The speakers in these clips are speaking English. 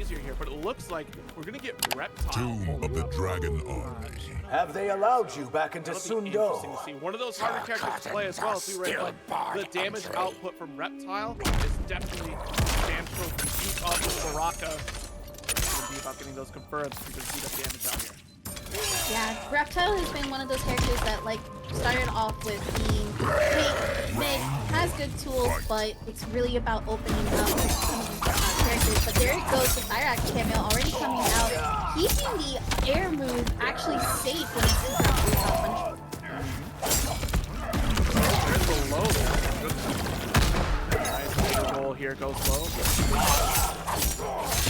easier here, but it looks like we're gonna get Reptile. Tomb of the Dragon Army. Have they allowed you back into That'll be Sundo? interesting to see. One of those harder characters to play as well, too, right? But the damage output from Reptile is definitely substantial. Keep up with Baraka. It's gonna be about getting those confirmed. You're gonna see that damage out here. Yeah, Reptile has been one of those characters that like started off with being weak, mid, has good tools, but it's really about opening up some of these characters. But there it goes, the Cyrax cameo already coming out, keeping the air move actually safe when it's punishment. There's the low there. Nice roll here, goes low.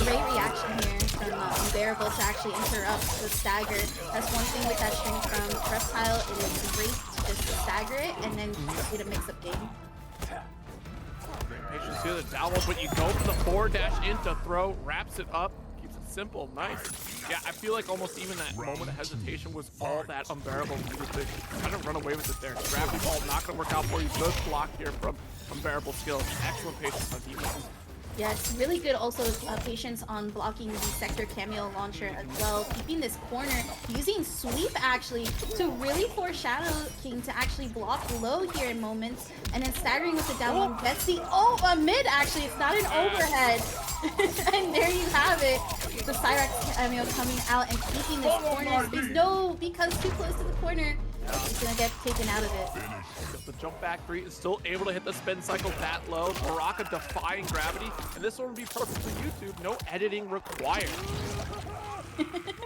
Great reaction here from Unbearable to actually interrupt the stagger. That's one thing with that string from Reptile. It is great to just stagger it and then get a mix-up game. Great patience here, the download, but you go for the forward dash in to throw, wraps it up, keeps it simple, nice. Yeah, I feel like almost even that moment of hesitation was all that Unbearable needed to kind of run away with it there. Gravity ball not going to work out for you. Good block here from UnbearableSkill. Excellent patience on defense. Yes, really good also patience on blocking the sector cameo launcher as well, keeping this corner, using sweep actually to really force Shadow King to actually block low here in moments, and then staggering with the down one, gets the mid actually, it's not an overhead. And there you have it, the Cyrax cameo coming out and keeping this corner space. No, because too close to the corner, he's gonna get taken out of it. The jump back three is still able to hit the spin cycle that low. Baraka defying gravity, and this one would be perfect for YouTube. No editing required.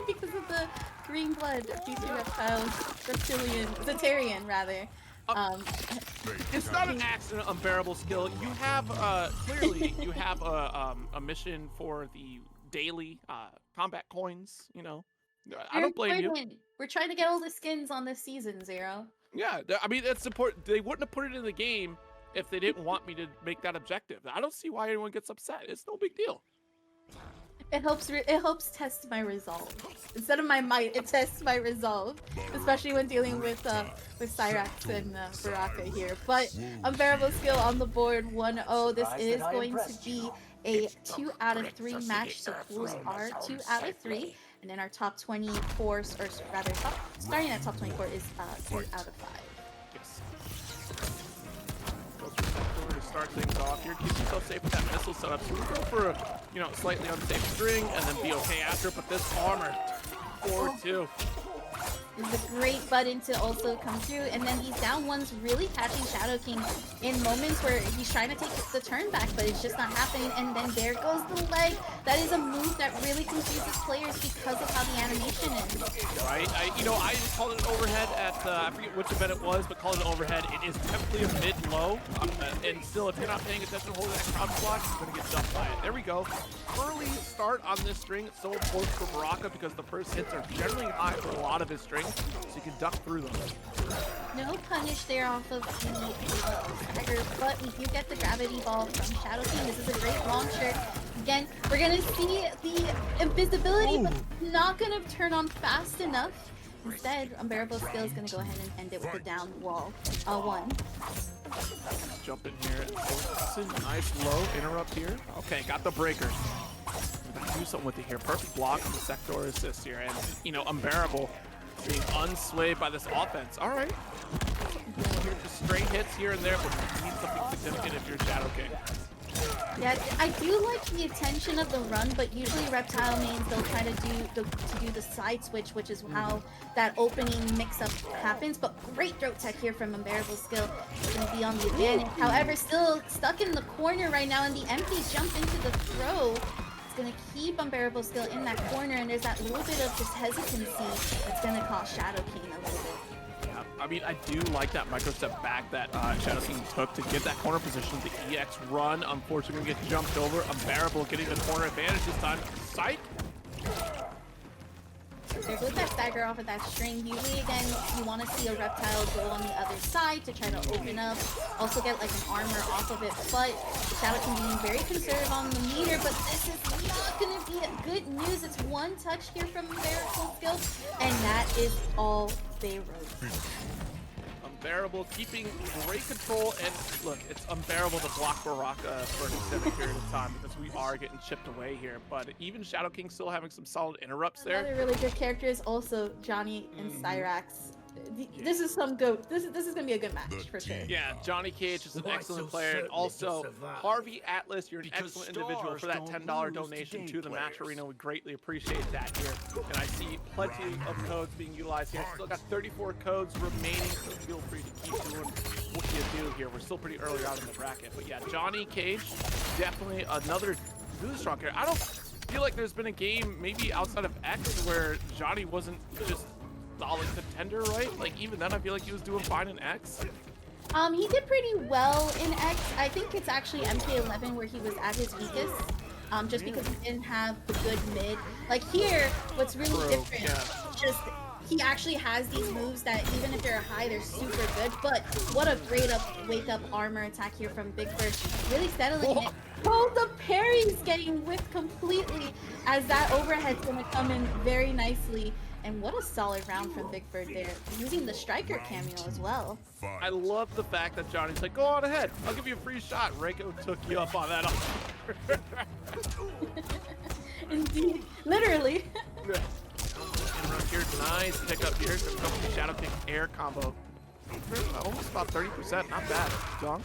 Because of the green blood, these are reptiles, Zetarian rather. It's not an accident, UnbearableSkill. You have clearly you have a mission for the daily combat coins. You know, I don't blame you. We're trying to get all the skins on this season, Zero. Yeah, I mean, that's important. They wouldn't have put it in the game if they didn't want me to make that objective. I don't see why anyone gets upset. It's no big deal. It helps test my resolve. Instead of my might, it tests my resolve, especially when dealing with Cyrax and Baraka here. But UnbearableSkill on the board, 1-0. This is going to be a 2 out of 3 match. So pools are 2 out of 3. And then our top 24, or rather, starting at top 24 is 2 out of 5. Yes. Goes for to start things off here. Keep yourself safe with that missile setup. So we go for a, slightly unsafe string and then be okay after. But this armor, 4-2. This is a great button to also come through, and then these down ones really catching Shadow King in moments where he's trying to take the turn back, but it's just not happening, and then there goes the leg. That is a move that really confuses players because of how the animation is. Right, I just called it an overhead at, I forget which event it was, but called it an overhead. It is definitely a mid-low, and still, if you're not paying attention, holding that crouch block, you're going to get dumped by it. There we go. Early start on this string. It's so important for Baraka because the first hits are generally high for a lot of his strings, so you can duck through them. No punish there off of the stagger, but we do get the gravity ball from Shadow King. This is a great launcher. Again, we're going to see the invisibility, but not going to turn on fast enough. Instead, UnbearableSkill is going to go ahead and end it with the down wall. 1. Jump in here. Nice low interrupt here. Okay, got the breakers. Do something with it here. Perfect block from the sector assist here, and Unbearable being unswayed by this offense. All right, here just straight hits here and there, but you need something significant if you're Shadow King. Yeah, I do like the attention of the run, but usually Reptile means they'll try to do the side switch, which is how that opening mix-up happens. But great throat tech here from UnbearableSkill. It's going to be on the advantage. However, still stuck in the corner right now, and the empty jump into the throw. Going to keep UnbearableSkill in that corner, and there's that little bit of just hesitancy that's going to cost Shadow King a little bit. Yeah, I mean, I do like that micro step back that Shadow King took to get that corner position. The EX run, unfortunately, going to get jumped over. Unbearable getting the corner advantage this time. Psych! There's with that stagger off of that string. Usually, again, you want to see a Reptile go on the other side to try to open up, also get like an armor off of it, but Shadow King being very conservative on the meter, but this is not going to be good news. It's 1 touch here from UnbearableSkill, and that is all they wrote. Unbearable keeping great control, and look, it's unbearable to block Baraka for an extended period of time because we are getting chipped away here. But even Shadow King still having some solid interrupts there. Another really good character is also Johnny and Cyrax. This is some good. This is gonna be a good match for sure. Yeah, Johnny Cage is an excellent player, and also Harvey Atlas, you're an excellent individual for that $10 donation to the Match Arena. We greatly appreciate that here, and I see plenty of codes being utilized here. Still got 34 codes remaining, so feel free to keep doing what you do here. We're still pretty early on in the bracket, but yeah, Johnny Cage, definitely another really strong character. I don't feel like there's been a game maybe outside of X where Johnny wasn't just solid contender, right? Like even then I feel like he was doing fine in X. He did pretty well in X. I think it's actually MK11 where he was at his weakest. Just because he didn't have the good mid. Like here, what's really different is just he actually has these moves that even if they're high, they're super good. But what a great wake up armor attack here from Big Bird. Really settling it. Oh, the parry's getting whipped completely as that overhead's gonna come in very nicely. And what a solid round from Big Bird there, using the striker cameo as well. I love the fact that Johnny's like, go on ahead, I'll give you a free shot. Reiko took you up on that offer. Indeed, literally. Interrupt here, nice pickup here. From the Shadow King air combo. Almost about 30%, not bad. Dunk.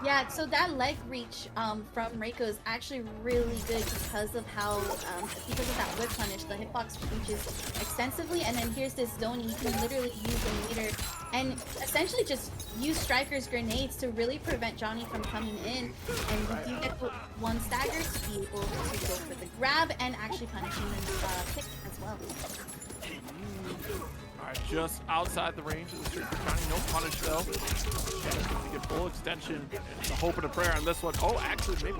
Yeah, so that leg reach from Reiko is actually really good because of how, because of that whip punish, the hitbox reaches extensively, and then here's this zone, you can literally use the meter and essentially just use Striker's grenades to really prevent Johnny from coming in, and you do get the one stagger to be able to go for the grab and actually punishing the kick as well. Alright, just outside the range of the streak for Johnny. No punish though. To get full extension. It's a hope and a prayer on this one. Oh, actually, maybe.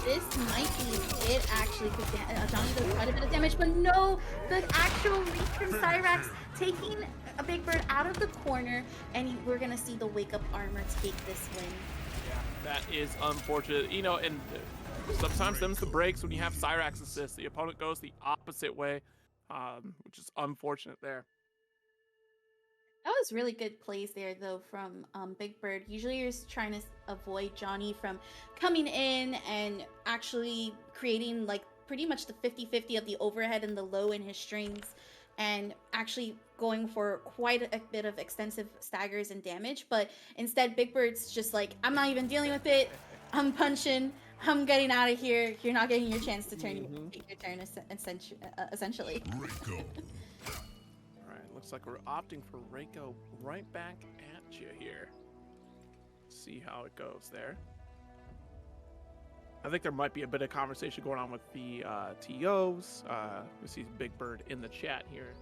This might be it actually, because Johnny does quite a bit of damage, but no, the actual reach from Cyrax taking a Big Bird out of the corner, and we're gonna see the wake up armor take this win. Yeah, that is unfortunate. You know, and sometimes them's the breaks when you have Cyrax assist. The opponent goes the opposite way. Which is unfortunate there. That was really good plays there, though, from Big Bird. Usually you're trying to avoid Johnny from coming in and actually creating, like, pretty much the 50-50 of the overhead and the low in his strings, and actually going for quite a bit of extensive staggers and damage. But instead, Big Bird's just like, I'm not even dealing with it. I'm punching. I'm getting out of here. You're not getting your chance to take your turn, essentially. Reiko. All right, looks like we're opting for Reiko right back at you here. See how it goes there. I think there might be a bit of conversation going on with the TOs. We see Big Bird in the chat here,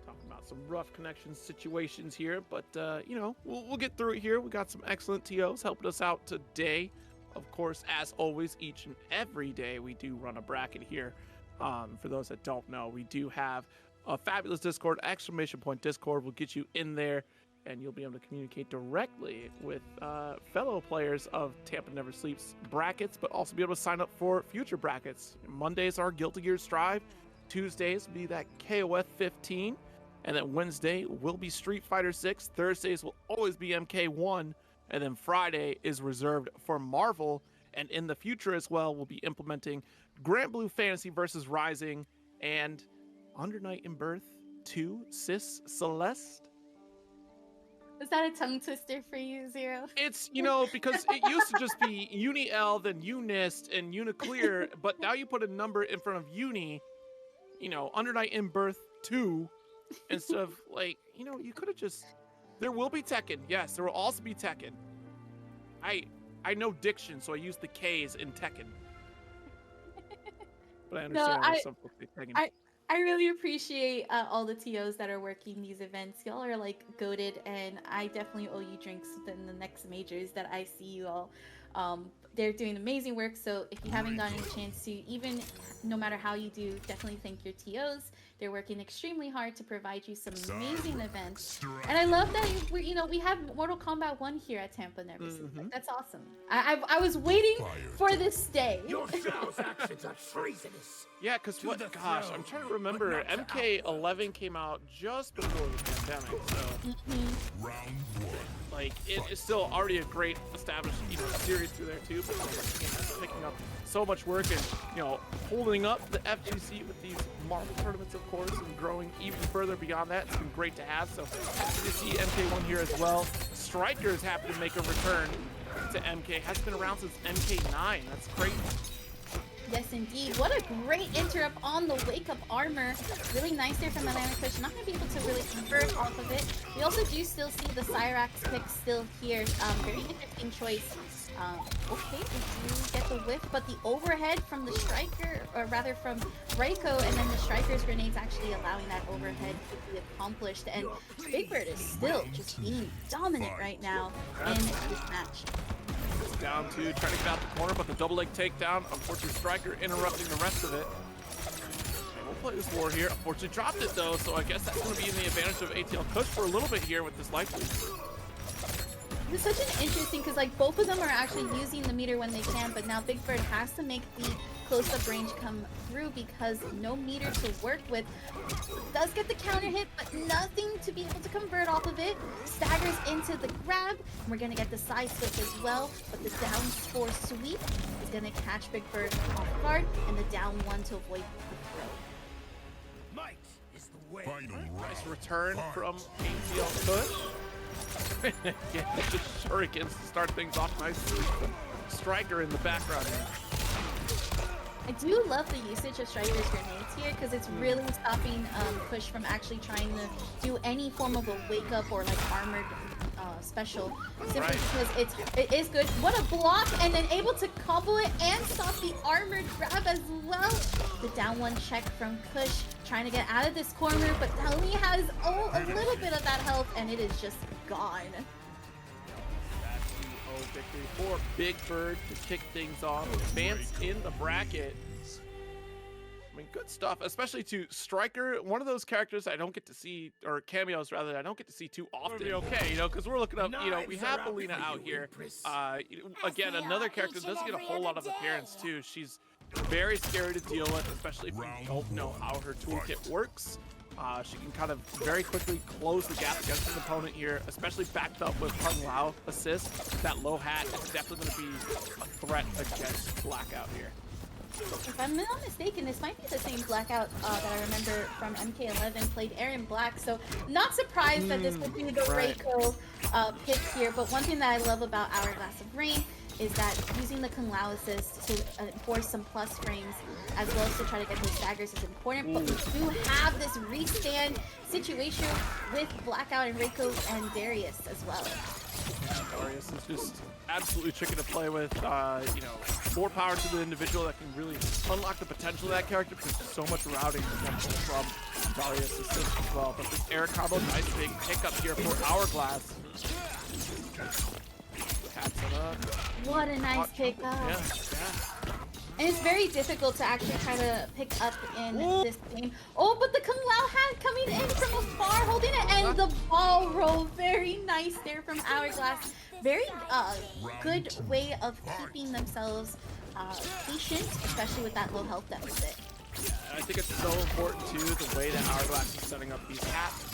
talking about some rough connection situations here. But, you know, we'll get through it here. We got some excellent TOs helping us out today. Of course, as always, each and every day we do run a bracket here. For those that don't know, we do have a fabulous Discord, ! Discord. Will get you in there, and you'll be able to communicate directly with fellow players of TampaNeverSleeps brackets, but also be able to sign up for future brackets. Mondays are Guilty Gear Strive. Tuesdays will be that KOF 15. And then Wednesday will be Street Fighter 6. Thursdays will always be MK1. And then Friday is reserved for Marvel. And in the future as well, we'll be implementing Grand Blue Fantasy versus Rising and Under Night in Birth 2 Sis Celeste. Is that a tongue twister for you, Zero? It's, you know, because it used to just be Uni-L, then Unist, and Uniclear, but now you put a number in front of Uni, you know, Under Night in Birth 2, instead of, like, you know, you could have just... There will be Tekken. Yes, there will also be Tekken. I know diction, so I use the K's in Tekken. But I understand why some folks say Tekken. I really appreciate all the TOs that are working these events. Y'all are like goated, and I definitely owe you drinks within the next majors that I see you all. They're doing amazing work, so if you haven't gotten a chance to, even no matter how you do, definitely thank your TOs. They're working extremely hard to provide you some amazing events. And I love that we have Mortal Kombat 1 here at TampaNeverSleeps. Like, that's awesome. I was waiting for this day. Your Shao's actions are treasonous. Yeah, because gosh, I'm trying to remember. MK11 came out just before the pandemic, so Round one. like it is still already a great established series through there too. But it's picking up so much work and holding up the FGC with these Marvel tournaments, of course, and growing even further beyond that. It's been great to have. So happy to see MK1 here as well. Striker is happy to make a return to MK. Has been around since MK9. That's great. Yes, indeed. What a great interrupt on the wake-up armor. Really nice there from AtlKush. Not going to be able to really convert off of it. We also do still see the Cyrax pick still here. Very interesting choice. Okay, we do get the whiff, but the overhead from the Striker, or rather from Reiko, and then the Striker's grenades actually allowing that overhead to be accomplished. And Big Bird is still just being dominant right now in this match. Down to trying to get out the corner, but the double leg takedown. Unfortunately, Striker interrupting the rest of it. Okay, we'll play this war here. Unfortunately, dropped it though, so I guess that's going to be in the advantage of AtlKush for a little bit here with this life lead. It's such an interesting, because like both of them are actually using the meter when they can, but now Big Bird has to make the close-up range come through because no meter to work with. Does get the counter hit, but nothing to be able to convert off of it. Staggers into the grab, and we're gonna get the side flip as well, but the down 4 sweep is gonna catch Big Bird off guard, and the down 1 to avoid the throw. Might is the way. Final Nice round. return from AtlKush. Get the shurikens to start things off nicely. Striker in the background here. I do love the usage of Striker's grenades here because it's really stopping Kush from actually trying to do any form of a wake up or like armored special, simply because it is good. What a block, and then able to combo it and stop the armored grab as well. The down 1 check from Kush, trying to get out of this corner, but only has a little bit of that health, and it is just gone. That's the victory for Big Bird to kick things off. Advance in the bracket. I mean, good stuff, especially to Striker, one of those characters I don't get to see, or cameos rather, that I don't get to see too often. Okay, because we're looking up, we have Mileena out here. Again, another character that doesn't get a whole lot of appearance too. She's very scary to deal with, especially if you don't know how her toolkit works. She can kind of very quickly close the gap against an opponent here, especially backed up with Kung Lao assist. That low hat is definitely going to be a threat against BlackouT here. If I'm not mistaken, this might be the same BlackouT that I remember from MK11, played Aaron Black, so not surprised that this would be the Reiko pick here. But one thing that I love about Hourglass of Rain is that using the Kung Lao assist to enforce some plus frames as well as to try to get those staggers is important. But we do have this restand situation with BlackouT and Reiko and Darius as well. Darius is just absolutely tricky to play with. More power to the individual that can really unlock the potential of that character because there's so much routing potential from Darius' assist as well. But this air combo, nice big pickup here for Hourglass. Taps it up. What a nice pickup. Yeah. And it's very difficult to actually try to pick up in this game. Oh, but the Kung Lao hand coming in from afar, holding it, and the ball roll. Very nice there from Hourglass. Very good way of keeping themselves patient, especially with that low health deficit. Yeah, I think it's so important too, the way that Hourglass is setting up these caps,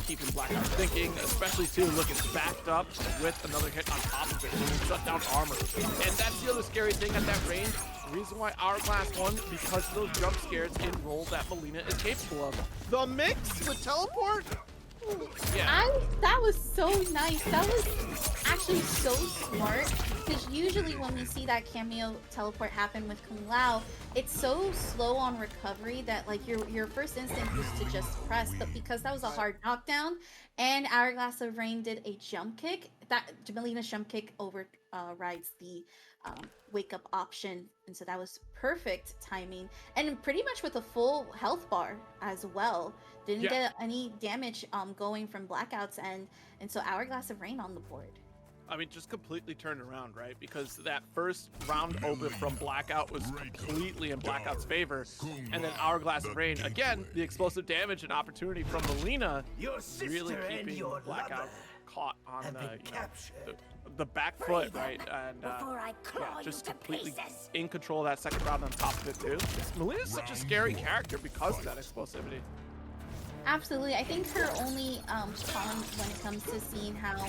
keeping BlackouT thinking, especially too, look, it's backed up with another hit on top of it, so shut down armor. And that's the other scary thing at that range. The reason why Hourglass won, because of those jump scares in roles that Mileena is capable of. The mix with teleport? Yeah. That was so nice. That was actually so smart, because usually when we see that cameo teleport happen with Kung Lao, it's so slow on recovery that like your first instinct is to just press, but because that was a hard knockdown and Hourglass of Rain did a jump kick, that Mileena's jump kick overrides the wake up option, and so that was perfect timing, and pretty much with a full health bar as well. Didn't get any damage going from BlackouT's end, and so Hourglass of Rain on the board. I mean, just completely turned around, right? Because that first round open from BlackouT was completely in BlackouT's favor. And then Hourglass and Rain, again, the explosive damage and opportunity from Mileena really keeping BlackouT caught on the back foot, right? And yeah, just completely in control of that second round on top of it, too. Mileena's such a scary character because of that explosivity. Absolutely. I think her only con when it comes to seeing how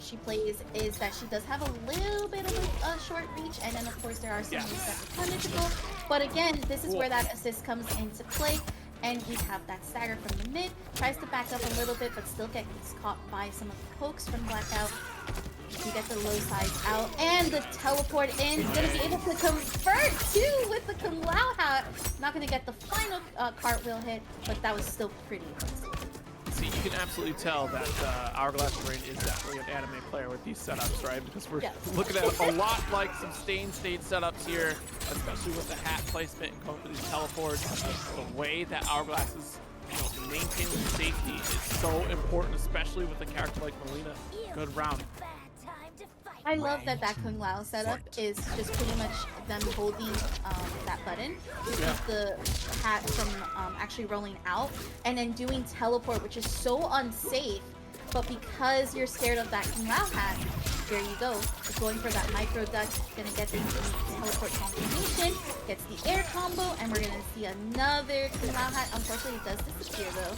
she plays is that she does have a little bit of a short reach, and then of course there are some moves that are punishable. But again, this is where that assist comes into play, and we have that stagger from the mid. Tries to back up a little bit, but still gets caught by some of the pokes from BlackouT. You get the low side out, and the teleport in. He's gonna be able to convert too with the Kung Lao hat. Not gonna get the final cartwheel hit, but that was still pretty impressive. See, you can absolutely tell that Hourglass Rain is definitely an anime player with these setups, right? Because we're looking at a lot like some Stain State setups here, especially with the hat placement and going for these teleports. The way that Hourglass is maintaining safety is so important, especially with a character like Mileena. Good round. I love that Kung Lao setup is just pretty much them holding that button to keep the hat from actually rolling out, and then doing teleport, which is so unsafe. But because you're scared of that Kung Lao hat, there you go. Just going for that micro duck, gonna get the teleport confirmation, gets the air combo, and we're gonna see another Kung Lao hat. Unfortunately, it does disappear though.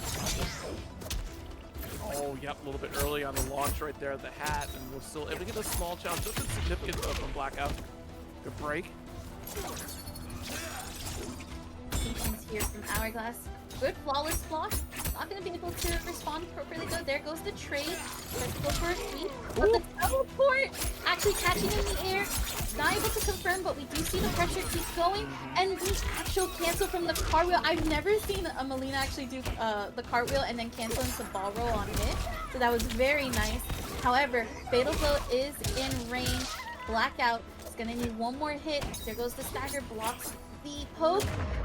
Oh, yep, a little bit early on the launch right there, the hat, and we're still able to get a small challenge. Nothing significant though from BlackouT. Good break. Patience here from Hourglass. Good flawless block. Not going to be able to respond appropriately though. There goes the trade. Let's go for a sweep. But the teleport actually catching in the air. Not able to confirm, but we do see the pressure keep going. And the actual cancel from the cartwheel. I've never seen a Mileena actually do the cartwheel and then cancel into ball roll on hit. So that was very nice. However, Fatal Blow is in range. BlackouT is going to need one more hit. There goes the stagger, blocks the poke,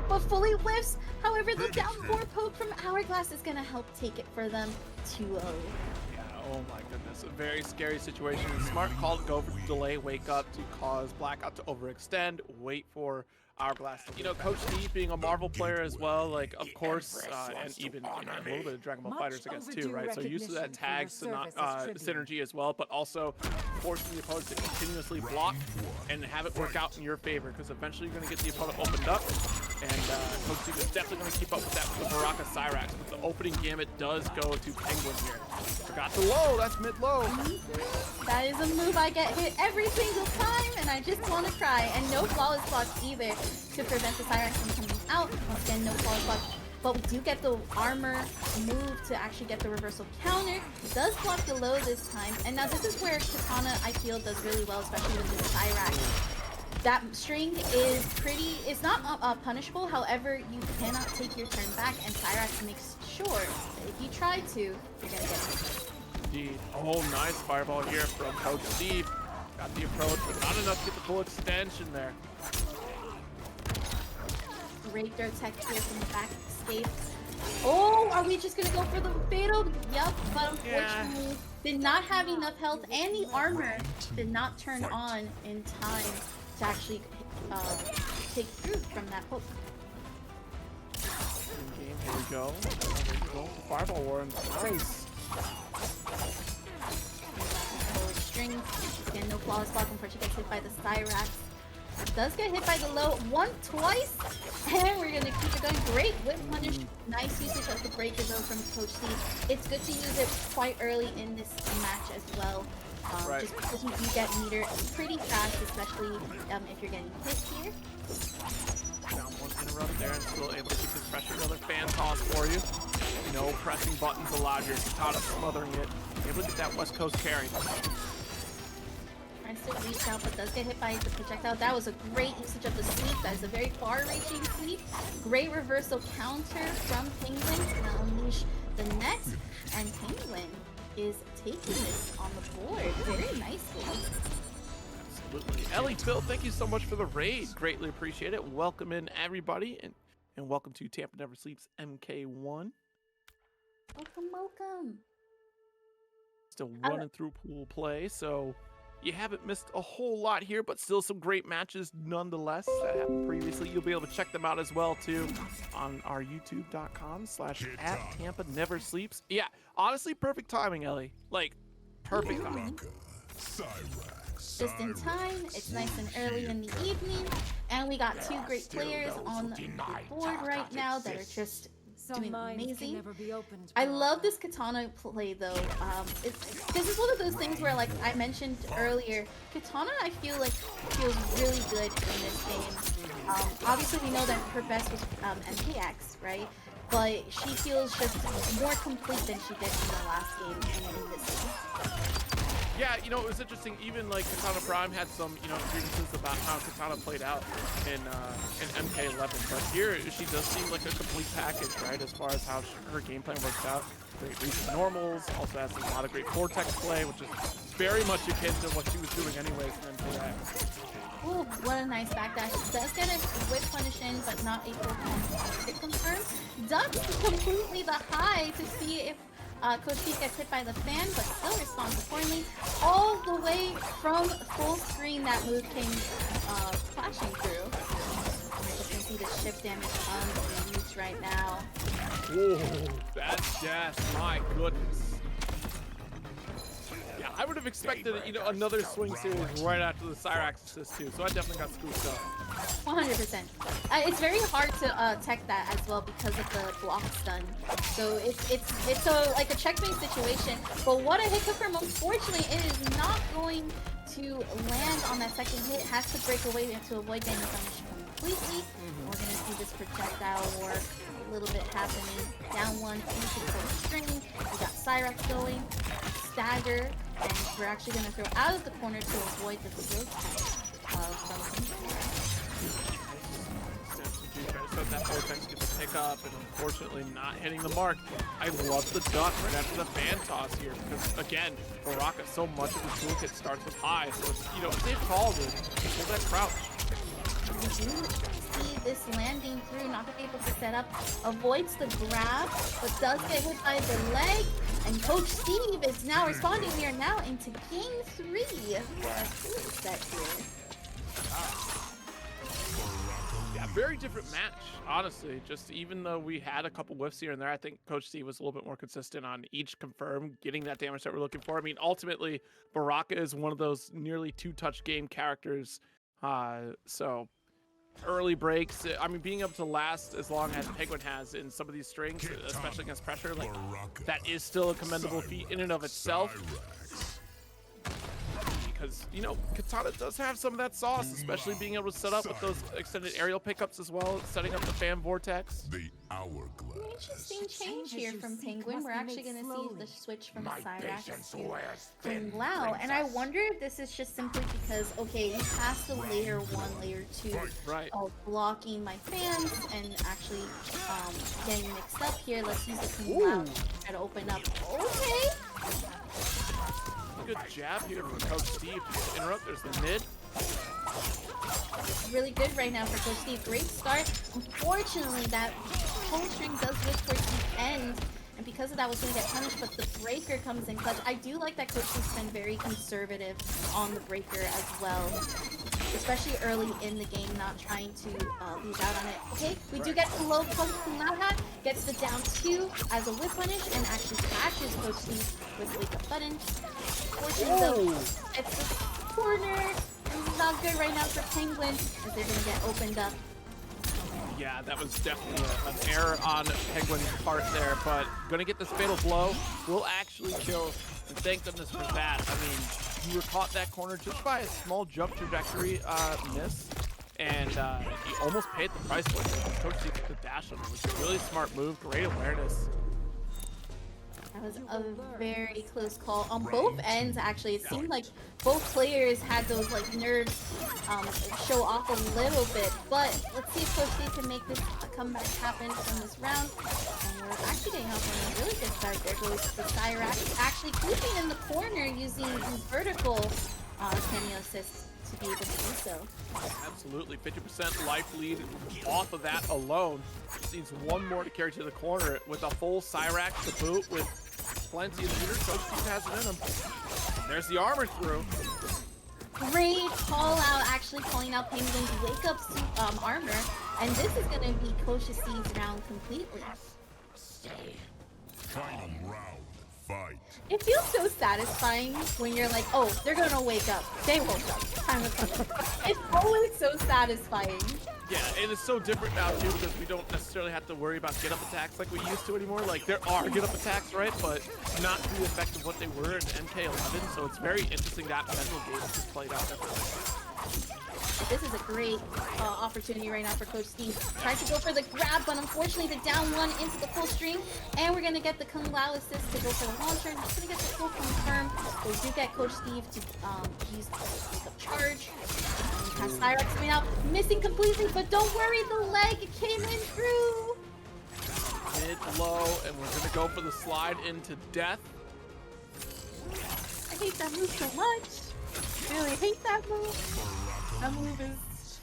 but fully whiffs. However, the down 4 poke from Hourglass is going to help take it for them 2-0. Yeah, oh my goodness. A very scary situation. Smart call to go for the delay, wake up to cause BlackouT to overextend, wait for Hourglass. You know, Coach Steve being a Marvel player as well, like, of course, and even a little bit of Dragon Ball Fighters against too, right? So used to that tag synergy as well, but also forcing the opponent to continuously block and have it work out in your favor, because eventually you're going to get the opponent opened up, and Coach Steve is definitely going to keep up with that with the Baraka Cyrax, but the opening gambit does go to Penguin here. Forgot the low, that's mid-low. That is a move I get hit every single time, and I just want to cry. And no flawless blocks either to prevent the Cyrax from coming out. Once again, no flawless blocks. But we do get the armor move to actually get the reversal counter. It does block the low this time. And now this is where Kitana, I feel, does really well, especially with the Cyrax. That string is pretty, it's not punishable. However, you cannot take your turn back, and Cyrax makes sure that if you try to, you're going to get it. Indeed. Oh, nice fireball here from Coach Steve. Got the approach, but not enough to get the full extension there. Great dirt tech here from the back escape. Oh, are we just gonna go for the fatal? Yup, but unfortunately did not have enough health, and the armor did not turn on in time to actually take through from that hook. In game, here we go. There we go. Fireball war, nice. String. Again, no flawless block. Unfortunately, gets hit by the Cyrax. Does get hit by the low twice, and we're gonna keep it going. Great whip punish. Nice usage of the breaker though from Coach Steve. It's good to use it quite early in this match as well. Just because you do get meter pretty fast, especially if you're getting hit here. Down one interrupt there and still able to keep this pressure. Another fan toss for you. No pressing buttons allowed here. Kitana smothering it. Able to get that West Coast carry. Tries to reach out, but does get hit by the projectile. That was a great usage of the sweep. That is a very far-reaching sweep. Great reversal counter from Penguin to unleash the net. And Penguin is taking this on the board very nicely. Absolutely. Ellie Phil, thank you so much for the raid. Greatly appreciate it. Welcome in everybody, and welcome to Tampa Never Sleeps MK1. Welcome, welcome. still running through pool play, so you haven't missed a whole lot here, but still some great matches nonetheless that happened previously. You'll be able to check them out as well too on our youtube.com/@TampaNeverSleeps. Yeah, honestly, perfect timing, Ellie. Like, perfect timing. Just in time, it's nice and early in the evening, and we got two great players on the board right now that are just doing amazing. I love this Kitana play though. This is one of those things where, like I mentioned earlier, Kitana I feel like feels really good in this game. Obviously we know that her best was MK1, right? But she feels just more complete than she did in the last game and in this game. Yeah, you know, it was interesting. Even like Kitana Prime had some, you know, grievances about how Kitana played out in MK11, but here she does seem like a complete package, right? As far as how her game plan works out. Great reach normals, also has a lot of great vortex play, which is very much akin to what she was doing anyways in MK1. Ooh, what a nice backdash. Does get a whip punish in, but not a full hit confirm. Ducks completely the high to see if Coach Steve gets hit by the fan, but still responds accordingly. All the way from full screen, that move came flashing through. You can see the shift damage on the Utes right now. Whoa, that's just, my goodness. Yeah, I would have expected, you know, another swing series right after the Cyrax assist too, so I definitely got scooped up. 100%. It's very hard to tech that as well because of the block stun. So it's like a checkmate situation. But what a hit confirm! Unfortunately, it is not going to land on that second hit. It has to break away to avoid getting punished completely. We're gonna see this projectile work a little bit happening. Down one into the string. We got Cyrax going, stagger, and we're actually gonna throw out of the corner to avoid the field from So that vortex gets a pick up and unfortunately not hitting the mark. I love the duck right after the fan toss here because again, Baraka, so much of his toolkit starts with high, so it's, you know, if they've called it, hold that crouch. We do see this landing through, not able to set up, avoids the grab, but does get hit by the leg. And Coach Steve is now responding. We are now into game 3 for our fourth set here. Yeah, very different match, honestly. Just even though we had a couple whiffs here and there, I think Coach Steve was a little bit more consistent on each confirm, getting that damage that we're looking for. I mean, ultimately, Baraka is one of those nearly two-touch game characters. So early breaks, I mean, being able to last as long as Penguin has in some of these strings, especially against pressure, like that is still a commendable feat in and of itself. Because, you know, Kitana does have some of that sauce, especially being able to set up with those extended aerial pickups as well, setting up the fan vortex. The hourglass. Interesting change here from Penguin. We're actually going to see the switch from Cyrax to Lao. And I wonder if this is just simply because, okay, we passed the layer 1, layer 2 of blocking my fans and actually getting mixed up here. Let's use it from Lao to try to open up. Okay. Good jab here from Coach Steve to interrupt. There's the mid. Really good right now for Coach Steve. Great start. Unfortunately, that whole string does whip towards the end, and because of that was going to get punished, but the breaker comes in clutch. I do like that Coach Steve's been very conservative on the breaker as well, especially early in the game, not trying to lose out on it. Okay, we do get the low punch from Naha, gets the down 2 as a whip punish, and actually catches Coach Steve with wake up button. Fortunately, though, it's the corner. This is not good right now for Penguin, as they're going to get opened up. Yeah, that was definitely an error on Penguin's part there, but gonna get this fatal blow. Will actually kill, and thank goodness for that. I mean, you were caught that corner just by a small jump trajectory miss, and he almost paid the price for it. Coach Steve took the dash on him, which is a really smart move, great awareness. That was a very close call on both ends, actually. It seemed like both players had those like nerves show off a little bit, but let's see if Coach Steve can make this comeback happen from this round. And we're actually getting off on a really good start. There goes the Cyrax, actually keeping in the corner using the vertical cameo assist to be able to do so. Absolutely, 50% life lead off of that alone. Just needs one more to carry to the corner with a full Cyrax to boot with plenty of meters. Coach Steve has it in him. There's the armor through. Great call out, actually calling out Penguin's wake up armor, and this is gonna be Coach Steve's round completely. Final round, fight. It feels so satisfying when you're like, oh, they're gonna wake up. They woke up. Time to come. It's always so satisfying. Yeah, and it's so different now too because we don't necessarily have to worry about get up attacks like we used to anymore. Like there are get up attacks, right? But not to the effect of what they were in MK11. So it's very interesting that mental game is just played out differently. This is a great opportunity right now for Coach Steve. Tries to go for the grab, but unfortunately the down one into the full string. And we're going to get the Kung Lao assist to go for the launcher. Not going to get the full confirm. We do get Coach Steve to use the wake-up charge. Has Cyrax coming out, missing completely, but don't worry, the leg came in through. Mid, low, and we're going to go for the slide into death. I hate that move so much. Really hate that move. That move is...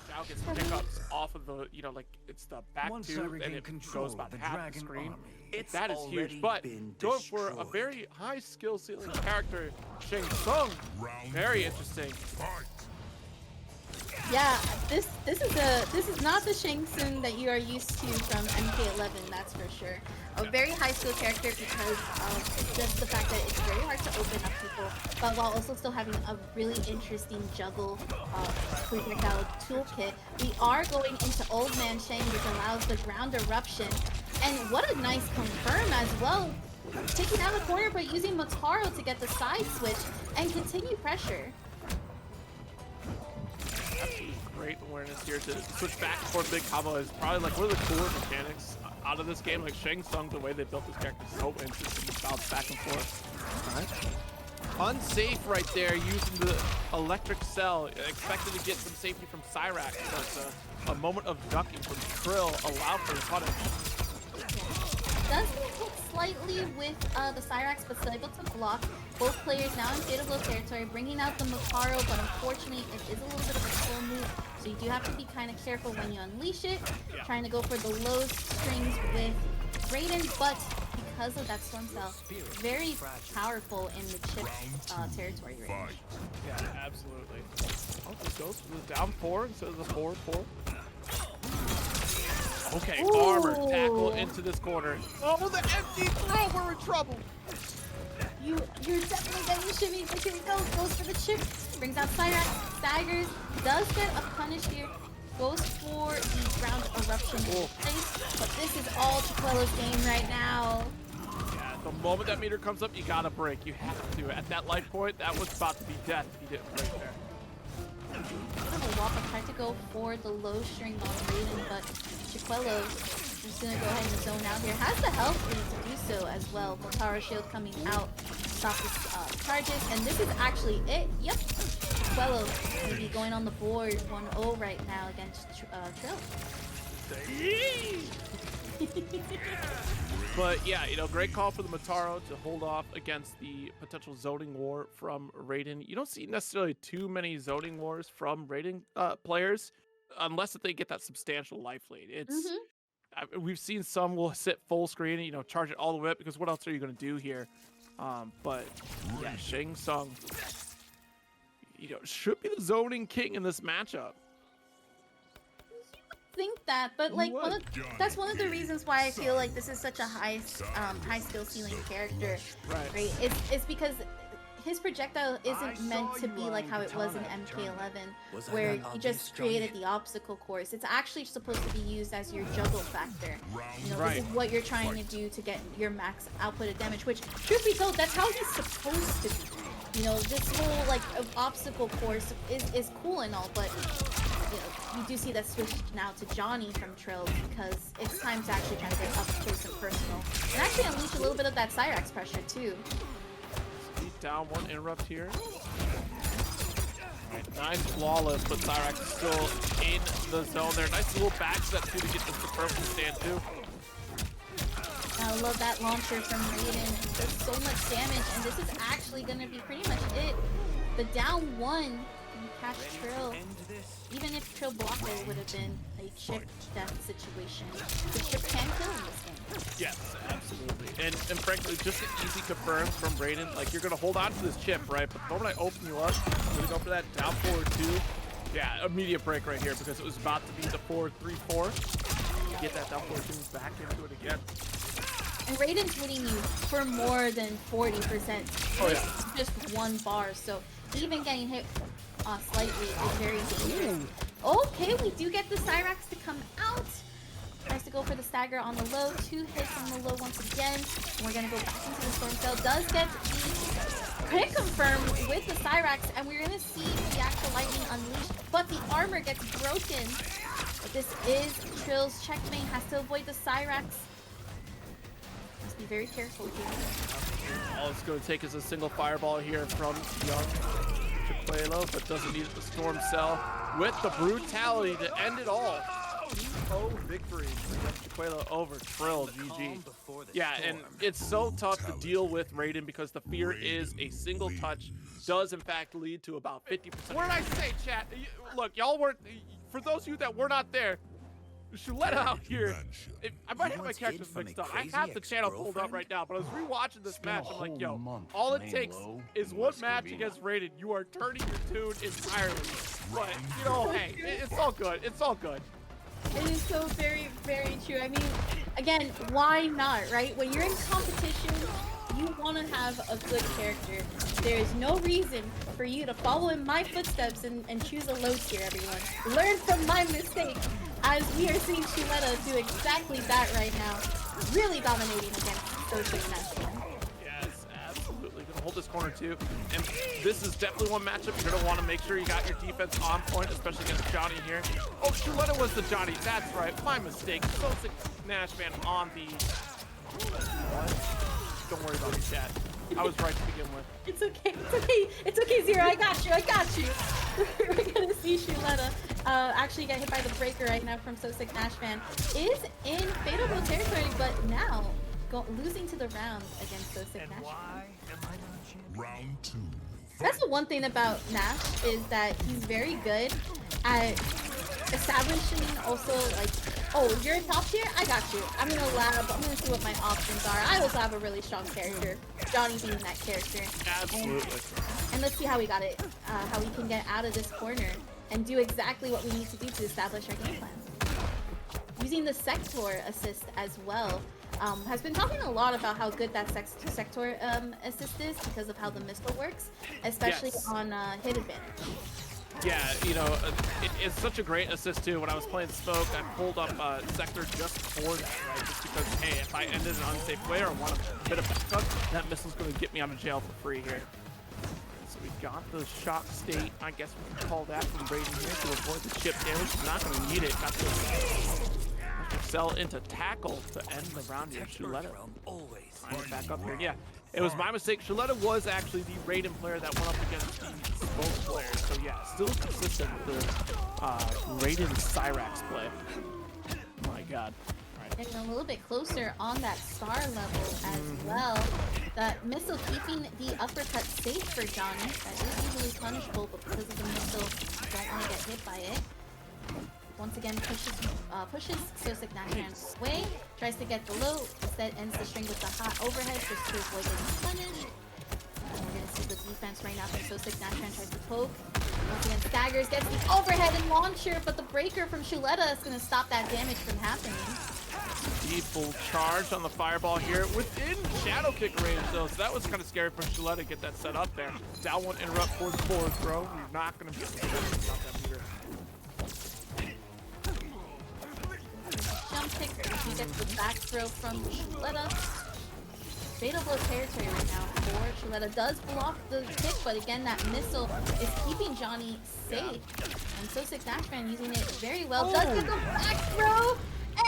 Shao gets pickups off of the, you know, like it's the back tube and it goes about half the screen. That is huge, but going for a very high skill ceiling character, Tsung, very interesting. Yeah, this is not the Shang Tsung that you are used to from MK11, that's for sure. A very high skill character because of just the fact that it's very hard to open up people, but while also still having a really interesting juggle projectile toolkit. We are going into Old Man Shang, which allows the ground eruption, and what a nice confirm as well. Taking out the corner but using Matr to get the side switch and continue pressure. Absolutely great awareness here to switch back and forth. Big combo is probably like one of the cooler mechanics out of this game. Like Shang Tsung, the way they built this character is so interesting to bounce back and forth. Unsafe right there using the electric cell. Expected to get some safety from Cyrax, but a moment of ducking from Trill allowed for the punish. Does get hit slightly with the Cyrax, but still able to block. Both players now in fatal blow territory, bringing out the Mataro, but unfortunately it is a little bit of a slow move, so you do have to be kind of careful when you unleash it. Trying to go for the low strings with Raiden, but because of that storm cell, very powerful in the chip territory range. Yeah, absolutely. Oh, this goes for the down 4 instead of the 4-4. Okay, armor tackle into this corner. Oh, the empty throw, we're in trouble. You're definitely getting shimmy, but here we go. Goes for the chip, brings out Cyrax, staggers, does get a punish here, goes for the ground eruption place, but this is all Chiquelo's game right now. Yeah, the moment that meter comes up, you gotta break. You have to. At that life point, that was about to be death if you didn't break there. Wappa tried to go for the low string on Raiden, but Chiquelo is going to go ahead and zone out here. Has the health to do so as well. Mataro shield coming out, stop his charges, and this is actually it. Yep, Chiquelo going to be going on the board 1-0 right now against Trill. But yeah, you know, great call for the Mataro to hold off against the potential zoning war from Raiden. You don't see necessarily too many zoning wars from Raiden players unless if they get that substantial life lead. It's we've seen some will sit full screen and, you know, charge it all the way up because what else are you going to do here? But yeah, Shang Tsung, you know, should be the zoning king in this matchup. Think that, but like that's one of the reasons why I feel like this is such a high skill ceiling character, right? It's because his projectile isn't meant to be like how it was in MK11, where you just created the obstacle course. It's actually supposed to be used as your juggle factor. You know, this is what you're trying to do to get your max output of damage, which, truth be told, that's how he's supposed to be. You know, this whole like obstacle course is cool and all, but you know, you do see that switch now to Johnny from Trill because it's time to actually try to get up close and personal. And actually unleash a little bit of that Cyrax pressure too. Speed down, one interrupt here. Right, nice flawless, but Cyrax is still in the zone there. Nice little back step too to get this perfect stand too. I love that launcher from Raiden. Does so much damage, and this is actually going to be pretty much it. The down 1 catch Trill. Even if Trill blocked it, would have been a chip death situation. The chip can kill in this game. Yes, absolutely. And frankly, just an easy confirm from Raiden. Like, you're going to hold on to this chip, right? But the moment I open you up, I'm going to go for that down forward 2. Yeah, immediate break right here because it was about to be the 4-3-4. Get that down forward 2 back into it again. And Raiden's hitting you for more than 40%. Oh, yeah. Just one bar, so even getting hit slightly is very dangerous. Okay, we do get the Cyrax to come out. Tries to go for the stagger on the low. 2 hits on the low once again. And we're going to go back into the Storm Cell. Does get the crit confirmed with the Cyrax, and we're going to see the actual lightning unleashed, but the armor gets broken. But this is Trill's checkmate. Has to avoid the Cyrax. Must be very careful here. All it's going to take is a single fireball here from young Chiquelo, but doesn't need the Storm Cell with the brutality to end it all. 2-0 victory for Chiquelo over Trill. GG. Yeah, and it's so tough to deal with Raiden because the fear is a single touch does in fact lead to about 50%. What did I say, chat? Look, y'all weren't, for those of you that were not there, Shulteah out here. I might have my characters mixed up. I have the channel pulled up right now, but I was rewatching this match. I'm like, yo, all it takes is one match against Raiden. You are turning your tune entirely. But, you know, hey, it's all good. It's all good. It is so very, very true. I mean, again, why not, right? When you're in competition, you want to have a good character. There is no reason for you to follow in my footsteps and choose a low tier, everyone. Learn from my mistake, as we are seeing Shulteah do exactly that right now. Really dominating against SoSickNashFan. Yes, absolutely. Gonna hold this corner too. And this is definitely one matchup you're gonna want to make sure you got your defense on point, especially against Johnny here. Oh, Shulteah was the Johnny. That's right. My mistake. SoSickNashFan on the... What? Don't worry about it, chat. I was right to begin with. It's okay. It's okay. It's okay, Zero. I got you. I got you. We're gonna see Shulteah actually get hit by the breaker right now from SoSickNashFan. Is in favorable territory, but now losing to the round against SoSickNashFan. Round 2. That's the one thing about Nash is that he's very good at establishing also like, oh, you're in top tier? I got you. I'm gonna lab. I'm gonna see what my options are. I also have a really strong character. Johnny being that character. Absolutely. And let's see how we got it. How we can get out of this corner and do exactly what we need to do to establish our game plan. Using the Sector assist as well. Has been talking a lot about how good that Sector assist is because of how the missile works, especially on hit advantage. Yeah, you know, it's such a great assist too. When I was playing Smoke, I pulled up Sector just for that, right? Just because, hey, if I ended an unsafe way or want a bit of backup, that missile's going to get me out of jail for free here. So we got the shock state, I guess we can call that from Raiden here to avoid the chip damage. Not going to need it. Got the sell into tackle to end the round here. Shulteah trying to back up here. Yeah, it was my mistake. Shulteah was actually the Raiden player that went up against the Smoke player. So yeah, still consistent with the Raiden Cyrax play. My God. Getting a little bit closer on that star level as well. That missile keeping the uppercut safe for Johnny. That is usually punishable, but because of the missile, you don't want to get hit by it. Once again, pushes SoSickNashFan away. Tries to get the low. Instead, ends the string with the hot overhead just to avoid getting punished. And we're going to see the defense right now from SoSickNashFan tries to poke. Once again, staggers, gets the overhead and launcher, but the breaker from Shulteah is going to stop that damage from happening. Deep full charge on the fireball here within shadow kick range though, so that was kind of scary for Shulteah to get that set up there. Down one interrupt for the forward throw. You're not going to be able to stop that meter. Jump kick, he gets the back throw from Shulteah. Fatal territory right now for Shulteah. Does block the kick, but again, that missile is keeping Johnny safe. And SoSickNashFan using it very well. Does get the back throw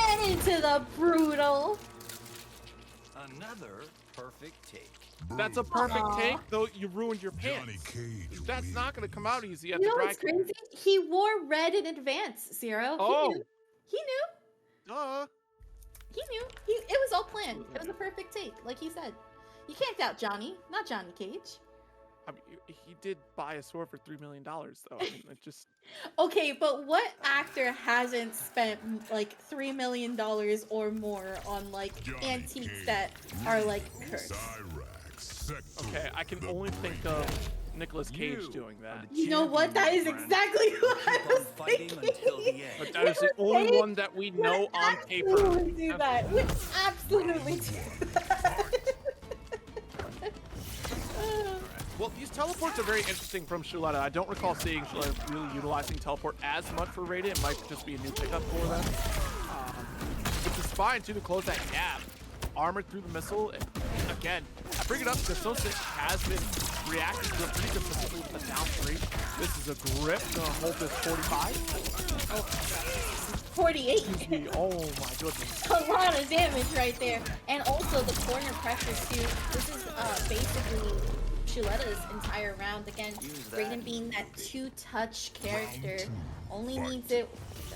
and into the brutal. Another perfect take. That's a perfect take, though you ruined your pants. That's not going to come out easy at You the know dry what's crazy? He wore red in advance, Zero. Oh. He knew. Duh. He knew. It was all planned. It was a perfect take, like he said. You can't doubt Johnny, not Johnny Cage. I mean, he did buy a sword for $3 million, though. I mean, it just... Okay, but what actor hasn't spent like $3 million or more on like antiques that are like cursed? Okay, I can only think of Nicolas Cage doing that. You know what? That is exactly what I was thinking. But that is the only one that we know on paper. Absolutely do that. We absolutely do that. Well, these teleports are very interesting from Shulteah. I don't recall seeing Shulteah really utilizing teleport as much for Raiden. It might just be a new pickup for them. Which is fine, too, to close that gap. Armored through the missile. And again, I bring it up because SoSick has been reacting to it pretty consistently with the down 3. This is a grip to hold this 45. Oh, 48. Excuse me. Oh, my goodness. A lot of damage right there. And also the corner pressure, too. This is basically Shulteah's entire round. Again, Raiden being that 2-touch character only needs it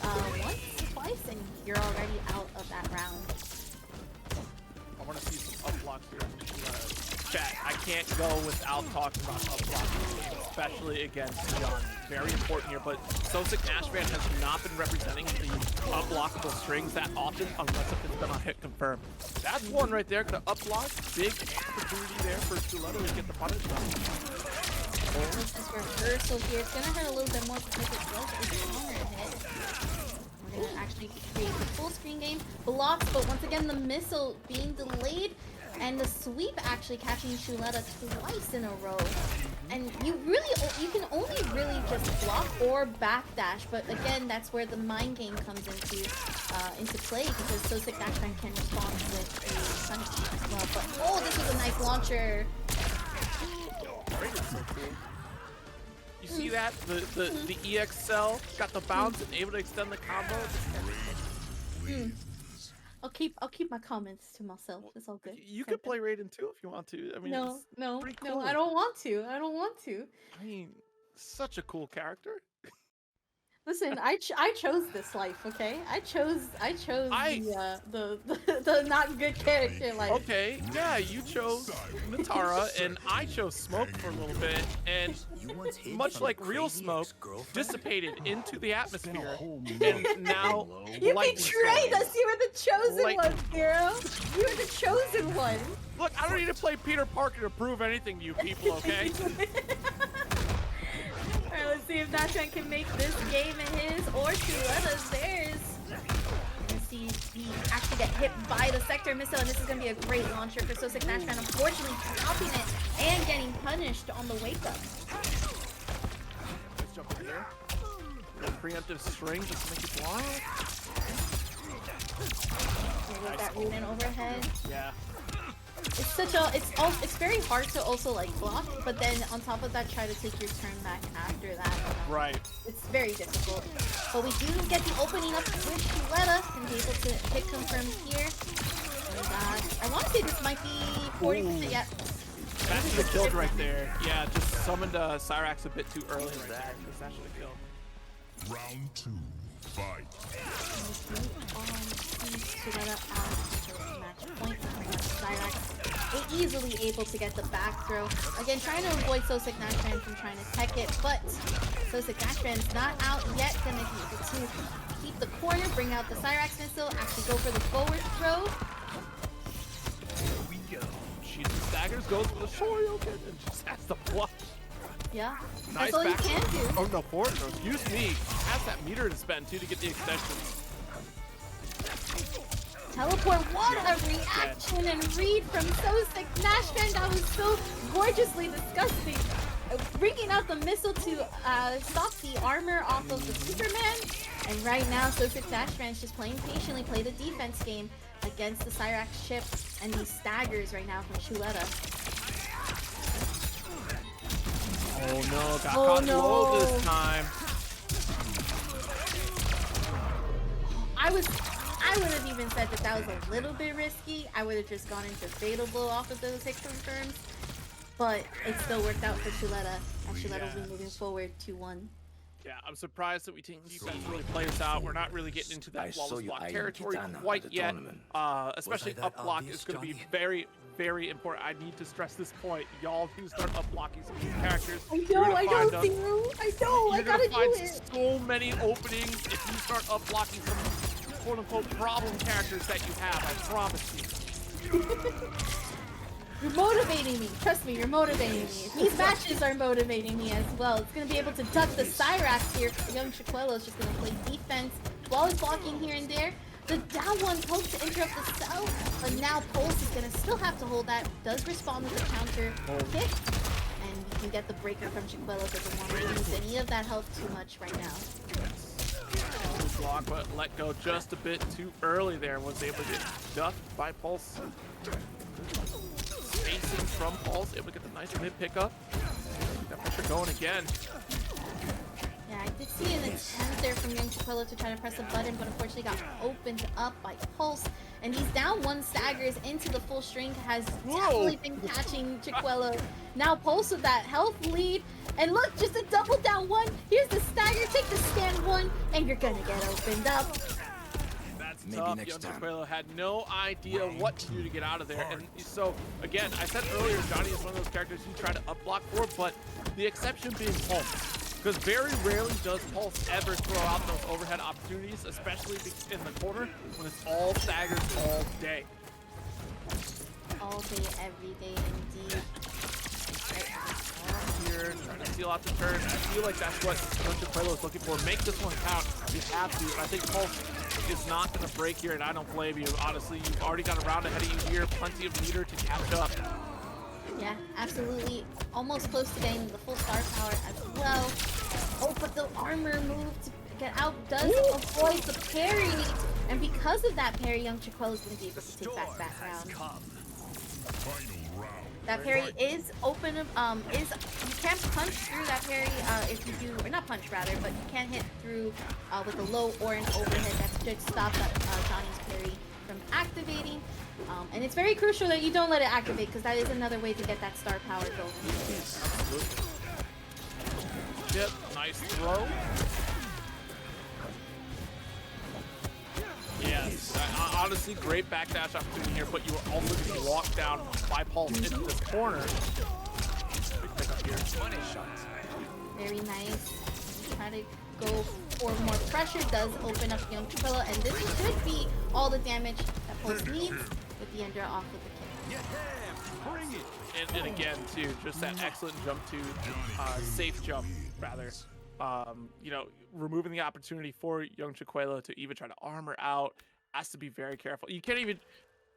once, twice, and you're already out of that round. I want to see some up blocks here. Chat, I can't go without talking about up blocks, especially against John. Very important here, but SoSickNashFan has not been representing the unblockable strings that often unless if it's been on hit confirm. That's one right there, gonna up block. Big opportunity there for Shulteah to get the punish done. This is reversal here. It's gonna hurt a little bit more because it does a counter hit. We're gonna actually create the full screen game. Blocks, but once again the missile being delayed. And the sweep actually catching Shulteah twice in a row. And you can only really just block or backdash, but again, that's where the mind game comes into play because SoSickNashFan can respond with a punish as well. But oh, this is a nice launcher. Raiden's so cool. You see that? The EX cell got the bounce and able to extend the combo. I'll keep my comments to myself. It's all good. You could play Raiden too if you want to. I mean, no, pretty cool. I don't want to. I mean, such a cool character. Listen, I chose this life, okay? I chose the not good character life. Okay, yeah, you chose Matr, and I chose Smoke for a little bit, and much like real Smoke, dissipated into the atmosphere, and now you betrayed us. You were the chosen one, Zero. You were the chosen one. Look, I don't need to play Peter Parker to prove anything to you people, okay? Alright, let's see if Natran can make this game his or Shulteah's theirs. We're gonna see he actually get hit by the sector missile, and this is gonna be a great launcher for SoSickNashFan. Unfortunately, dropping it and getting punished on the wake up. Let's jump in here. The preemptive string just to make it blind. With that Raiden overhead. Yeah. It's very hard to also like block, but then on top of that, try to take your turn back after that. Right. It's very difficult. But we do get the opening up with Shulteah and be able to hit confirm here. And I want to say this might be 40%. Yeah. That should have killed right there. Yeah, just summoned Cyrax a bit too early right there. That should have killed. Round 2, fight. Match point. Cyrax easily able to get the back throw. Again, trying to avoid SoSickNashFan from trying to tech it, but SoSickNashFan's not out yet. Gonna be able to keep the corner, bring out the Cyrax missile, actually go for the forward throw. Here we go. Shoots and staggers, goes for the Shoryuken, and just has to block. Yeah, Nice that's all you back. can do. Oh no, forward throw. Excuse me. Has that meter to spend too to get the extension. Teleport, what a reaction and read from SoSickNashFan. That was so gorgeously disgusting. Bringing out the missile to stop the armor off of the Superman. And right now, SoSickNashFan is just playing patiently, play the defense game against the Cyrax ship and these staggers right now from Shulteah. Oh no, got caught low this time. I would have even said that was a little bit risky. I would have just gone into fatal blow off of those hit confirms. But it still worked out for Shulteah, and Shulteah will be moving forward 2-1. Yeah, I'm surprised that we think defense really plays out. We're not really getting into that flawless block territory quite yet. Especially up block is going to be very, very important. I need to stress this point. Y'all who start up blocking some of these characters. I know, I gotta do so many openings if you start up blocking some quote-unquote problem characters that you have. I promise you. You're motivating me. Trust me, you're motivating me. These matches are motivating me as well. It's going to be able to duck the Cyrax here. Young Chiquelo is just going to play defense while he's blocking here and there. The down one pokes to interrupt the cell, but now Pulse is going to still have to hold that. Does respond with a counter kick, and you can get the breaker from Chiquelo. Doesn't want to use any of that health too much right now. Block, but let go just a bit too early there. Was able to get ducked by Pulse. Spacing from Pulse, able to get the nice mid pickup. That pressure going again. Yeah, I did see an attempt there from Young Chiquelo to try to press a button, but unfortunately got opened up by Pulse. And he's down one staggers into the full string, has definitely been catching Chiquelo. Now Pulse with that health lead. And look, just a double down one. Here's the stagger, take the stand one, and you're gonna get opened up. Maybe tough. Young Chiquelo had no idea what to do to get out of there. And so, again, I said earlier, Johnny is one of those characters you try to up block for, but the exception being Pulse. Because very rarely does Pulse ever throw out those overhead opportunities, especially in the corner when it's all staggers all day. All day, every day, indeed. Here, trying to seal out the turn. I feel like that's what Young Chiquelo is looking for. Make this one count. You have to. I think Pulse is not going to break here, and I don't blame you. Honestly, you've already got a round ahead of you here. Plenty of meter to catch up. Yeah, absolutely. Almost close to getting the full star power as well. Oh, but the armor move to get out does avoid the parry. And because of that parry, Young Chiquelo is going to be able to take back that round. That parry is open, you can't punch through that parry if you do, or not punch rather, but you can hit through with a low or an overhead. That should stop that Johnny's parry from activating. And it's very crucial that you don't let it activate, because that is another way to get that star power going. Yep, nice throw. Yes, honestly, great backdash opportunity here, but you were also getting walked down by Pulse into this corner. Big pickup here. Very nice. Try to go for more pressure. Does open up Young Chiquelo, and this should be all the damage that Pulse needs with the ender off with the kick. And again, too, just that excellent jump to safe jump, rather. You know, removing the opportunity for Young Chiquelo to even try to armor out. Has to be very careful. You can't even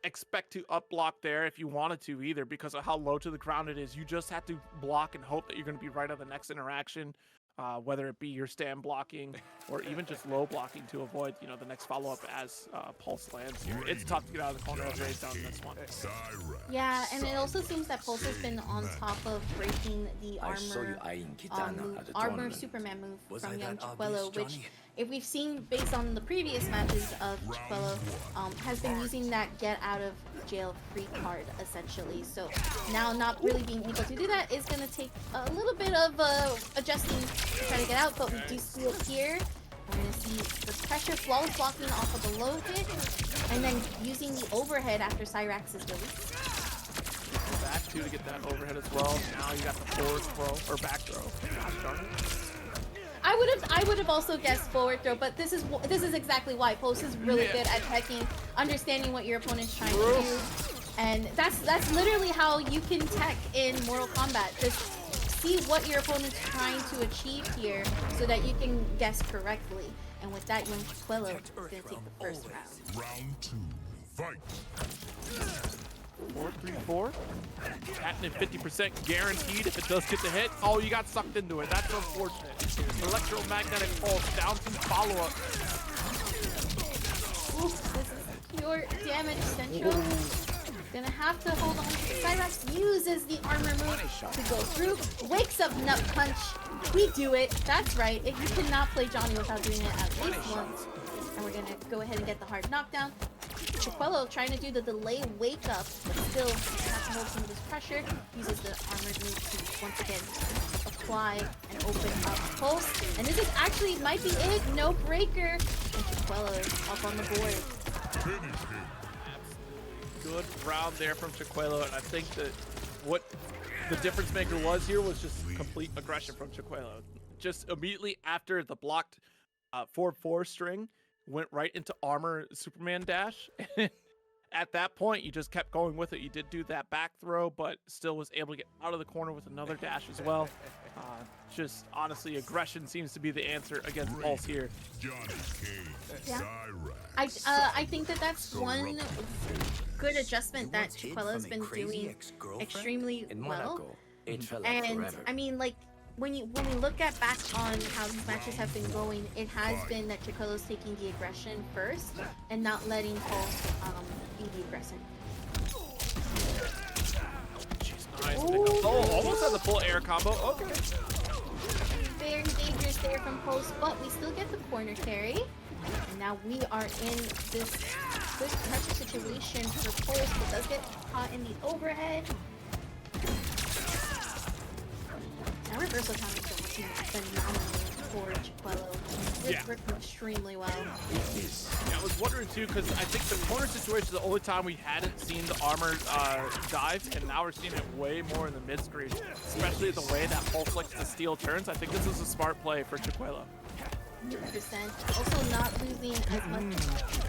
expect to up block there if you wanted to either, because of how low to the ground it is. You just have to block and hope that you're going to be right on the next interaction, whether it be your stand blocking or even just low blocking to avoid, you know, the next follow-up as Pulse lands here. It's tough to get out of the corner of Ray's down in this one. Yeah, and it also seems that Pulse has been on top of breaking the armor Superman move from Young Chiquelo, which, if we've seen based on the previous matches of Chiquelo, has been using that get out of jail free card essentially. So now not really being able to do that is going to take a little bit of adjusting to try to get out, but we do see it here. We're going to see the pressure flawless blocking off of the low hit, and then using the overhead after Cyrax is released. Back two to get that overhead as well. Now you got the forward throw, or back throw. Gosh darn it. I would have also guessed forward throw, but this is exactly why Pulse is really good at teching, understanding what your opponent's trying to do, and that's literally how you can tech in Mortal Kombat. Just see what your opponent's trying to achieve here, so that you can guess correctly. And with that, Young Chiquelo is going to take the first round. Round 2, fight. 4-3-4. Patented 50% guaranteed if it does get the hit. Oh, you got sucked into it. That's unfortunate. Electromagnetic pulse down to follow-up. This is pure damage central. Gonna have to hold on to the Cyrax, uses the armor move to go through, wakes up Nut Punch. We do it. That's right. You cannot play Johnny without doing it at least once. And we're gonna go ahead and get the hard knockdown. Chiquelo trying to do the delay wake up, but still has to hold some of this pressure. Uses the armored move to once again apply and open up Pulse. And this is actually might be it. No breaker. And Chiquelo is up on the board. good round there from Chicuelo, and I think that what the difference maker was here was just complete aggression from Chicuelo. Just immediately after the blocked 4-4 string, went right into armor Superman dash. At that point, you just kept going with it. You did do that back throw, but still was able to get out of the corner with another dash as well. Just honestly, aggression seems to be the answer against Pulse here. Yeah. I think that that's one good adjustment that Chicuelo has been doing extremely well. And I mean, like, when we look back on how these matches have been going, it has been that Chicuelo's taking the aggression first and not letting Pulse be the aggressor. Nice. Oh, almost had the full air combo. Okay. Very dangerous there from Pulse, but we still get the corner carry. And now we are in this good pressure situation for Pulse, but does get caught in the overhead. Now reversal time is working phenomenally for Chicuelo. It's working extremely well. Yeah, I was wondering too, because I think the corner situation is the only time we hadn't seen the armor dive, and now we're seeing it way more in the mid screen, especially the way that Pulse likes to steal turns. I think this is a smart play for Chicuelo. 100%. Also not losing as much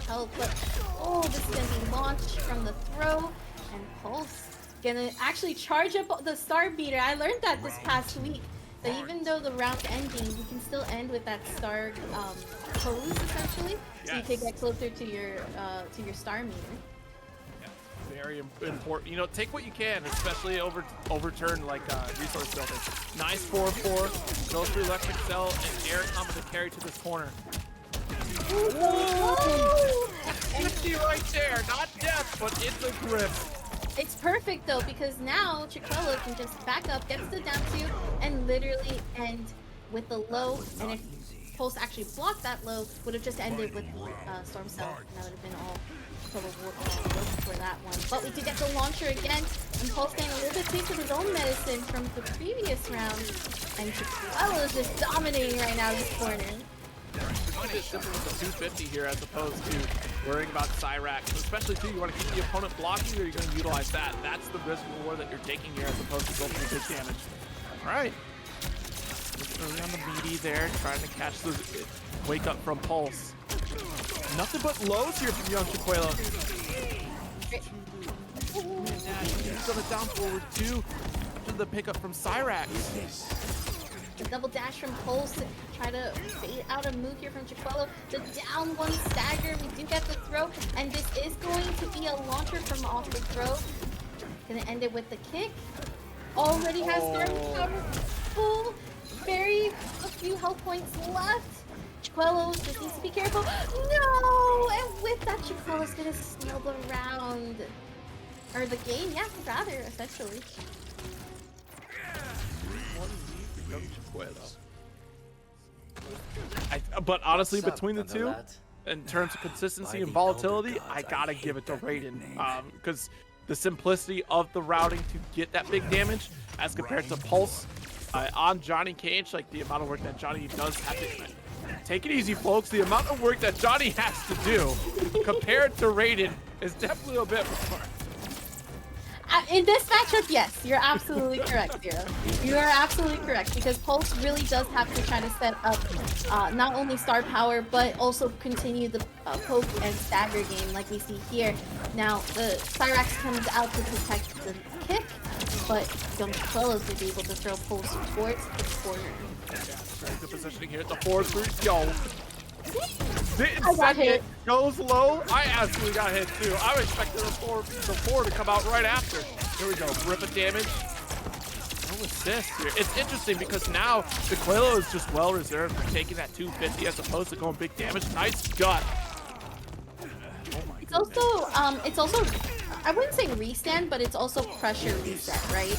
health, but oh, this is gonna be launched from the throw, and Pulse gonna actually charge up the star beater. I learned that this past week, that even though the round's ending, you can still end with that star pose essentially, so you can get closer to your star meter. Yeah, very important. You know, take what you can, especially overturn like resource building. Nice 4-4, goes through electric cell and air combo to carry to this corner. Whoa! 50 right there, not death, but in the grip. It's perfect though, because now Chicuelo can just back up, gets the down two, and literally end with the low. And if Pulse actually blocked that low, would have just ended with the Storm Cell, and that would have been all for that one. But we did get the launcher again, and Pulse getting a little bit taste of his own medicine from the previous round. And Chicuelo is just dominating right now this corner. It's a bit simple with the 250 here as opposed to worrying about Cyrax. Especially too, you want to keep the opponent blocking or you're going to utilize that. That's the risk reward that you're taking here as opposed to going for big damage. Alright. Early on the meaty there, trying to catch the wake up from Pulse. Nothing but lows here from young Chicuelo. He's on the down forward too after the pickup from Cyrax. The double dash from Pulse to try to bait out a move here from Chicuelo. The down one stagger, we do get the throw, and this is going to be a launcher from off the throw. Gonna end it with the kick. Already has Storm cover full. Very a few health points left. Chicuelo just needs to be careful. No! And with that, Chicuelo's gonna steal the round. Or the game, yeah, rather, essentially. But honestly, between the two, in terms of consistency and volatility, I gotta give it to Raiden. Because the simplicity of the routing to get that big damage as compared to Pulse on Johnny Cage, like the amount of work that Johnny does have to... Take it easy, folks. The amount of work that Johnny has to do compared to Raiden is definitely a bit more. In this matchup, yes, you're absolutely correct, Zero. You are absolutely correct, because Pulse really does have to try to set up not only star power, but also continue the poke and stagger game like we see here. Now, the Cyrax comes out to protect the kick, but Chicuelo's going to be able to throw Pulse towards the corner. Yeah, very good positioning here at the 4-3. Yo. I got hit. Goes low. I absolutely got hit too. I was expecting the four to come out right after. Here we go. Rip of damage. No assist here. It's interesting because now Chicuelo is just well reserved for taking that 250 as opposed to going big damage. Nice gut. It's also I wouldn't say restand, but it's also pressure reset, right?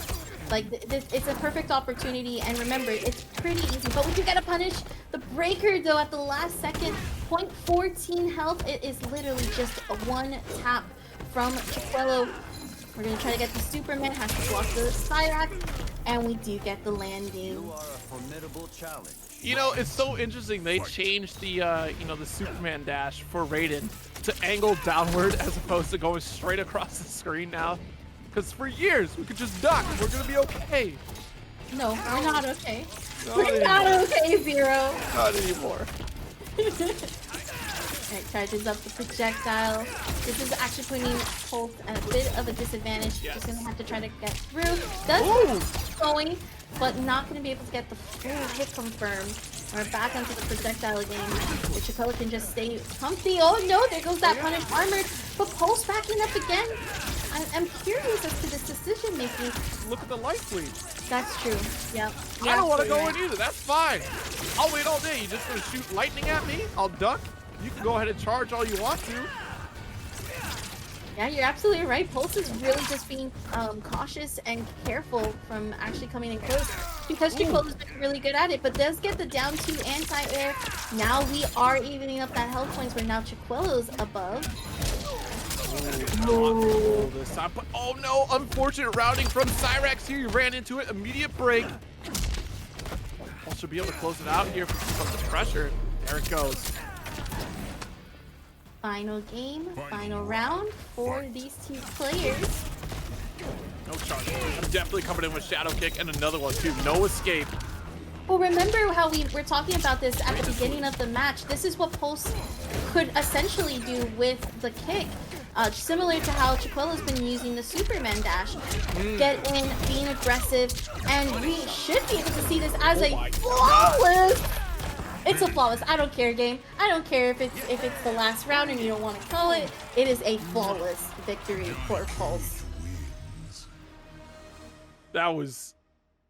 Like, it's a perfect opportunity, and remember, it's pretty easy. But we do get a punish. The breaker, though, at the last second, 0.14 health. It is literally just a one tap from Chicuelo. We're going to try to get the Superman, has to block the Cyrax, and we do get the landing. formidable challenge. You know, it's so interesting. They changed the, you know, the Superman dash for Raiden to angle downward as opposed to going straight across the screen now. Because for years, we could just duck. We're going to be okay. No, we're not okay. We're not okay, Zero. Not anymore. Alright, charges up the projectile. This is actually putting Pulse at a bit of a disadvantage. Yes. He's gonna have to try to get through. Does keep going, but not gonna be able to get the full hit confirmed. We're back onto the projectile again. The Chiquella can just stay comfy. Oh no, there goes that punish armored. But Pulse backing up again. I'm curious as to this decision making. Look at the life lead. That's true. Yep. I don't want to go in either. That's fine. I'll wait all day. You just gonna shoot lightning at me? I'll duck. You can go ahead and charge all you want to. Yeah, you're absolutely right. Pulse is really just being cautious and careful from actually coming in close because Chiquella's been really good at it, but does get the down 2 anti-air. Now we are evening up that health points where now Chiquella's above. Oh, this time. But, oh no, unfortunate routing from Cyrax here. You ran into it. Immediate break. Pulse should be able to close it out here from the pressure. There it goes. Final game, final round for these two players. No charge. I'm definitely coming in with Shadow Kick and another one too. No escape. Well, remember how we were talking about this at the beginning of the match. This is what Pulse could essentially do with the kick. Similar to how Chiquella's been using the Superman dash. Get in, being aggressive, and we should be able to see this as a flawless. It's a flawless. I don't care, game. I don't care if it's the last round and you don't want to call it. It is a flawless victory for Pulse. That was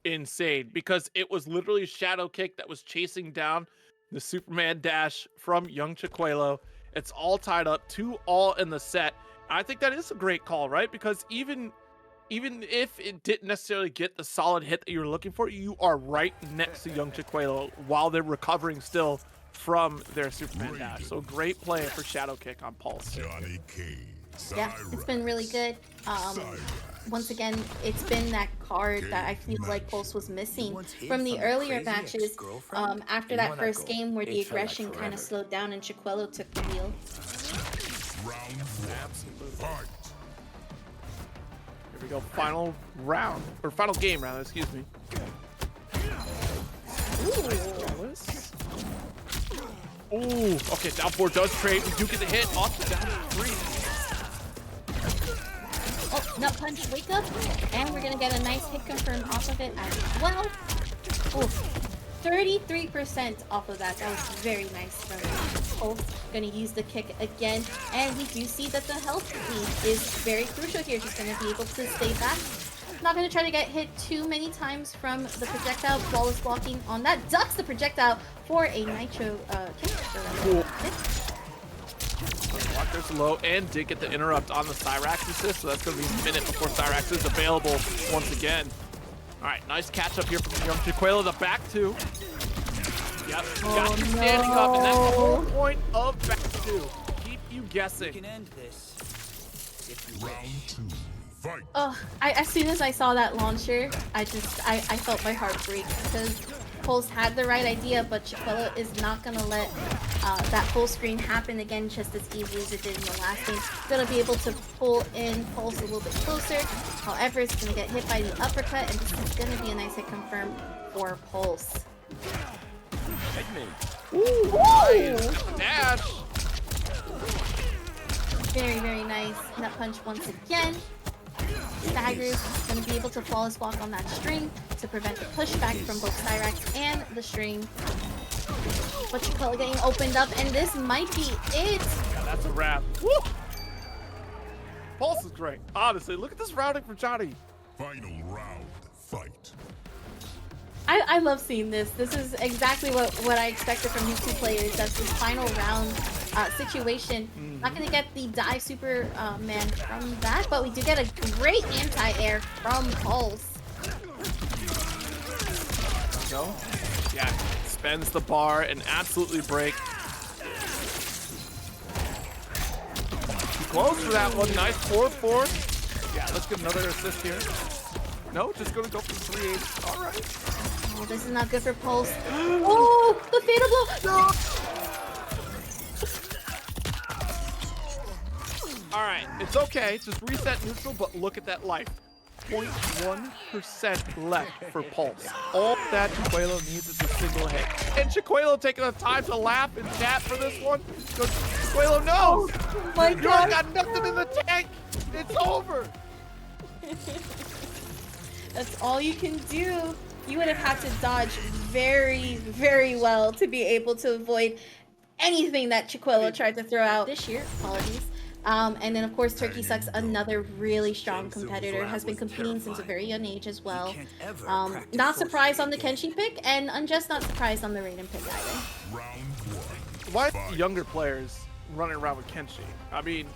insane because it was literally Shadow Kick that was chasing down the Superman dash from young Chiquella. It's all tied up, 2-all in the set. I think that is a great call, right? Because even if it didn't necessarily get the solid hit that you were looking for, you are right next to young Chiquella while they're recovering still from their Superman dash. So great play for Shadow Kick on Pulse. Yeah, it's been really good. Once again, it's been that card that I feel like Pulse was missing from the earlier matches after that first game where the aggression kind of slowed down and Chiquella took the wheel. Here we go, final round, or final game rather, excuse me. Ooh, okay, down 4 does trade. We do get the hit off the down 3. Oh, nut punch, wake up, and we're gonna get a nice hit confirm off of it as well. Oh, 33% off of that. That was very nice from Pulse. Gonna use the kick again, and we do see that the health lead is very crucial here. She's gonna be able to stay back. Not gonna try to get hit too many times from the projectile. Flawless blocking on that. Ducks the projectile for a nitro kick. Walker's low and did get the interrupt on the Cyrax assist, so that's going to be a minute before Cyrax is available once again. All right, nice catch up here from young Chiquella, the back 2. Yep, got you standing up, and that's the whole point of back 2. Keep you guessing. You can end this if you Round wish. 2, fight. Oh, as soon as I saw that launcher, I felt my heart break because Pulse had the right idea, but Chiquella is not gonna let that full screen happen again just as easily as it did in the last game. Gonna be able to pull in Pulse a little bit closer. However, it's gonna get hit by the uppercut, and this is gonna be a nice hit confirm for Pulse. Ooh, nice. Dash. Very, very nice. Nut punch once again. Staggers, gonna be able to flawless block on that string to prevent the pushback from both Cyrax and the string. But Chiquella getting opened up, and this might be it. Yeah, that's a wrap. Woo! Pulse is great. Honestly, look at this routing from Johnny. Final round, fight. I love seeing this. This is exactly what I expected from these two players. That's this final round situation. Not gonna get the dive Superman from that, but we do get a great anti-air from Pulse. Go. Yeah, spends the bar and absolutely break. Too close for that one. Nice 4-4. Yeah, let's get another assist here. No, just gonna go for 3-8. All right. Oh, this is not good for Pulse. Oh, the fatal blow. No. All right, it's okay. Just reset neutral, but look at that life. 0.1% left for Pulse. All that Chiquelo needs is a single hit. And Chiquelo taking the time to laugh and chat for this one. So Chiquelo knows. Oh my You God. got nothing in the tank. It's over. That's all you can do. You would have had to dodge very, very well to be able to avoid anything that Chiquelo tried to throw out this year. Apologies. And then of course TurkeySucks, another really strong competitor, has been competing since a very young age as well. Not surprised on the Kenshi pick, and Unjust not surprised on the Raiden pick either. Round one. Why are younger players running around with Kenshi? I mean,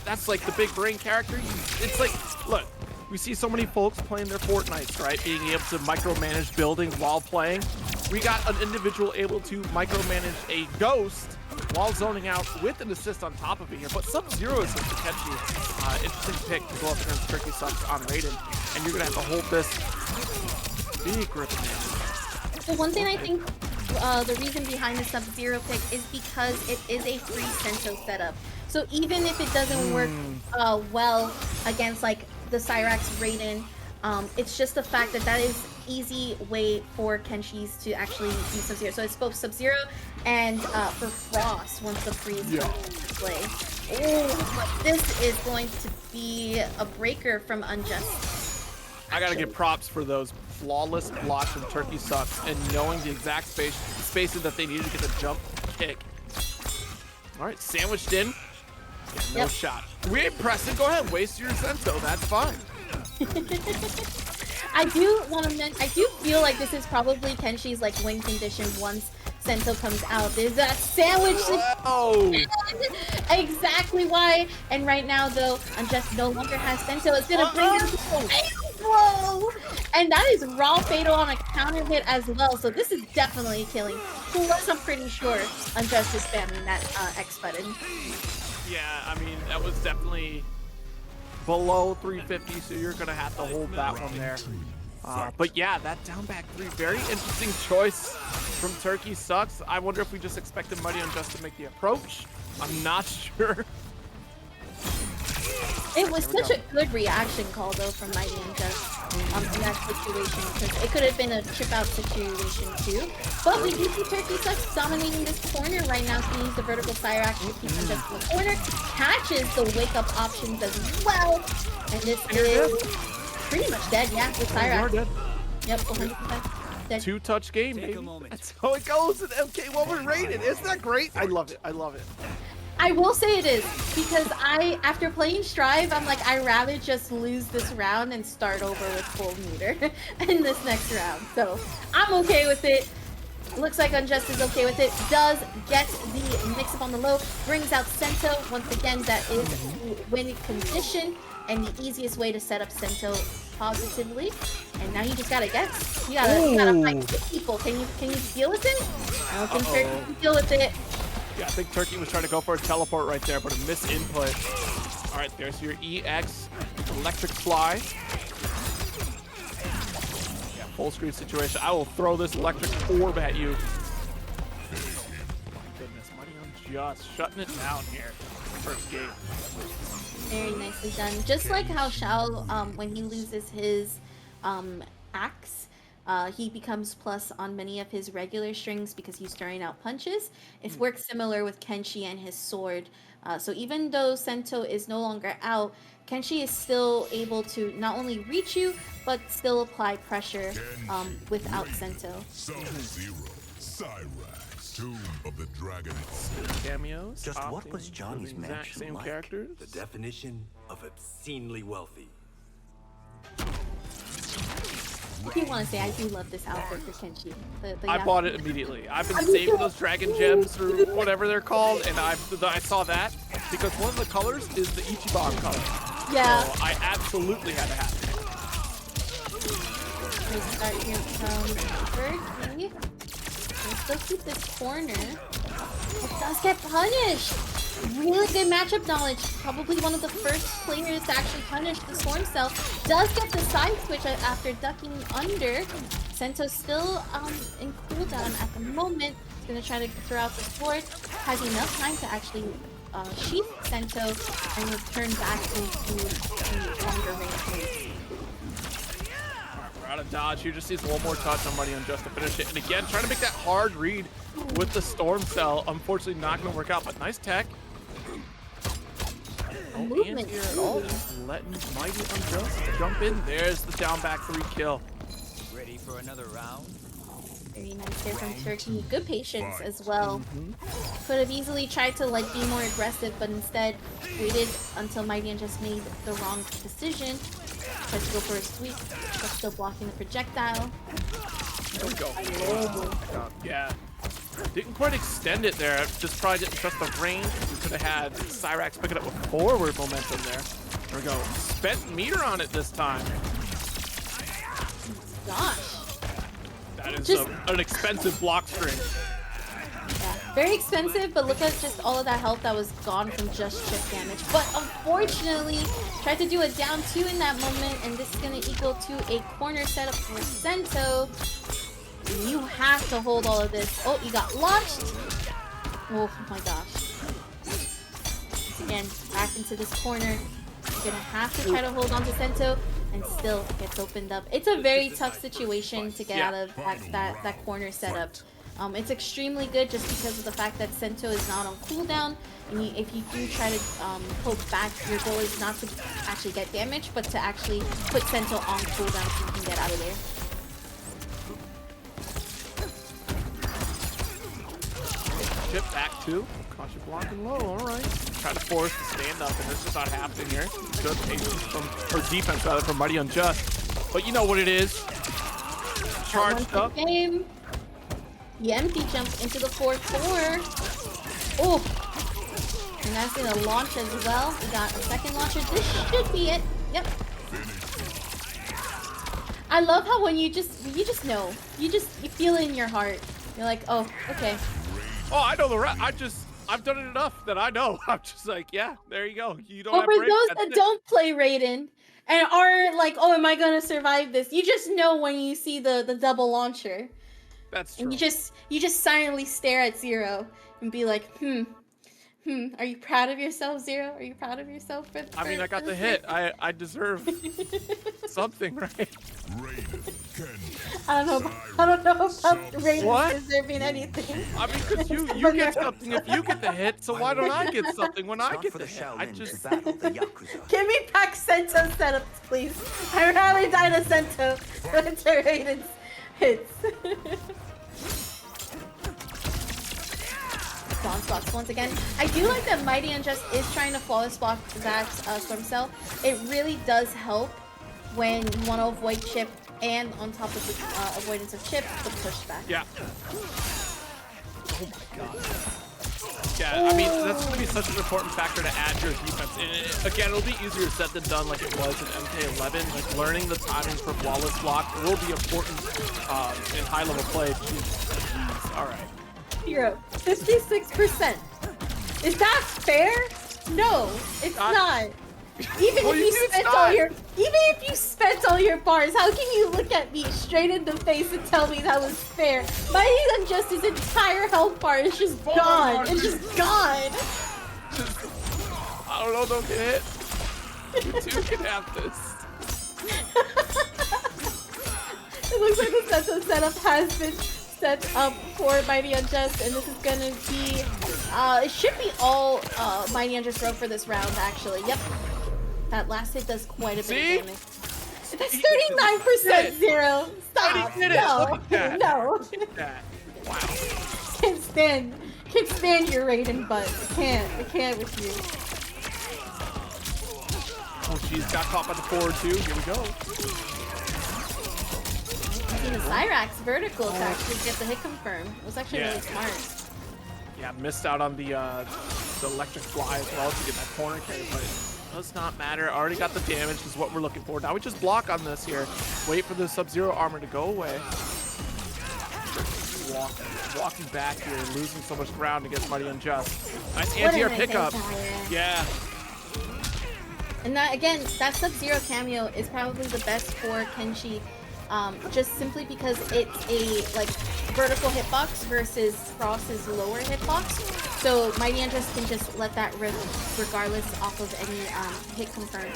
that's like the big brain character. It's like, look, we see so many folks playing their Fortnites, right? Being able to micromanage buildings while playing. We got an individual able to micromanage a ghost while zoning out with an assist on top of it here. But Sub-Zero is such a catchy, interesting pick to go up against TurkeySucks on Raiden. And you're going to have to hold this big grip in there. So one thing I think the reason behind the Sub-Zero pick is because it is a free Sento setup. So even if it doesn't work well against like the Cyrax Raiden, it's just the fact that that is easy way for Kenshi's to actually use Sub-Zero. So it's both Sub-Zero and for Frost once the freeze comes into play. Oh, but this is going to be a breaker from Unjust. I gotta give props for those flawless blocks from TurkeySucks and knowing the exact spacing that they needed to get the jump kick. All right, sandwiched in. Yeah, no shot. We ain't pressing. Go ahead, waste your Sento. That's fine. I do want to mention, I do feel like this is probably Kenshi's like win condition once Sento comes out. There's that sandwich. Oh! Exactly why. And right now though, Unjust no longer has Sento. It's gonna bring him to fatal blow. And that is raw fatal on a counter hit as well. So this is definitely killing. Plus I'm pretty sure Unjust is spamming that X button. Yeah, I mean, that was definitely below 350, so you're going to have to hold that one there. But yeah, that down back three, very interesting choice from TurkeySucks. I wonder if we just expected MightyUnjust to make the approach. I'm not sure. It was such a good reaction call though from MightyUnjust in that situation, because it could have been a chip out situation too. But we do see TurkeySucks dominating this corner right now. So he used the vertical Cyrax to keep Unjust in the corner, catches the wake up options as well, and this is pretty much dead. Yeah, with Cyrax. Dead. Yep, 100% dead. Two-touch game, baby. That's how it goes in MK1 with Raiden. Isn't that great? I love it. I love it. I will say it is, because after playing Strive, I'm like, I'd rather just lose this round and start over with full meter in this next round. So I'm okay with it. Looks like Unjust is okay with it. Does get the mix-up on the low, brings out Sento. Once again, that is the win condition and the easiest way to set up Sento positively. And now you just gotta guess. You gotta fight the people. Can you deal with it? I don't think Turkey can deal with it. Yeah, I think Turkey was trying to go for a teleport right there, but a misinput. All right, there's your EX electric fly. Yeah, full screen situation. I will throw this electric orb at you. My goodness, MightyUnjust shutting it down here. First game. Very nicely done. Just like how Shao, when he loses his axe, he becomes plus on many of his regular strings because he's throwing out punches. It works similar with Kenshi and his sword. So even though Sento is no longer out, Kenshi is still able to not only reach you, but still apply pressure without Sento. Sub-Zero, Cyrax, Tomb of the Dragon. Cameos. Just what opting was Johnny's for the exact mansion same like? characters. The definition of obscenely wealthy. If you want to say, I do love this outfit for Kenshi. I bought it immediately. I've been saving those dragon gems or whatever they're called, and I saw that because one of the colors is the Ichiban color. Yeah. So I absolutely had to have it. Let's start here from Turkey. Let's still keep this corner. It does get punished. Really good matchup knowledge. Probably one of the first players to actually punish the Storm Cell. Does get the side switch after ducking under. Sento's still in cooldown at the moment. He's gonna try to throw out the sword. Has enough time to actually sheath Sento and return back into the longer range moves. We're out of dodge. He just needs one more touch on MightyUnjust to finish it. And again, trying to make that hard read with the Storm Cell. Unfortunately, not going to work out, but nice tech. No Movement here at all. Letting MightyUnjust jump in. There's the down back 3 kill. Ready for another round? Very nice there from Turkey. Good patience as well. Could have easily tried to like be more aggressive, but instead waited until MightyUnjust made the wrong decision. Tried to go for a sweep, but still blocking the projectile. There we go. Yeah. Didn't quite extend it there. Just probably didn't trust the range. We could have had Cyrax pick it up with forward momentum there. There we go. Spent meter on it this time. Gosh. That is Just- an expensive block string. Yeah, very expensive, but look at just all of that health that was gone from just chip damage. But unfortunately, tried to do a down 2 in that moment, and this is going to equal to a corner setup for Sento. You have to hold all of this. Oh, you got launched. Oh my gosh. Once again, back into this corner. You're going to have to try to hold on to Sento, and still gets opened up. It's a very tough situation to get out of that corner setup. It's extremely good just because of the fact that Sento is not on cooldown. And if you do try to poke back, your goal is not to actually get damage, but to actually put Sento on cooldown so you can get out of there. Chip back 2. Caution blocking low. Alright. Try to force the stand up, and it's just not happening here. Good patience from, or defense rather, from MightyUnjust. But you know what it is. Charged up. Game. The empty jump into the 4-4. Oh, and that's gonna launch as well. We got a second launcher. This should be it. Yep. I love how when you just know, you feel it in your heart. You're like, oh, okay. Oh, I know the rest. I've done it enough that I know. I'm just like, yeah, there you go. You don't Well, have for break, those that's that it. don't play Raiden and are like, oh, am I gonna survive this? You just know when you see the double launcher. That's true. And you just silently stare at Zero and be like, are you proud of yourself, Zero? Are you proud of yourself for I mean, I got the hit. I deserve something, right? Raiden, Kenshi, I don't know about Raiden What? deserving anything. I mean, because you get something if you get the hit, so why don't I get something when I Not get for the the hit? I Shaolin to just... battle the Yakuza. Give me back Sento setups, please. I'd rather die to Sento than to Raiden's hits. Spawn spots once again. I do like that MightyUnjust is trying to flawless block that Storm Cell. It really does help when you want to avoid chip, and on top of the avoidance of chip, the pushback. Yeah. Oh my god. Yeah, I mean, that's going to be such an important factor to add to your defense. And again, it'll be easier said than done like it was in MK11. Like, learning the timings for flawless block will be important in high-level play. Jeez. All right. 56%. Is that fair? No, it's not. Even Well, if you spent all your bars, how can you look at me straight in the face and tell me that was fair? MightyUnjust's entire health bar is just gone. It's just gone. I don't know, don't get hit. You two can have this. It looks like the Sento setup has been set up for MightyUnjust, and this is gonna be, it should be all MightyUnjust row for this round, actually. Yep. That last hit does quite a bit of damage. That's 39% Zero. Stop. He did it. No. Look at that. No. Look at that. Wow. Can't stand your Raiden, but I can't with you. Oh, she's got caught by the forward too. Here we go. Using the Cyrax vertical to actually get the hit confirmed. It was actually really smart. Yeah, missed out on the electric fly as well to get that corner carry, but it does not matter. Already got the damage, is what we're looking for. Now we just block on this here. Wait for the Sub-Zero armor to go away. walking back here, losing so much ground against MightyUnjust. Nice What anti-air an pickup. anti-air. Yeah. And that, again, that Sub-Zero cameo is probably the best for Kenshi, just simply because it's a like vertical hitbox versus Frost's lower hitbox. So MightyUnjust can just let that rip regardless off of any hit confirm.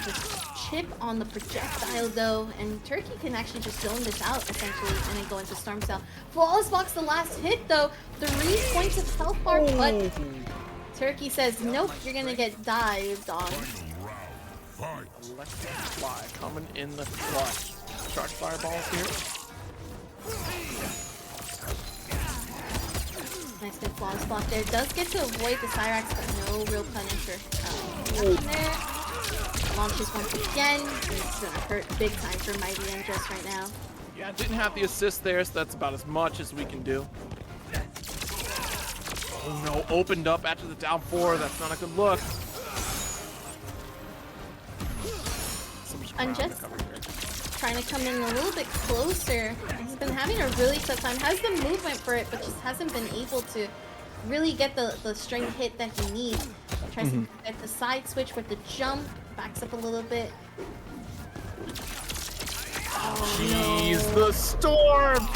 Just chip on the projectile though, and Turkey can actually just zone this out essentially and then go into Storm Cell. Flawless blocks the last hit though, 3 points of health bar, but Turkey says, nope, you're gonna get dived on. Electric Fly coming in the clutch. Charge fireballs here. Nice good flawless block there. Does get to avoid the Cyrax, but no real punisher. There. Launches once again. It's gonna hurt big time for MightyUnjust right now. Yeah, didn't have the assist there, so that's about as much as we can do. Oh no, opened up after the down 4. That's not a good look. Unjust trying to come in a little bit closer. He's been having a really tough time. Has the movement for it, but just hasn't been able to really get the string hit that he needs. Tries to get the side switch with the jump. Backs up a little bit. Oh, Jeez, no. the storm!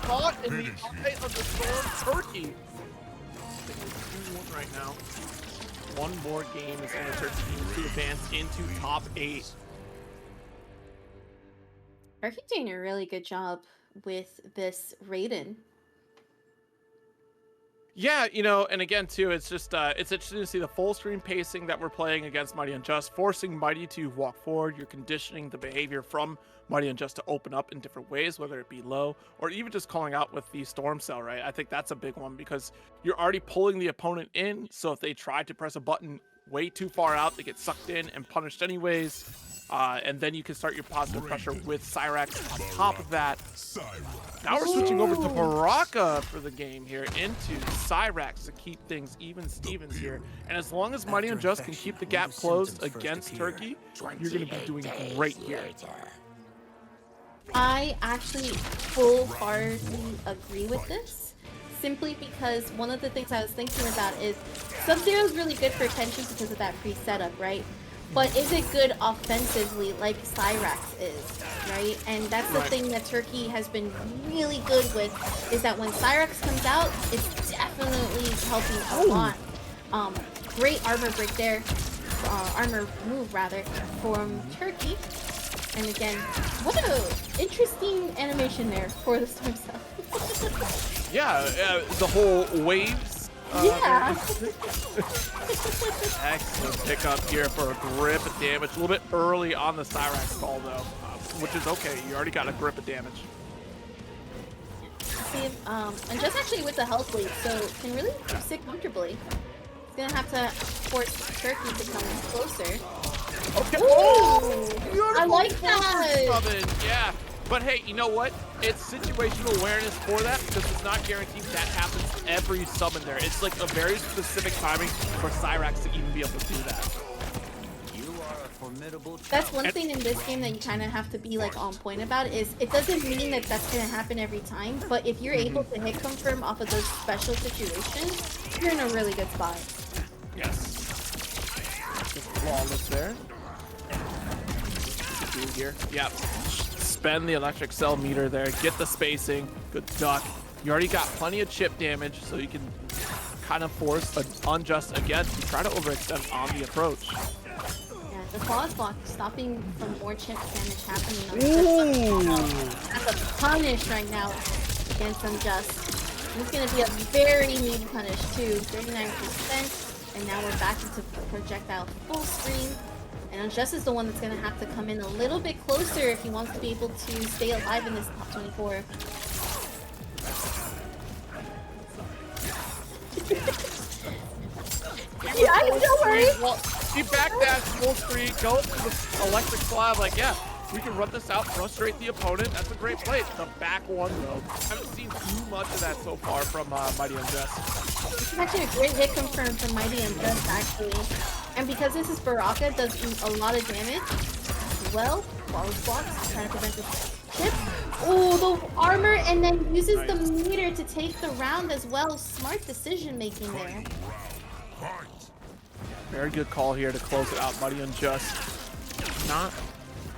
Caught in the eye of the storm, Turkey. I think we're 2-1 right now. One more game is going to Turkey to advance into top 8. Turkey doing a really good job with this Raiden. Yeah, you know, and again, too, it's just, it's interesting to see the full screen pacing that we're playing against MightyUnjust, forcing Mighty to walk forward. You're conditioning the behavior from MightyUnjust to open up in different ways, whether it be low, or even just calling out with the Storm Cell, right? I think that's a big one because you're already pulling the opponent in, so if they try to press a button way too far out, they get sucked in and punished anyways. And then you can start your positive pressure with Cyrax on top of that. Now we're switching over to Baraka for the game here into Cyrax to keep things even Stevens here. And as long as MightyUnjust can keep the gap closed against Turkey, you're going to be doing great here. I actually full-heartedly agree with this, simply because one of the things I was thinking about is Sub-Zero is really good for Kenshi because of that pre-setup, right? But is it good offensively like Cyrax is, right? And that's the thing that Turkey has been really good with, is that when Cyrax comes out, it's definitely helping a lot. Great armor break there, armor move rather, from Turkey. And again, what a interesting animation there for the Storm Cell. Yeah, the whole waves. Yeah. Excellent pickup here for a grip of damage. A little bit early on the Cyrax call though, which is okay. You already got a grip of damage. See, and just actually with the health lead, so can really sit comfortably. He's gonna have to force Turkey to come closer. Okay. Ooh, Oh, I like that. Summon. Yeah. But hey, you know what? It's situational awareness for that because it's not guaranteed that happens every summon there. It's like a very specific timing for Cyrax to even be able to do that. You are a formidable That's one thing in this game that you kind of have to be like on point about, is it doesn't mean that that's gonna happen every time, but if you're able to hit confirm off of those special situations, you're in a really good spot. Yes. Just flawless there. Do here. Yep. Spend the electric cell meter there. Get the spacing. Good duck. You already got plenty of chip damage, so you can kind of force an Unjust again to try to overextend on the approach. Yeah, the flawless block stopping from more chip damage happening on the That's a punish right now against Unjust. And it's gonna be a very neat punish too. 39%. And now we're back into projectile full screen. And Unjust is the one that's going to have to come in a little bit closer if he wants to be able to stay alive in this top 24. Yeah, don't worry. Well, he backdash full screen, go to the electric slab, like, yeah, we can run this out, frustrate the opponent. That's a great play. The back one, though. Haven't seen too much of that so far from MightyUnjust. This is actually a great hit confirm from MightyUnjust, actually. And because this is Baraka, does a lot of damage. Well, flawless blocks, trying to prevent the chip. Oh, the armor, and then uses the meter to take the round as well. Smart decision making there. Very good call here to close it out. MightyUnjust not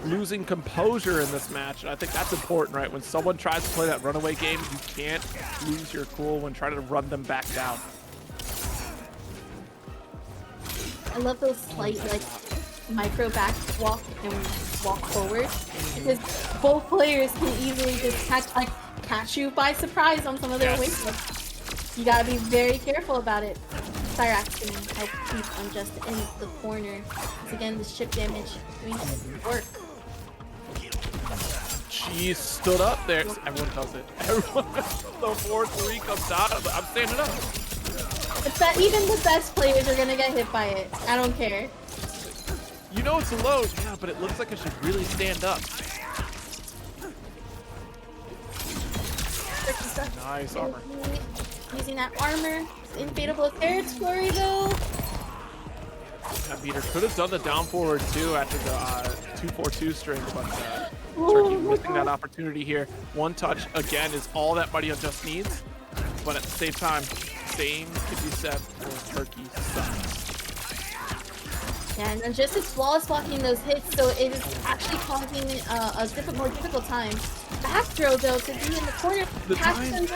losing composure in this match. And I think that's important, right? When someone tries to play that runaway game, you can't lose your cool when trying to run them back down. I love those slight, like, micro back walk and walk forward, because both players can easily just catch you by surprise on some of their wings. You gotta be very careful about it. Cyrax can help keep Unjust in the corner. Once again, this chip damage doing work. She stood up there. Everyone does it. Everyone does it. The 4-3 comes out. I'm standing up. Even the best players are gonna get hit by it. I don't care. You know it's a low. Yeah, but it looks like I should really stand up. Nice armor. Using that armor. Infadable territory though. That beater could have done the down forward too after the 2-4-2 string, but Turkey missing that opportunity here. One touch again is all that MightyUnjust needs, but at the same time, same could be said for TurkeySucks. Yeah, and Unjust is flawless blocking those hits, so it is actually causing a more difficult time. Back throw though to be in the corner. The time.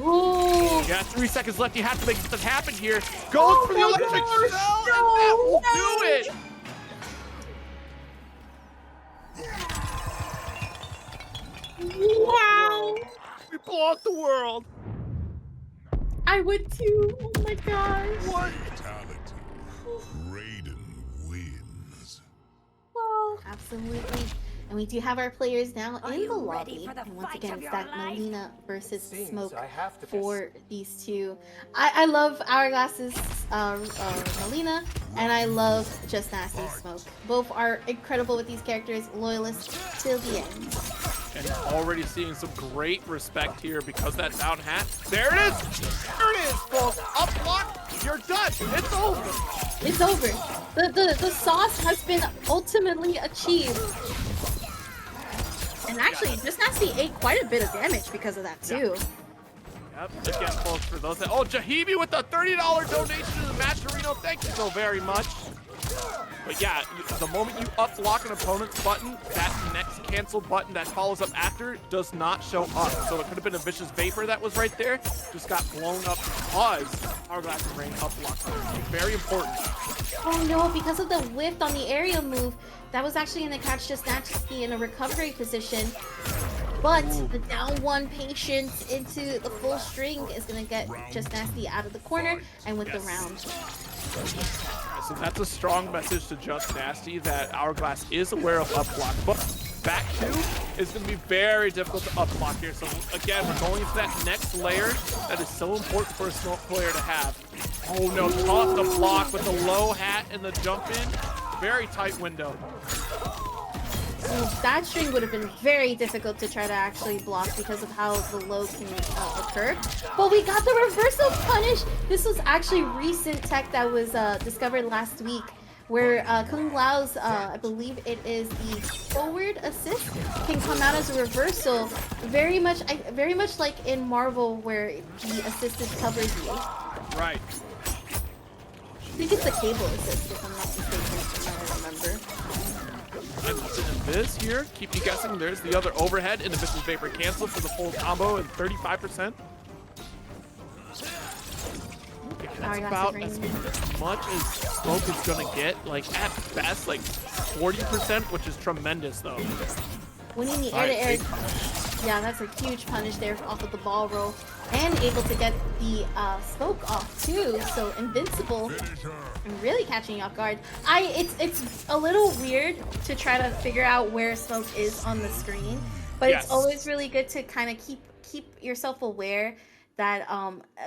Ooh. Yeah, 3 seconds left. You have to make something happen here. Going for the electric shell, and that will do it. Wow. We blow up the world. I would too. Oh my gosh. What? Fatality. Raiden wins. Wow. Absolutely. And we do have our players now in the lobby. And once again, it's that Mileena versus Smoke for these two. I love Hourglass's Mileena, and I love JustNasty Smoke. Both are incredible with these characters, loyalists till the end. And already seeing some great respect here because that down hat. There it is! There it is, folks! Up block, you're done! It's over! It's over. The sauce has been ultimately achieved. And actually, JustNasty ate quite a bit of damage because of that too. Yep, again, folks, for those that... Oh, Jahibi with the $30 donation to the Matcherino. Thank you so very much. But yeah, the moment you up block an opponent's button, that next cancel button that follows up after does not show up. So it could have been a vicious vapor that was right there. Just got blown up because Hourglass and Rain up blocked. Very important. Oh no, because of the whiff on the aerial move, that was actually going to catch JustNasty in a recovery position. But the down one patience into the full string is going to get JustNasty out of the corner and with the round. So that's a strong message to JustNasty that Hourglass is aware of up block. But back two is going to be very difficult to up block here. So again, we're going into that next layer that is so important for a Smoke player to have. Oh no, caught the block with the low hat and the jump in. Very tight window. That string would have been very difficult to try to actually block because of how the low can occur. But we got the reversal punish. This was actually recent tech that was discovered last week, where Kung Lao's, I believe it is the forward assist, can come out as a reversal. Very much like in Marvel, where the assisted covers you. Right. I think it's the cable assist, if I'm not mistaken, if I remember. And this here, keep you guessing, there's the other overhead and the vicious vapor cancel for the full combo and 35%. Yeah, that's about as much as Smoke is gonna get, like at best, like 40%, which is tremendous though. Winning the air-to-air, yeah, that's a huge punish there off of the ball roll, and able to get the Smoke off too. So invincible, and really catching you off guard. It's a little weird to try to figure out where Smoke is on the screen, but it's always really good to kind of keep yourself aware that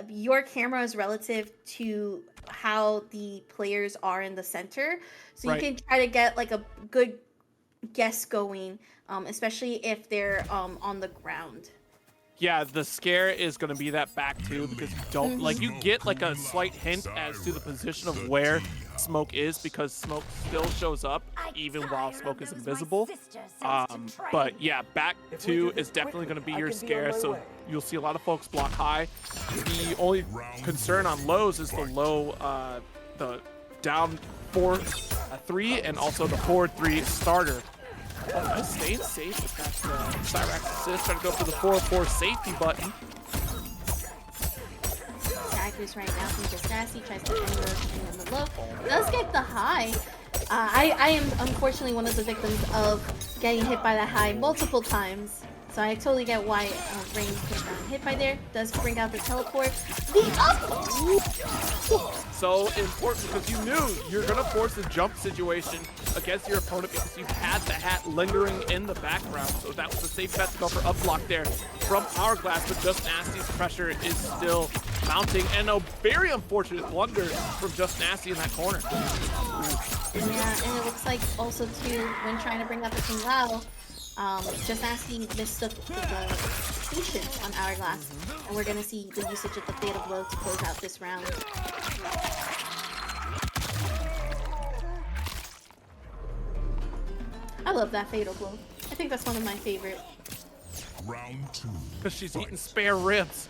your camera is relative to how the players are in the center, so you can try to get like a good guess going, especially if they're on the ground. Yeah, the scare is going to be that back two because you don't like you get like a slight hint as to the position of where Smoke is, because Smoke still shows up even while Smoke is invisible. But yeah, back two is definitely going to be your scare, so you'll see a lot of folks block high. The only concern on lows is the low, the down 4-3 and also the forward 3 starter. Staying safe if that's the Cyrax assist. Trying to go for the 4-4 safety button. Daggers right now from JustNasty, tries to end on the low. Does get the high. I am unfortunately one of the victims of getting hit by that high multiple times. So I totally get why Rain could have gotten hit by there. Does bring out the teleport. The up! So important because you knew you're going to force a jump situation against your opponent because you had the hat lingering in the background. So that was a safe bet to go for up block there from Hourglass, but JustNasty's pressure is still mounting. And a very unfortunate blunder from JustNasty in that corner. Yeah, and it looks like also too, when trying to bring up the King Lao, JustNasty mistook the patience on Hourglass, and we're gonna see the usage of the Fatal Blow to close out this round. I love that Fatal Blow. I think that's one of my favorite. Round 2. Because she's eating spare ribs.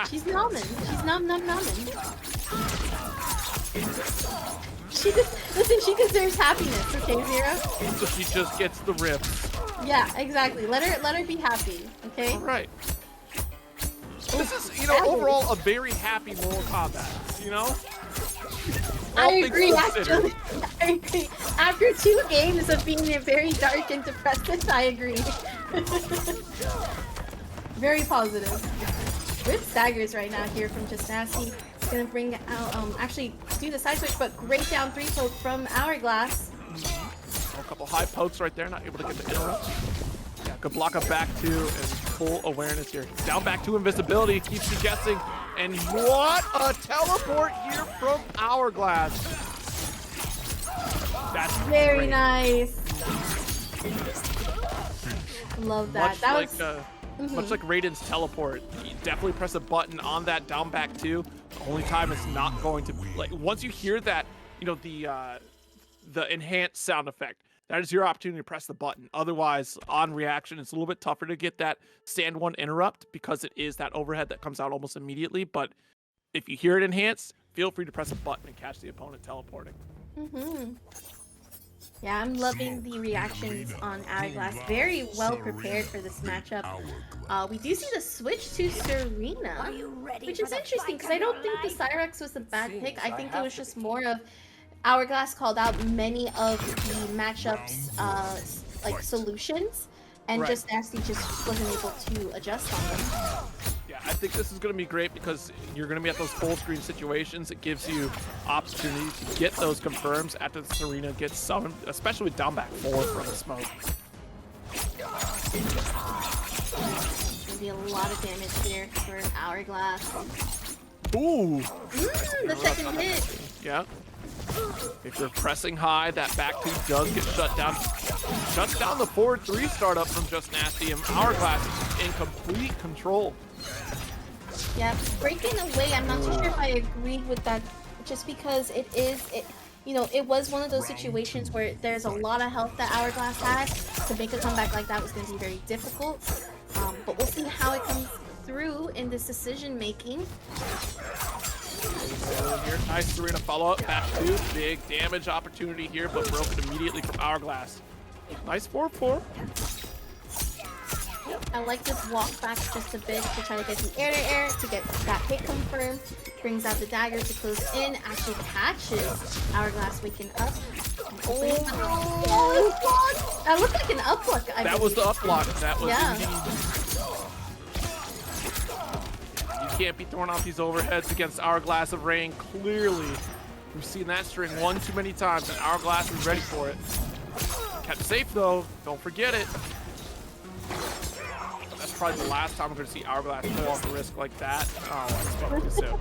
She's numbing. She's numbing. She listen, she deserves happiness, okay, Zero? So she just gets the ribs. Yeah, exactly. Let her be happy, okay? All right. This is, you know, overall a very happy Mortal Kombat, you know? I agree, actually. I agree. After 2 games of being very dark and depressive, I agree. Very positive. Good staggers right now here from JustNasty. Gonna bring out, actually do the side switch, but great down 3 poke from Hourglass. A couple high pokes right there, not able to get the interrupt. Yeah, good block up back 2 and full awareness here. Down back 2 invisibility, keeps you guessing. And what a teleport here from Hourglass. That's very great. nice. Love that. Much like Raiden's teleport, you definitely press a button on that down back 2. The only time it's not going to, like, once you hear that, you know, the enhanced sound effect, that is your opportunity to press the button. Otherwise, on reaction, it's a little bit tougher to get that stand 1 interrupt because it is that overhead that comes out almost immediately. But if you hear it enhanced, feel free to press a button and catch the opponent teleporting. Yeah, I'm loving the reactions on Hourglass. Very well prepared for this matchup. We do see the switch to Serena, which is interesting because I don't think the Cyrax was a bad pick. I think it was just more of Hourglass called out many of the matchups like solutions, and JustNasty just wasn't able to adjust on them. Yeah, I think this is going to be great because you're going to be at those full screen situations. It gives you opportunity to get those confirms after the Serena gets summoned, especially with down back 4 from the smoke. Gonna be a lot of damage here for Hourglass. Ooh! The second hit. Yeah. If you're pressing high, that back 2 does get shut down. Shuts down the forward 3 startup from JustNasty, and Hourglass is in complete control. Yeah, breaking away, I'm not too sure if I agreed with that, just because it was one of those situations where there's a lot of health that Hourglass has. To make a comeback like that was going to be very difficult. But we'll see how it comes through in this decision making. Here, nice Serena follow-up, back 2, big damage opportunity here, but broken immediately from Hourglass. Nice 4-4. I like this walk back just a bit to try to get the air to get that hit confirmed. Brings out the dagger to close in, actually catches Hourglass waking up. Oh, that looked like an up block. That was the up block. That was You can't be throwing off these overheads against Hourglass of Rain. Clearly, we've seen that string one too many times, and Hourglass is ready for it. Kept safe though. Don't forget it. That's probably the last time we're going to see Hourglass pull off a risk like that. Oh, I spoke too soon.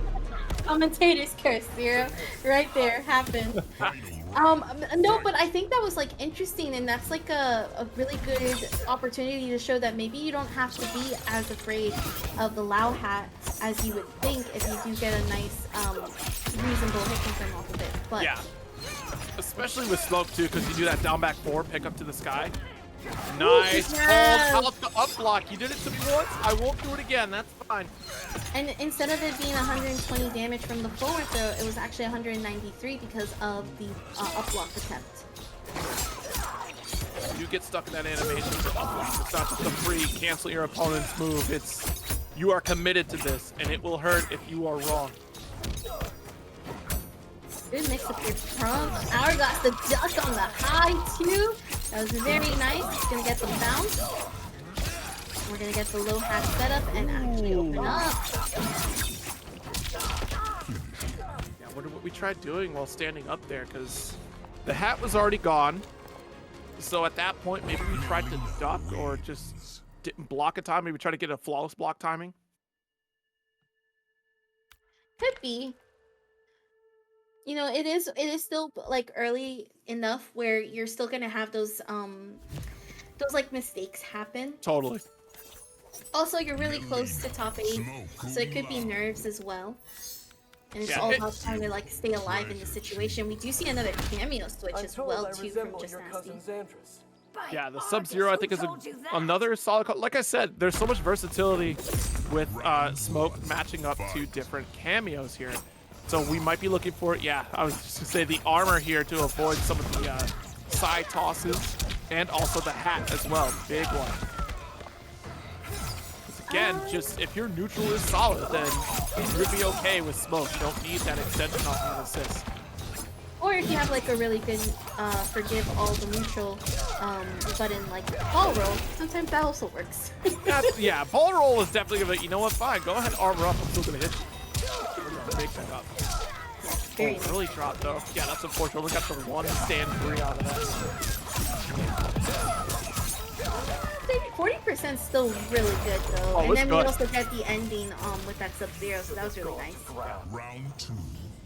Commentators curse, Zero. Right there, happened. No, but I think that was like interesting, and that's like a really good opportunity to show that maybe you don't have to be as afraid of the Lao hat as you would think if you do get a nice, reasonable hit confirm off of it. But yeah, Especially with Smoke too, because you do that down back 4 pick up to the sky. Nice hold out the up block. You did it to me once. I won't do it again. That's fine. And instead of it being 120 damage from the forward throw, it was actually 193 because of the up block attempt. You get stuck in that animation for up block. It's not just a free cancel your opponent's move. It's you are committed to this, and it will hurt if you are wrong. Good mix up here from Hourglass, the duck on the high too. That was very nice. It's gonna get the bounce. We're gonna get the low hat set up and actually open up. Yeah, I wonder what we tried doing while standing up there, because the hat was already gone. So at that point, maybe we tried to duck or just didn't block a time. Maybe try to get a flawless block timing. Could be. You know, it is still like early enough where you're still gonna have those like mistakes happen. Totally. Also, you're really close to top 8, so it could be nerves as well. And it's all about trying to like stay alive in the situation. We do see another cameo switch as well too from JustNasty. Yeah, the Sub-Zero I think is another solid call. Like I said, there's so much versatility with Smoke matching up to different cameos here. So we might be looking for, yeah, I was just gonna say the armor here to avoid some of the side tosses and also the hat as well, big one. Again, just if your neutral is solid, then you'll be okay with Smoke. You don't need that extension off of an assist. Or if you have like a really good forgive all the neutral button like ball roll, sometimes that also works. Yeah, ball roll is definitely gonna be, you know what, fine, go ahead, armor up, I'm still gonna hit you. We're gonna make that up. Very nice. Early drop though. Yeah, that's unfortunate. We got the 1 stand 3 out of that. 40% still really good though. Oh, And then good. we also get the ending with that Sub-Zero, so that was really nice. Round 2.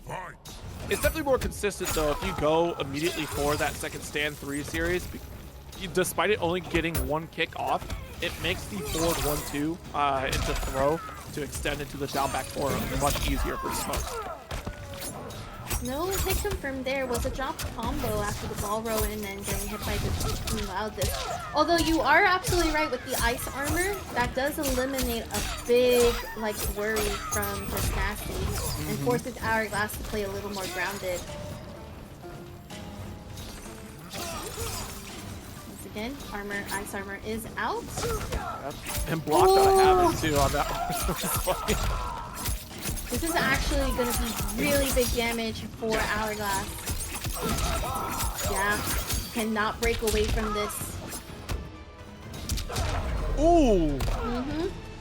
Fight. It's definitely more consistent though if you go immediately for that second stand 3 series. Despite it only getting 1 kick off, it makes the forward 1-2 into throw to extend into the down back 4 much easier for Smoke. No hit confirmed there. Was a drop combo after the ball roll and then getting hit by the Loud this. Although you are absolutely right with the ice armor, that does eliminate a big like worry from JustNasty and forces Hourglass to play a little more grounded. Once again, ice armor is out. Yep. And block that I have it too on that one, which is funny. This is actually going to be really big damage for Hourglass. Yeah, cannot break away from this. Ooh!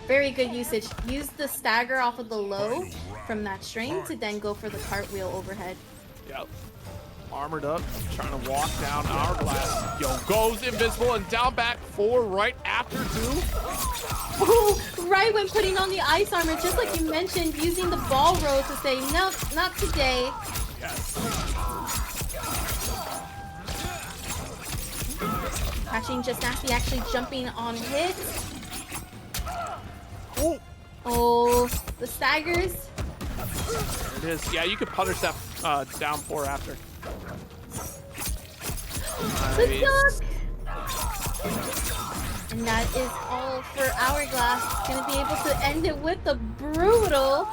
Very good usage. Use the stagger off of the low from that string to then go for the cartwheel overhead. Yep. Armored up, trying to walk down Hourglass. Yo, goes invisible and down back 4 right after 2. Ooh, right when putting on the ice armor, just like you mentioned, using the ball roll to say, nope, not today. Yes. Catching JustNasty actually jumping on hit. Ooh. Oh, the staggers. There it is. Yeah, you could punish that down 4 after. The Nice. duck! And that is all for Hourglass. Gonna be able to end it with the brutal.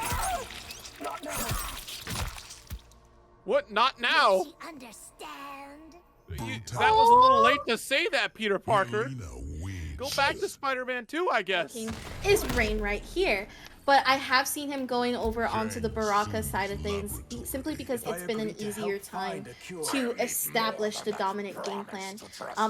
What? Not now? Understand? That was a little late to say that, Peter Parker. Mileena wins. Go back to Spider-Man 2, I guess. Is Rain right here. But I have seen him going over onto the Baraka side of things simply because it's been an easier time to establish the dominant game plan.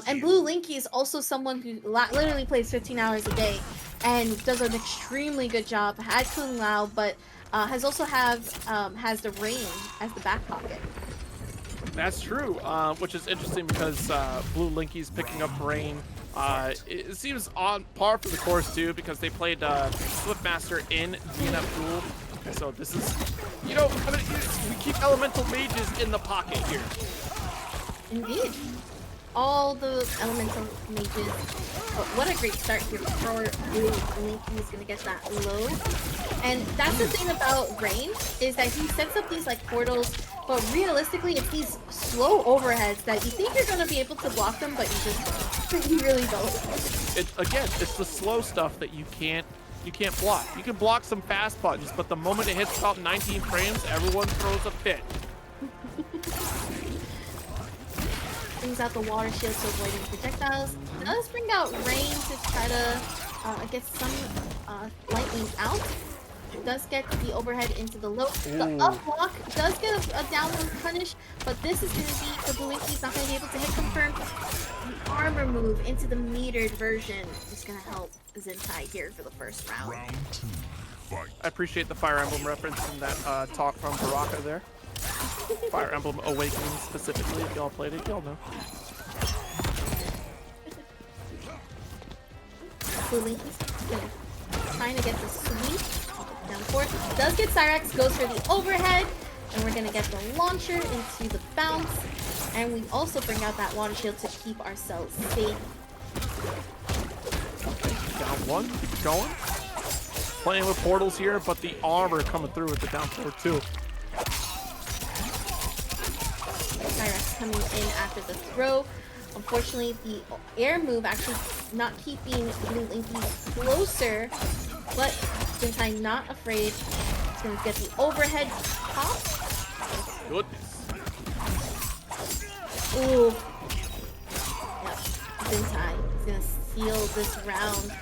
And Bluelinkys is also someone who literally plays 15 hours a day and does an extremely good job. Had Kung Lao, but has also has the Rain as the back pocket. That's true, which is interesting because Bluelinkys picking up Rain. It seems on par for the course too because they played Swiftmaster in DNF Duel. So this is, you know, I mean, we keep elemental mages in the pocket here. Indeed. All the elemental mages. But what a great start here for Bluelinkys. He's gonna get that low. And that's the thing about Rain, is that he sets up these like portals, but realistically it's these slow overheads that you think you're gonna be able to block them, but you really don't. Again, it's the slow stuff that you can't block. You can block some fast buttons, but the moment it hits about 19 frames, everyone throws a fit. Brings out the water shield to avoid any projectiles. Does bring out Rain to try to get some lightning out. Does get the overhead into the low. The up block does get a downward punish, but this is going to be the Bluelinkys not going to be able to hit confirm. The armor move into the metered version is going to help Zintai here for the first round. Round 2. Fight. I appreciate the Fire Emblem reference in that talk from Baraka there. Fire Emblem Awakening specifically, if y'all played it, y'all know. Bluelinkys trying to get the sweep. Down 4. Does get Cyrax, goes for the overhead, and we're gonna get the launcher into the bounce. And we also bring out that water shield to keep ourselves safe. Down 1, keep it going. Playing with portals here, but the armor coming through with the down 4 too. Cyrax coming in after the throw. Unfortunately, the air move actually not keeping Bluelinkys closer, but Zintai not afraid. He's going to get the overhead pop. Goodness. Ooh. Yep. Zintai is going to seal this round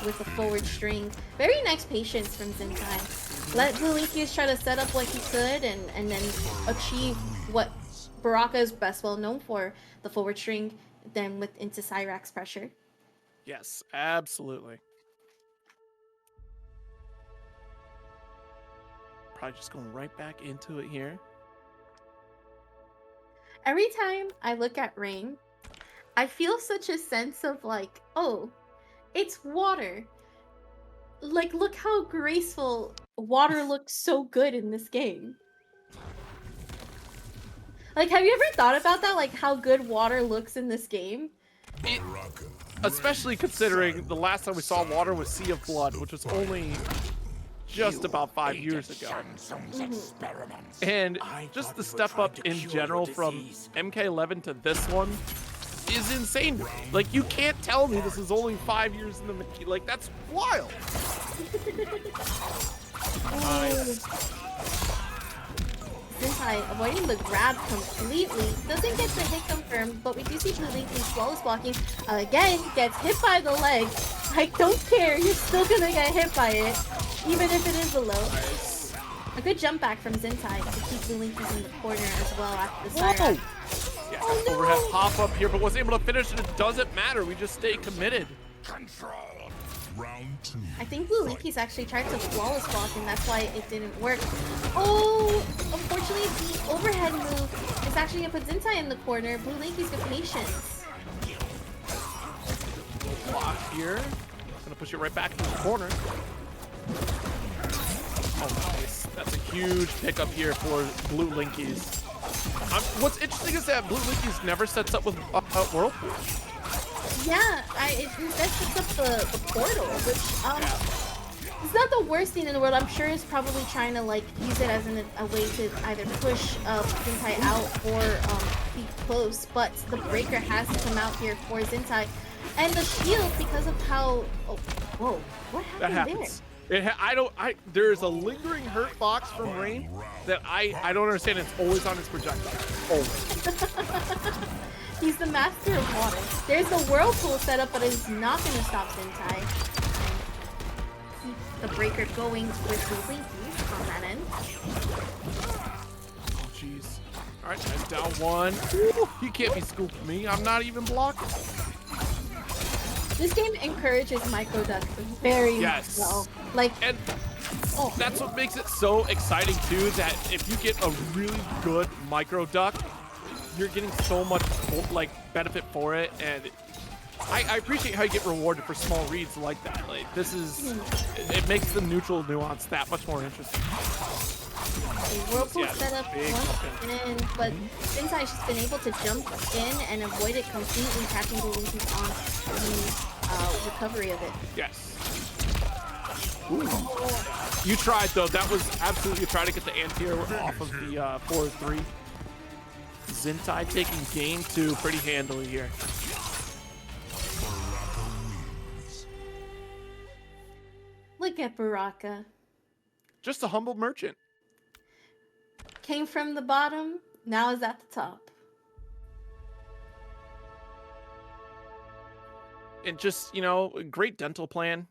with a forward string. Very nice patience from Zintai. Let Bluelinkys try to set up what he could and then achieve what Baraka is best well known for, the forward string, then with into Cyrax pressure. Yes, absolutely. Probably just going right back into it here. Every time I look at Rain, I feel such a sense of like, oh, it's water. Like, look how graceful water looks so good in this game. Like, have you ever thought about that? Like, how good water looks in this game? Especially considering the last time we saw water was Sea of Blood, which was only just about 5 years ago. And just the step up in general from MK11 to this one is insane to me. Like, you can't tell me this is only 5 years in the making. Like, that's wild. Nice. Zintai avoiding the grab completely. Doesn't get the hit confirmed, but we do see Bluelinkys flawless blocking. Again, gets hit by the leg. I don't care, you're still gonna get hit by it, even if it is a low. Nice. A good jump back from Zintai to keep Bluelinkys in the corner as well after the Cyrax. Yeah, Oh, no. overhead pop up here, but was able to finish it. It doesn't matter. We just stay committed. Control. Round 2. I think Bluelinkys actually tried to flawless block and that's why it didn't work. Oh, unfortunately the overhead move is actually gonna put Zintai in the corner. Bluelinkys with patience. Block here. Gonna push it right back into the corner. Oh, nice. That's a huge pickup here for Bluelinkys. What's interesting is that Bluelinkys never sets up with Whirlpool. Yeah, it sets up the portal, which it's not the worst thing in the world. I'm sure it's probably trying to like use it as a way to either push Zintai out or be close. But the breaker has to come out here for Zintai, and the shield because of how. Oh, whoa! What happened That happens. There's a lingering hurt box from Rain that I don't understand. It's always on his projectile. Always. He's the master of water. There's the whirlpool setup, but it's not going to stop Zintai. Keep the breaker going with Bluelinkys on that end. Oh, jeez. All right, nice down 1. Ooh, he can't be scooping me. I'm not even blocking. This game encourages micro duck very Yes. well. Like, And that's what makes it so exciting too, that if you get a really good micro duck, you're getting so much like benefit for it, and I appreciate how you get rewarded for small reads like that. Like, this is, it makes the neutral nuance that much more interesting. a whirlpool setup big once in, but Zintai's just been able to jump in and avoid it completely, catching Bluelinkys on the recovery of it. Yes. You tried though. That was absolutely trying to get the anti-air off of the 4-3. Zintai taking game 2 pretty handily here. Look at Baraka. Just a humble merchant. Came from the bottom, now is at the top. And just, you know, great dental plan.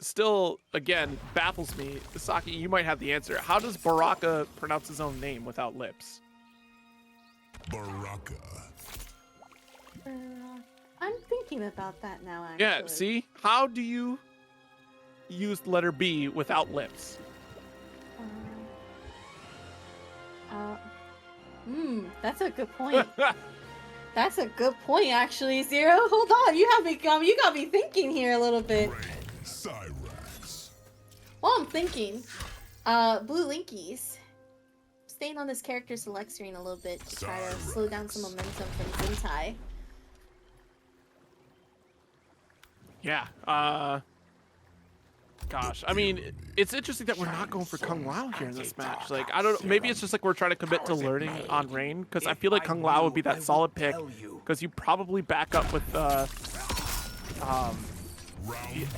Still, again, baffles me. Saki, you might have the answer. How does Baraka pronounce his own name without lips? Baraka. I'm thinking about that now, actually. Yeah, see? How do you use the letter B without lips? That's a good point. That's a good point, actually, Zero. Hold on, you got me thinking here a little bit. Cyrax. Well, I'm thinking, Bluelinkys. Staying on this character select screen a little bit to try to slow down some momentum from Zintai. Yeah, gosh, I mean, it's interesting that we're not going for Kung Lao here in this match. Like, I don't know, maybe it's just like we're trying to commit to learning on Rain, because I feel like Kung Lao would be that solid pick, because you probably back up with,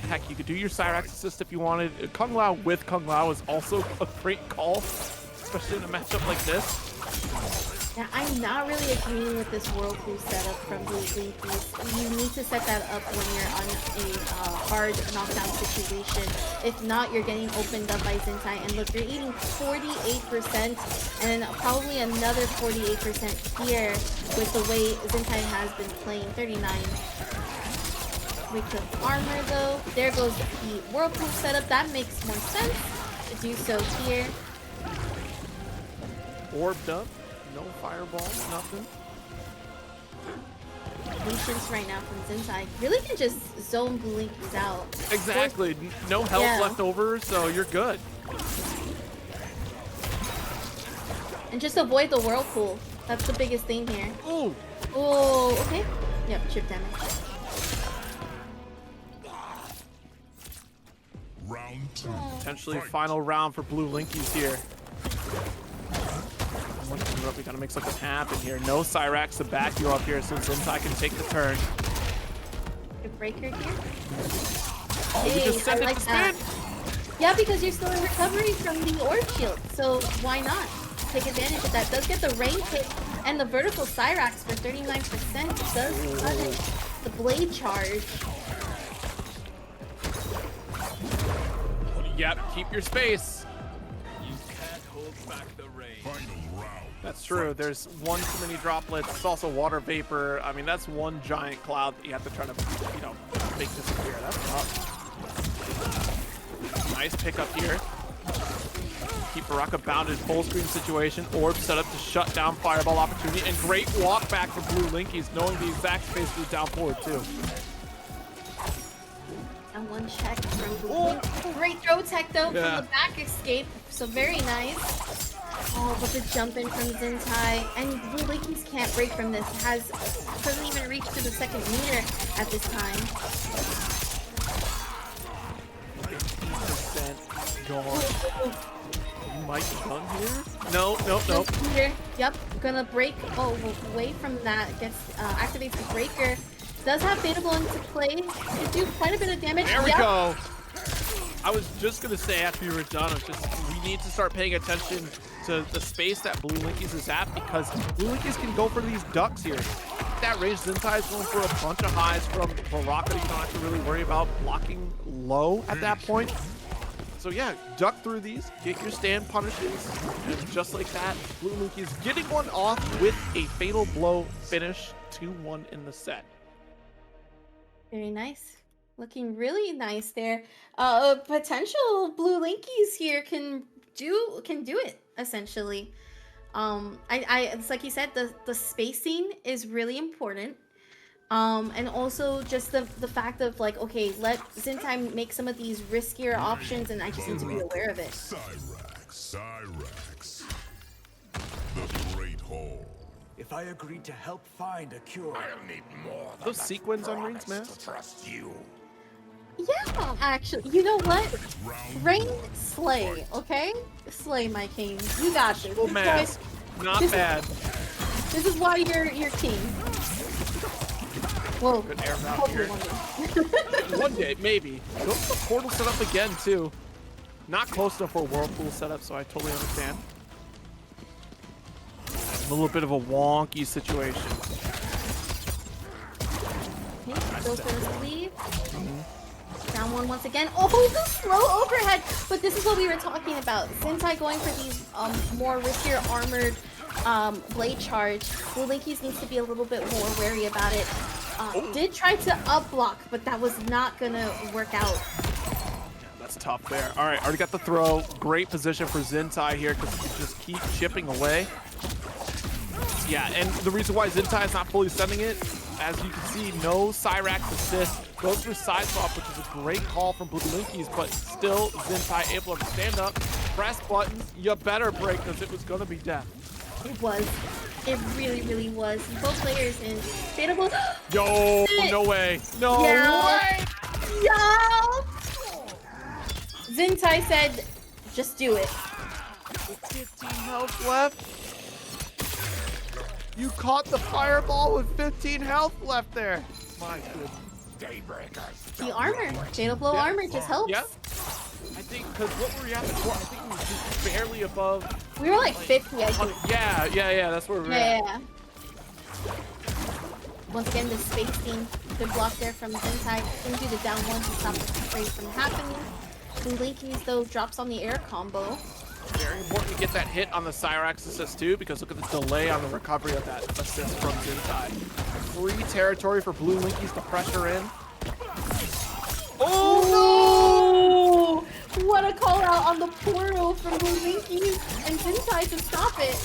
heck, you could do your Cyrax assist if you wanted. Kung Lao with Kung Lao is also a great call, especially in a matchup like this. Now, I'm not really agreeing with this Whirlpool setup from Bluelinkys. You need to set that up when you're on a hard knockdown situation. If not, you're getting opened up by Zintai. And look, you're eating 48% and probably another 48% here with the way Zintai has been playing. 39. With the armor though, there goes the Whirlpool setup. That makes more sense to do so here. Orbed up. No fireball, nothing. Patience right now from Zintai. Really can just zone Bluelinkys out. Exactly. No health left over, so you're good. And just avoid the Whirlpool. That's the biggest thing here. Ooh. Oh, okay. Yep, chip damage. Round 2. Potentially final round for Bluelinkys here. We gotta make something happen here. No Cyrax to back you up here so Zintai can take the turn. Good breaker here. Oh, hey, we just sent I like it to that. spin. Yeah, because you're still in recovery from the orb shield. So why not take advantage of that? Does get the rain hit and the vertical Cyrax for 39%. Does cut it. The blade charge. Yep, keep your space. You can't hold back the rain. Final round. That's true. There's one too many droplets. It's also water vapor. I mean, that's one giant cloud that you have to try to, you know, make disappear. That's tough. Nice pickup here. Keep Baraka bounded full screen situation. Orb set up to shut down fireball opportunity. And great walk back for Bluelinkys, knowing the exact space to down forward too. And one check from Bluelinkys. Great throw tech though from the back escape. So very nice. Oh, but the jump in from Zintai, and Bluelinkys can't break from this. Doesn't even reach to the second meter at this time. 15% gone. You might be done here. No. Here, yep, gonna break. Oh, away from that. Gets activates the breaker. Does have Fadeable into play. Can do quite a bit of damage. There we go. I was just gonna say after you were done, we need to start paying attention to the space that Bluelinkys is at, because Bluelinkys can go for these ducks here. That range, Zintai is going for a bunch of highs from Baraka. You don't have to really worry about blocking low at that point. So yeah, duck through these, get your stand punishes, and just like that, Bluelinkys getting one off with a fatal blow finish, 2-1 in the set. Very nice. Looking really nice there. Potential Bluelinkys here can do it essentially. It's like you said, the spacing is really important. And also just the fact of like, okay, let Zintai make some of these riskier options, and I just need to be aware of it. Cyrax. The Great Hall. If I agreed to help find a cure, I'll need more than Those sequins on Rain's mask? to trust you. Yeah, actually, you know what? Rain, slay, okay? Slay, my king. You got this. Oh This man, is not this- bad. This is why you're king. Whoa. Good air route Hopefully here. one day. One day, maybe. Go for the portal setup again, too. Not close enough for a whirlpool setup, so I totally understand. A little bit of a wonky situation. Okay, go for the sleeve. Down one once again. Oh, the slow overhead! But this is what we were talking about. Zintai going for these more riskier armored blade charge. Bluelinkys needs to be a little bit more wary about it. Did try to up block, but that was not gonna work out. That's tough there. All right, already got the throw. Great position for Zintai here because he just keep chipping away. Yeah, and the reason why Zintai is not fully sending it, as you can see, no Cyrax assist. Goes through side swap, which is a great call from Bluelinkys, but still Zintai able to stand up, press buttons. You better break because it was going to be death. It was. It really, really was. Both players in Fatal. Yo, no way. No way. Yo! Zintai said, just do it. 15 health left. You caught the fireball with 15 health left there. My goodness. The armor. Fatal Blow armor just helps. Yep. I think, because what were we at before? I think we were just barely above. We were like 50, I think. Yeah, that's where we're at. Yeah. Once again, the space team. Good block there from Zintai. Can do the down one to stop the spray from happening. Bluelinkys, though, drops on the air combo. Very important to get that hit on the Cyrax assist too, because look at the delay on the recovery of that assist from Zintai. Free territory for Bluelinkys to pressure in. Oh no! What a call out on the portal from Bluelinkys and Zintai to stop it.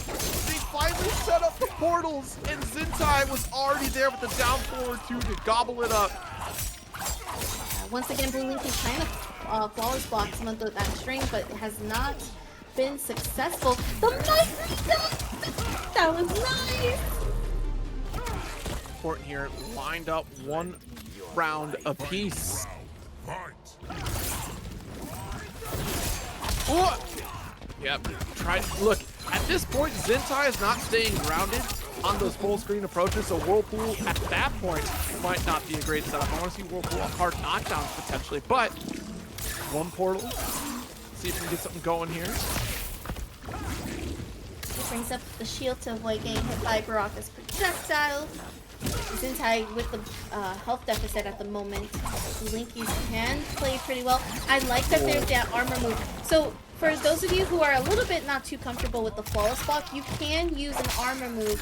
They finally set up the portals, and Zintai was already there with the down forward two to gobble it up. Once again, Bluelinkys trying to flawless block some of that string, but it has not been successful. The Matr! That was nice! Important here, lined up one round apiece. Oh! Yep, look, at this point, Zintai is not staying grounded on those full screen approaches, so Whirlpool at that point might not be a great setup. I want to see Whirlpool on hard knockdowns potentially, but one portal. See if we can get something going here. He brings up the shield to avoid getting hit by Baraka's projectile. Zintai with the health deficit at the moment. Bluelinkys can play pretty well. I like that there's that armor move. So for those of you who are a little bit not too comfortable with the flawless block, you can use an armor move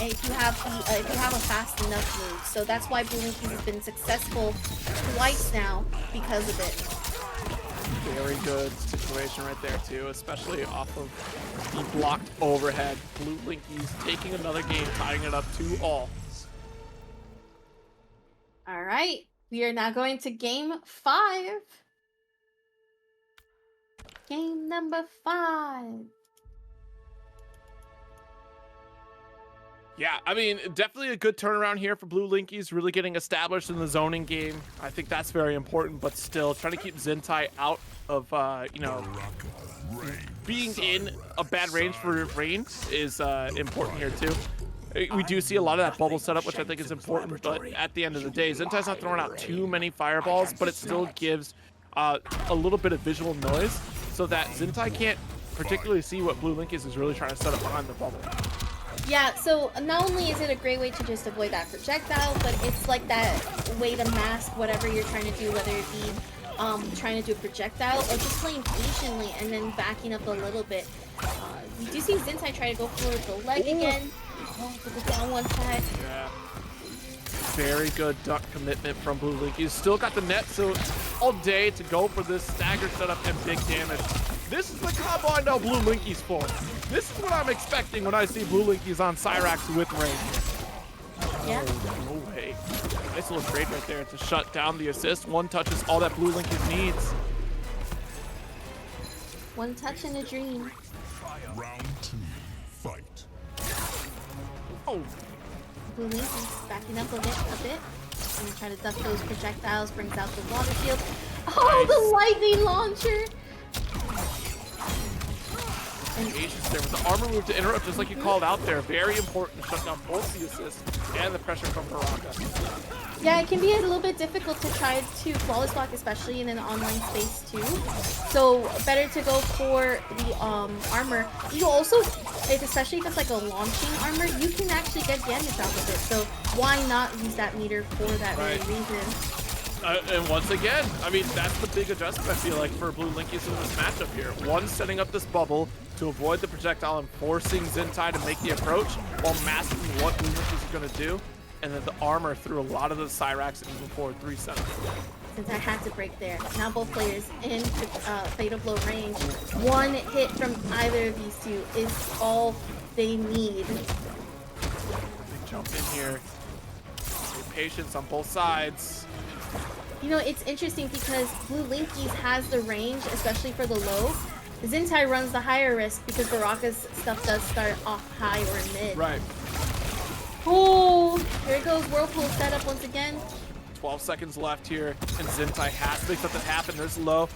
if you have a fast enough move. So that's why Bluelinkys has been successful twice now because of it. Very good situation right there too, especially off of the blocked overhead. Bluelinkys taking another game, tying it up 2-all. All right, we are now going to game 5. Game number 5. Yeah, I mean, definitely a good turnaround here for Bluelinkys, really getting established in the zoning game. I think that's very important, but still trying to keep Zintai out of, you know, being in a bad range for Rain is important here too. We do see a lot of that bubble setup, which I think is important, but at the end of the day, Zintai's not throwing out too many fireballs, but it still gives a little bit of visual noise so that Zintai can't particularly see what Bluelinkys is really trying to set up behind the bubble. Yeah, so not only is it a great way to just avoid that projectile, but it's like that way to mask whatever you're trying to do, whether it be trying to do a projectile or just playing patiently and then backing up a little bit. We do see Zintai try to go for the leg again. With the down one side. Yeah. Very good duck commitment from Bluelinkys. Still got the net, so all day to go for this stagger setup and big damage. This is the combo I know Bluelinkys for. This is what I'm expecting when I see Bluelinkys on Cyrax with Rain. Yeah. Oh, no way. Nice little trade right there to shut down the assist. One touch is all that Bluelinkys needs. One touch and a dream. Round 2, fight. Oh, Bluelinkys backing up a bit. Gonna try to duck those projectiles, brings out the water shield. Oh, the lightning launcher! And Patience there with the armor move to interrupt, just like you called out there. Very important to shut down both the assists and the pressure from Baraka. yeah, it can be a little bit difficult to try to flawless block, especially in an online space too. So better to go for the armor. You also, especially if it's like a launching armor, you can actually get damage out of it. So why not use that meter for that very reason? And once again, I mean, that's the big adjustment I feel like for Bluelinkys in this matchup here. One, setting up this bubble to avoid the projectile and forcing Zintai to make the approach while masking what Bluelinkys is going to do. And then the armor through a lot of the Cyrax and moving forward 3 setup. Since I had to break there. Now both players in fatal blow range. One hit from either of these two is all they need. Big jump in here. Patience on both sides. You know, it's interesting because Bluelinkys has the range, especially for the low. Zintai runs the higher risk because Baraka's stuff does start off high or mid. Right. Oh, here it goes. Whirlpool setup once again. 12 seconds left here, and Zintai has to make something happen this low.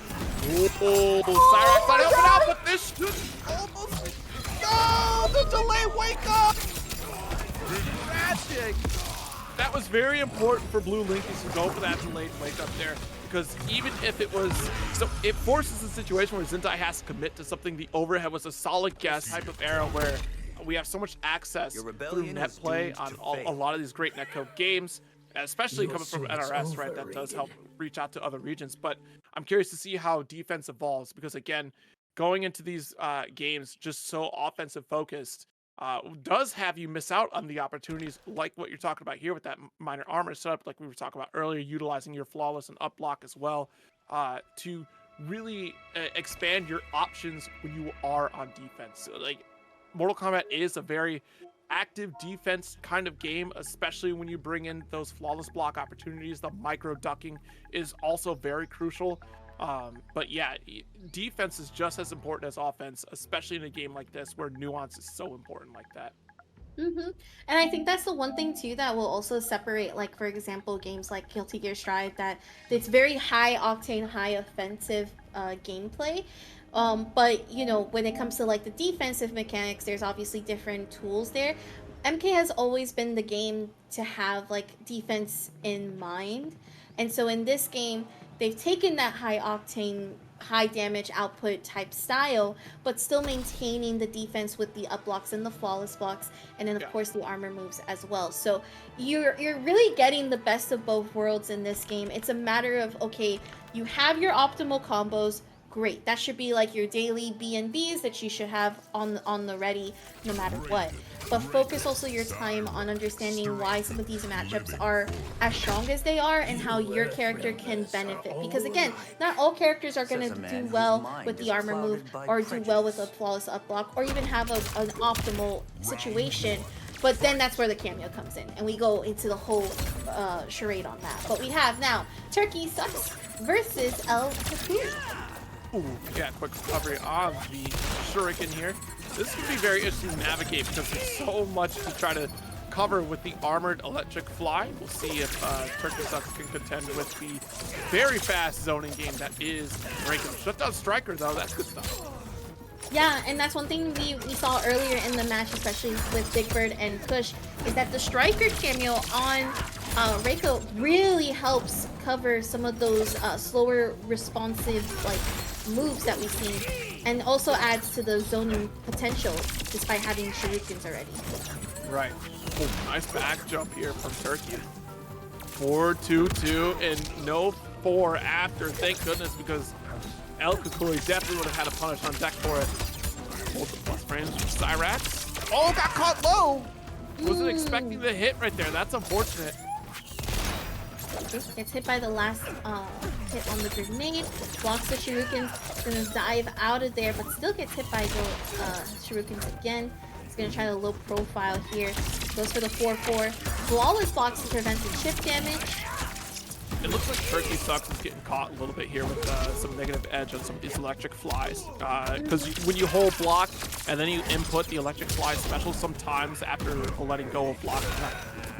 Oh, Cyrax might open out, but this should almost... No, the delay, wake up! Magic! That was very important for Bluelinkys to go for that delayed wake up there, because even if it was... So it forces a situation where Zintai has to commit to something. The overhead was a solid guess type of era where we have so much access through net play on a lot of these great netcode games, especially coming from NRS, right? That does help reach out to other regions. But I'm curious to see how defense evolves, because again, going into these games just so offensive focused does have you miss out on the opportunities like what you're talking about here with that minor armor setup, like we were talking about earlier, utilizing your flawless and up block as well to really expand your options when you are on defense. So, like, Mortal Kombat is a very active defense kind of game, especially when you bring in those flawless block opportunities. The micro ducking is also very crucial. But yeah, defense is just as important as offense, especially in a game like this where nuance is so important like that. And I think that's the one thing too that will also separate, like, for example, games like Guilty Gear Strive, that it's very high octane, high offensive gameplay. But you know, when it comes to like the defensive mechanics, there's obviously different tools there. MK has always been the game to have like defense in mind, and so in this game they've taken that high octane, high damage output type style, but still maintaining the defense with the up blocks and the flawless blocks, and then of course the armor moves as well. So you're really getting the best of both worlds in this game. It's a matter of, okay, you have your optimal combos. Great, that should be like your daily B&Bs that you should have on the ready no matter what. But focus also your time on understanding why some of these matchups are as strong as they are and how your character can benefit. Because again, not all characters are going to do well with the armor move or do well with a flawless up block or even have an optimal situation. But then that's where the cameo comes in, and we go into the whole charade on that. But we have now TurkeySucks versus ElCucuyFGC. Ooh, yeah, quick recovery on the shuriken here. This could be very interesting to navigate because there's so much to try to cover with the armored electric fly. We'll see if TurkeySucks can contend with the very fast zoning game that is Reiko. Shut down Striker though, that's good stuff. Yeah, and that's one thing we saw earlier in the match, especially with Big Bird and Kush, is that the Striker cameo on Reiko really helps cover some of those slower responsive like moves that we've seen, and also adds to the zoning potential despite having shurikens already. Right. Oh, nice back jump here from Turkey. 4-2-2 and no 4 after, thank goodness, because ElCucuy definitely would have had a punish on deck for it. Hold the plus frames from Cyrax. Oh, got caught low! Wasn't expecting the hit right there. That's unfortunate. Gets hit by the last hit on the grenade, blocks the shurikens, gonna dive out of there, but still gets hit by the shurikens again. He's gonna try the low profile here. Goes for the 4-4. Flawless blocks to prevent the chip damage. It looks like TurkeySucks is getting caught a little bit here with some negative edge on some of these electric flies. Because when you hold block and then you input the electric fly special, sometimes after letting go of block,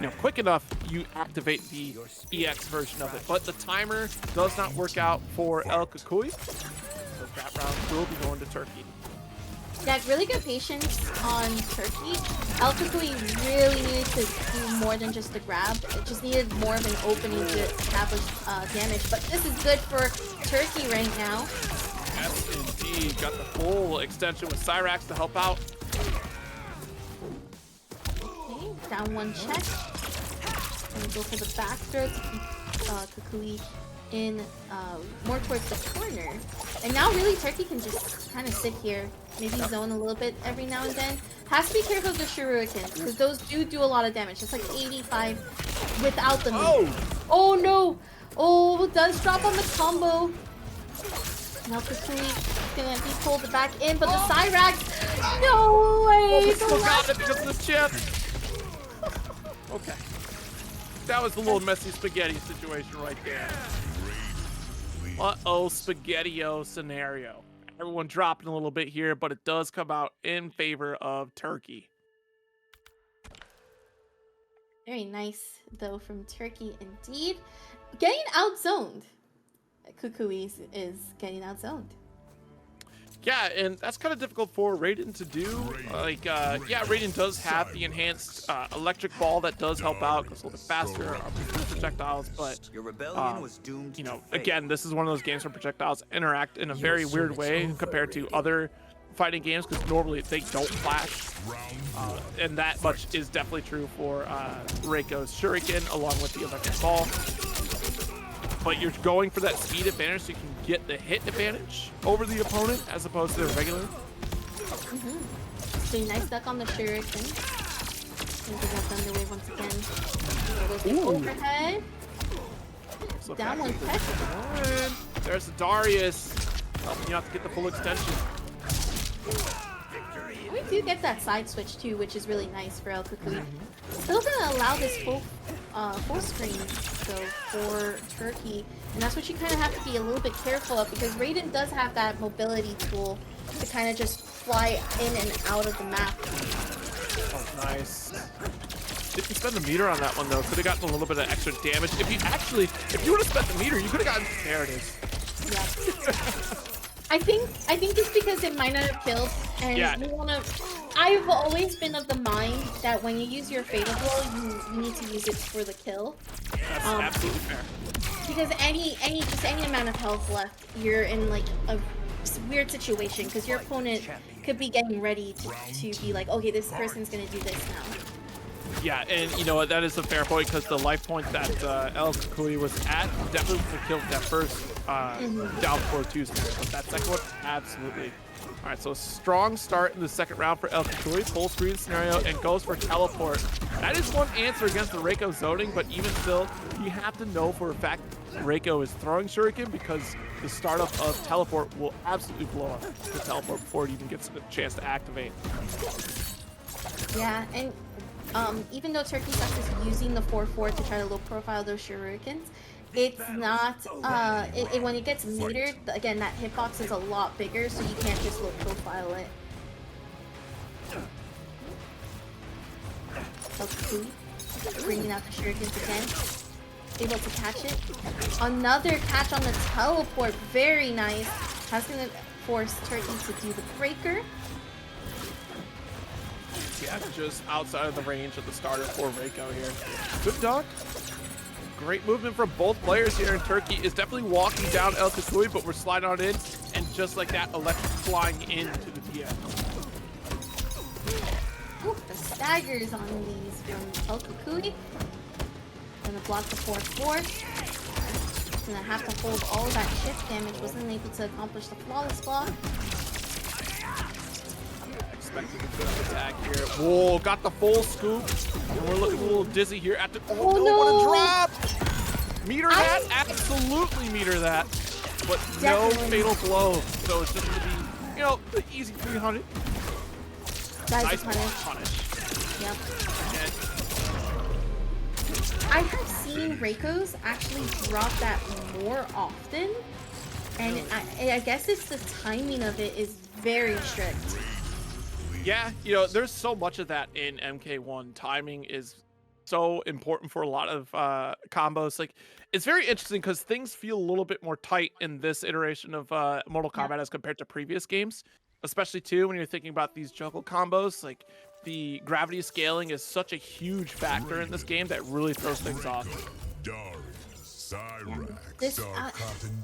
quick enough, you activate the EX version of it. But the timer does not work out for ElCucuy, so that round will be going to Turkey. Yeah, really good patience on Turkey. ElCucuy really needed to do more than just a grab. It just needed more of an opening to establish damage. But this is good for Turkey right now. Yes, indeed. Got the full extension with Cyrax to help out. Okay, down one check. Gonna go for the back throw to keep Kukui in more towards the corner. And now really Turkey can just kind of sit here, maybe zone a little bit every now and then. Has to be careful of the shurikens because those do a lot of damage. It's like 85 without the meter. Oh no! Oh, does drop on the combo. Now Kukui gonna be pulled back in, but the Cyrax, no way! Still got it because of the chip. Okay. That was a little messy spaghetti situation right there. Uh-oh, spaghetti-o scenario. Everyone dropping a little bit here, but it does come out in favor of Turkey. Very nice, though, from Turkey indeed. Getting outzoned. Kukui is getting outzoned. Yeah, and that's kind of difficult for Raiden to do. Like, yeah, Raiden does have the enhanced electric ball that does help out. Goes a little bit faster on projectiles, but Your rebellion was doomed you know, to fail. again, this is one of those games where projectiles interact in a very weird way compared to other fighting games because normally they don't flash. And that much is definitely true for Reiko's shuriken along with the electric ball. But you're going for that speed advantage so you can get the hit advantage over the opponent as opposed to the regular. So nice duck on the shuriken. Maybe that's underway once again. So there's the overhead. So Down back one to tech. one. There's the Darius helping you out to get the full extension. We do get that side switch too, which is really nice for ElCucuy. Still gonna allow this full screen though for Turkey, and that's what you kind of have to be a little bit careful of because Raiden does have that mobility tool to kind of just fly in and out of the map. Oh, nice. Didn't spend the meter on that one though. Could have gotten a little bit of extra damage. If you would have spent the meter, you could have gotten. There it is. Yeah. I think it's because it might not have killed, and you wanna. I've always been of the mind that when you use your fatal blow, you need to use it for the kill. That's absolutely fair. Because any amount of health left, you're in like a weird situation because your opponent could be getting ready to be like, okay, this person's gonna do this now. Yeah, and you know what? That is a fair point because the life point that ElCucuy was at definitely would have killed that first down 4-2 scenario. But that second one, absolutely. All right, so a strong start in the second round for ElCucuy. Full screen scenario and goes for teleport. That is one answer against the Reiko zoning, but even still, you have to know for a fact Reiko is throwing shuriken because the startup of teleport will absolutely blow up the teleport before it even gets a chance to activate. Yeah, and even though TurkeySucks is using the 4-4 to try to low profile those shurikens, it's not, when it gets metered, again, that hitbox is a lot bigger, so you can't just low profile it. Okay, bringing out the shurikens again. Able to catch it. Another catch on the teleport, very nice. That's gonna force Turkey to do the breaker. Yeah, just outside of the range of the starter for Reiko here. Good dog. Great movement from both players here, and Turkey is definitely walking down ElCucuy, but we're sliding on in, and just like that, electric flying into the DM. Ooh, the staggers on these from ElCucuy. Gonna block the 4-4. Gonna have to hold all of that shift damage. Wasn't able to accomplish the flawless block. Expecting a good attack here. Whoa, got the full scoop. And we're looking a little dizzy here at the. Oh no, what a drop! Meter that? Absolutely meter that. But no fatal blow. So it's just gonna be, you know, the easy 300. Nice punish. Yep. And I have seen Reiko's actually drop that more often. And I guess it's the timing of it is very strict. yeah, you know, there's so much of that in MK1. Timing is so important for a lot of combos. Like, it's very interesting because things feel a little bit more tight in this iteration of Mortal Kombat as compared to previous games, especially too when you're thinking about these juggle combos. Like, the gravity scaling is such a huge factor in this game that really throws things off. This,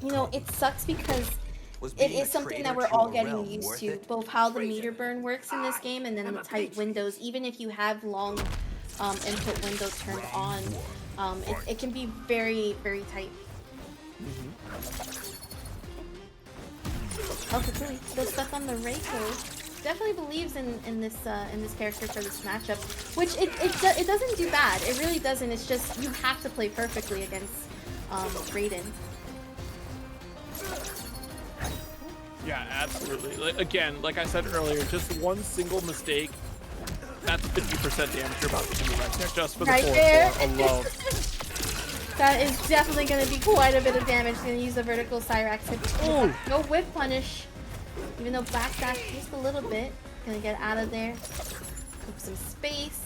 you know, it sucks because it is something that we're all getting used to, both how the meter burn works in this game and then the tight windows. Even if you have long input window turned on, it can be very, very tight. ElCucuyFGC still stuck on the Reiko. Definitely believes in this character for this matchup, which it doesn't do bad. It really doesn't. It's just you have to play perfectly against Raiden. Yeah, absolutely. Again, like I said earlier, just one single mistake, that's 50% damage you're about to do right there, just for the forward alone. That is definitely going to be quite a bit of damage. Going to use the vertical Cyrax hit. No whip punish, even though backdash just a little bit. Going to get out of there. Keep some space.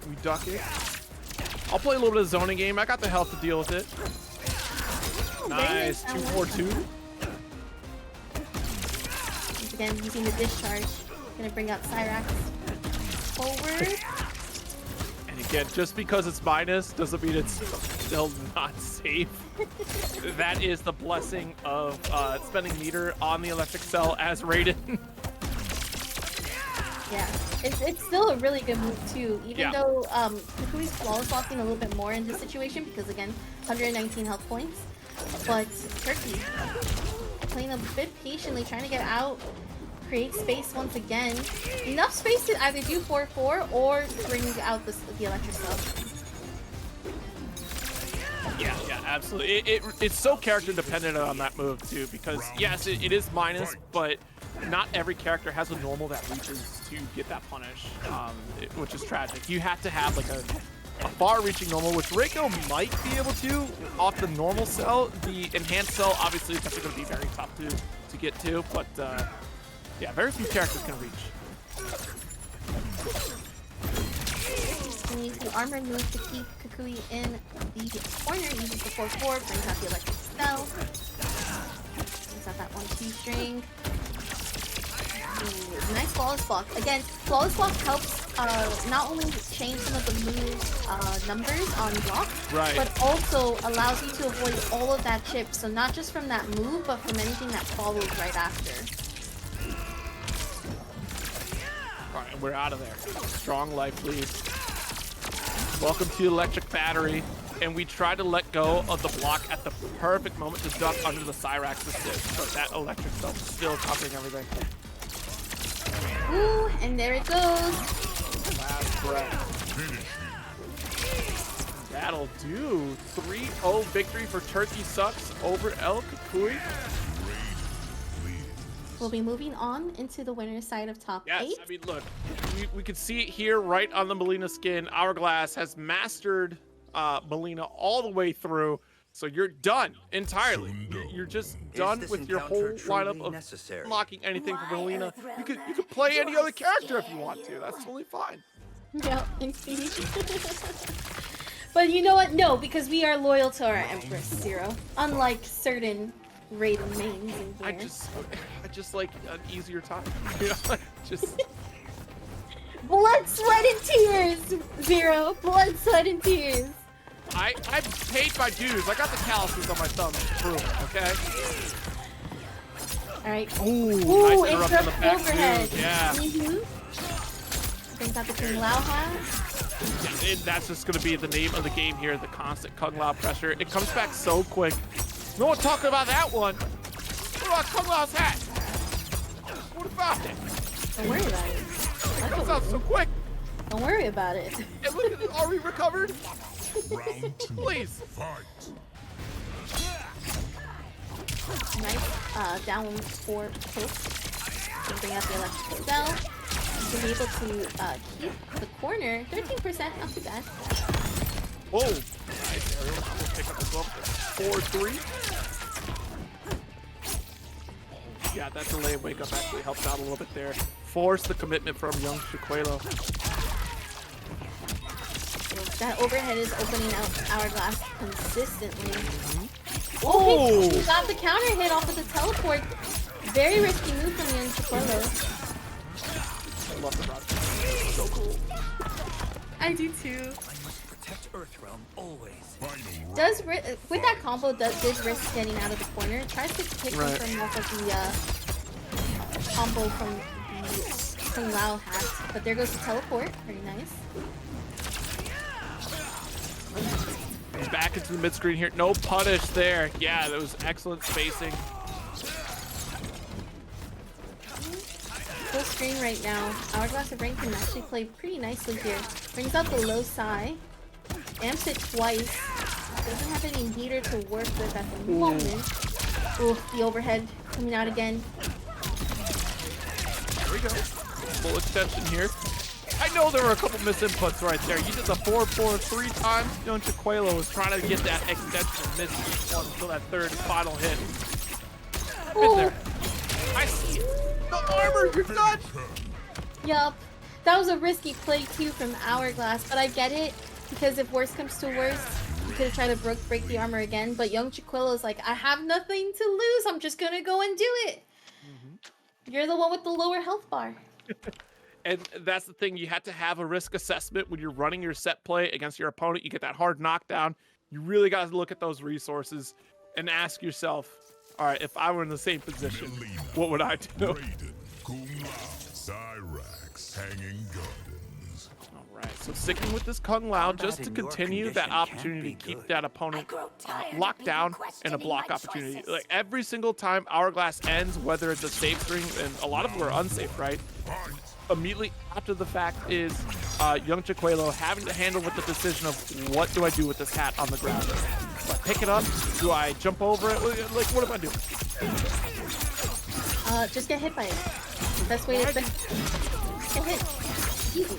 We duck it. I'll play a little bit of zoning game. I got the health to deal with it. Nice, 2-4-2. Once again, using the discharge. Gonna bring out Cyrax forward. And again, just because it's minus doesn't mean it's still not safe. That is the blessing of spending meter on the electric cell as Raiden. Yeah, it's still a really good move too, even though Kukui's flawless blocking a little bit more in this situation because again, 119 health points. But Turkey playing a bit patiently, trying to get out, create space once again. Enough space to either do 4-4 or bring out the electric cell. Yeah, absolutely. It's so character dependent on that move too, because yes, it is minus, but not every character has a normal that reaches to get that punish, which is tragic. You have to have like a far-reaching normal, which Reiko might be able to off the normal cell. The enhanced cell obviously is definitely going to be very tough to get to, but yeah, very few characters can reach. He needs the armor move to keep Kukui in the corner. Uses the 4-4, brings out the electric cell. Brings out that 1-2 string. Ooh, nice flawless block. Again, flawless block helps not only change some of the move numbers on block, but also allows you to avoid all of that chip. So not just from that move, but from anything that follows right after. All right, we're out of there. Strong life lead. Welcome to Electric Battery. And we try to let go of the block at the perfect moment to duck under the Cyrax assist, but that electric cell is still covering everything. Ooh, and there it goes. Last breath. That'll do. 3-0 victory for TurkeySucks over ElCucuyFGC. We'll be moving on into the winner's side of top 8. Yes, I mean, look, we can see it here right on the Mileena skin. Hourglass has mastered Mileena all the way through. So you're done entirely. You're just done with your whole lineup of blocking anything from Mileena. You could play any other character if you want to. That's totally fine. Yeah, but you know what? No, because we are loyal to our Empress Zero. Unlike certain Raiden mains in here. I just like an easier time. You know, just blood, sweat, and tears, Zero. Blood, sweat, and tears. I paid my dues. I got the calluses on my thumb to prove it, okay? Alright. Ooh, nice it's interrupt in the back overhead. too. Yeah. Brings out the Kung Lao hat. Yeah, and that's just going to be the name of the game here, the constant Kung Lao pressure. It comes back so quick. No one talking about that one. What about Kung Lao's hat? What about it? Don't worry about it. It comes out so quick. Don't worry about it. And look at it. Are we recovered? Round 2. Please. Fight. Nice down 4 post. Can bring out the electric cell. To be able to keep the corner. 13%, not too bad. Whoa. Nice. Ariel will pick up as well. 4-3. Yeah, that delay wake up actually helps out a little bit there. Force the commitment from young Chiquelo. That overhead is opening out Hourglass consistently. Oh! He got the counter hit off of the teleport. Very risky move from the Chicuelo. I love the run. So cool. I do too. Protect Earthrealm always. With that combo, did risk getting out of the corner. Tries to pick him from off of the combo from the Kung Lao hat, but there goes the teleport. Very nice. Back into the mid screen here. No punish there. Yeah, that was excellent spacing. Full screen right now. Hourglass of Rain can actually play pretty nicely here. Brings out the low side. Amps it twice. Doesn't have any meter to work with at the moment. Ooh, the overhead coming out again. There we go. Full extension here. I know there were a couple misinputs right there. You did the 4-4 3 times. UnbearableSkill was trying to get that extension, missed each one until that third final hit. Been there. I see it. The armor, you're done. Yup. That was a risky play too from Hourglass, but I get it because if worse comes to worse, you could have tried to break the armor again. But young Chicuelo's like, I have nothing to lose. I'm just gonna go and do it. You're the one with the lower health bar. And that's the thing. You have to have a risk assessment when you're running your set play against your opponent. You get that hard knockdown. You really got to look at those resources and ask yourself, all right, if I were in the same position, what would I do? Raiden, Kung Lao, Cyrax, Hanging Gardens. All right, so sticking with this Kung Lao just to continue that opportunity to keep that opponent locked down and a block opportunity. Like every single time Hourglass ends, whether it's a safe string, and a lot of them are unsafe, right? Immediately after the fact is young Chicuelo having to handle with the decision of what do I do with this hat on the ground? Do I pick it up? Do I jump over it? Like, what do I do? Just get hit by it. Best way to get hit. Easy.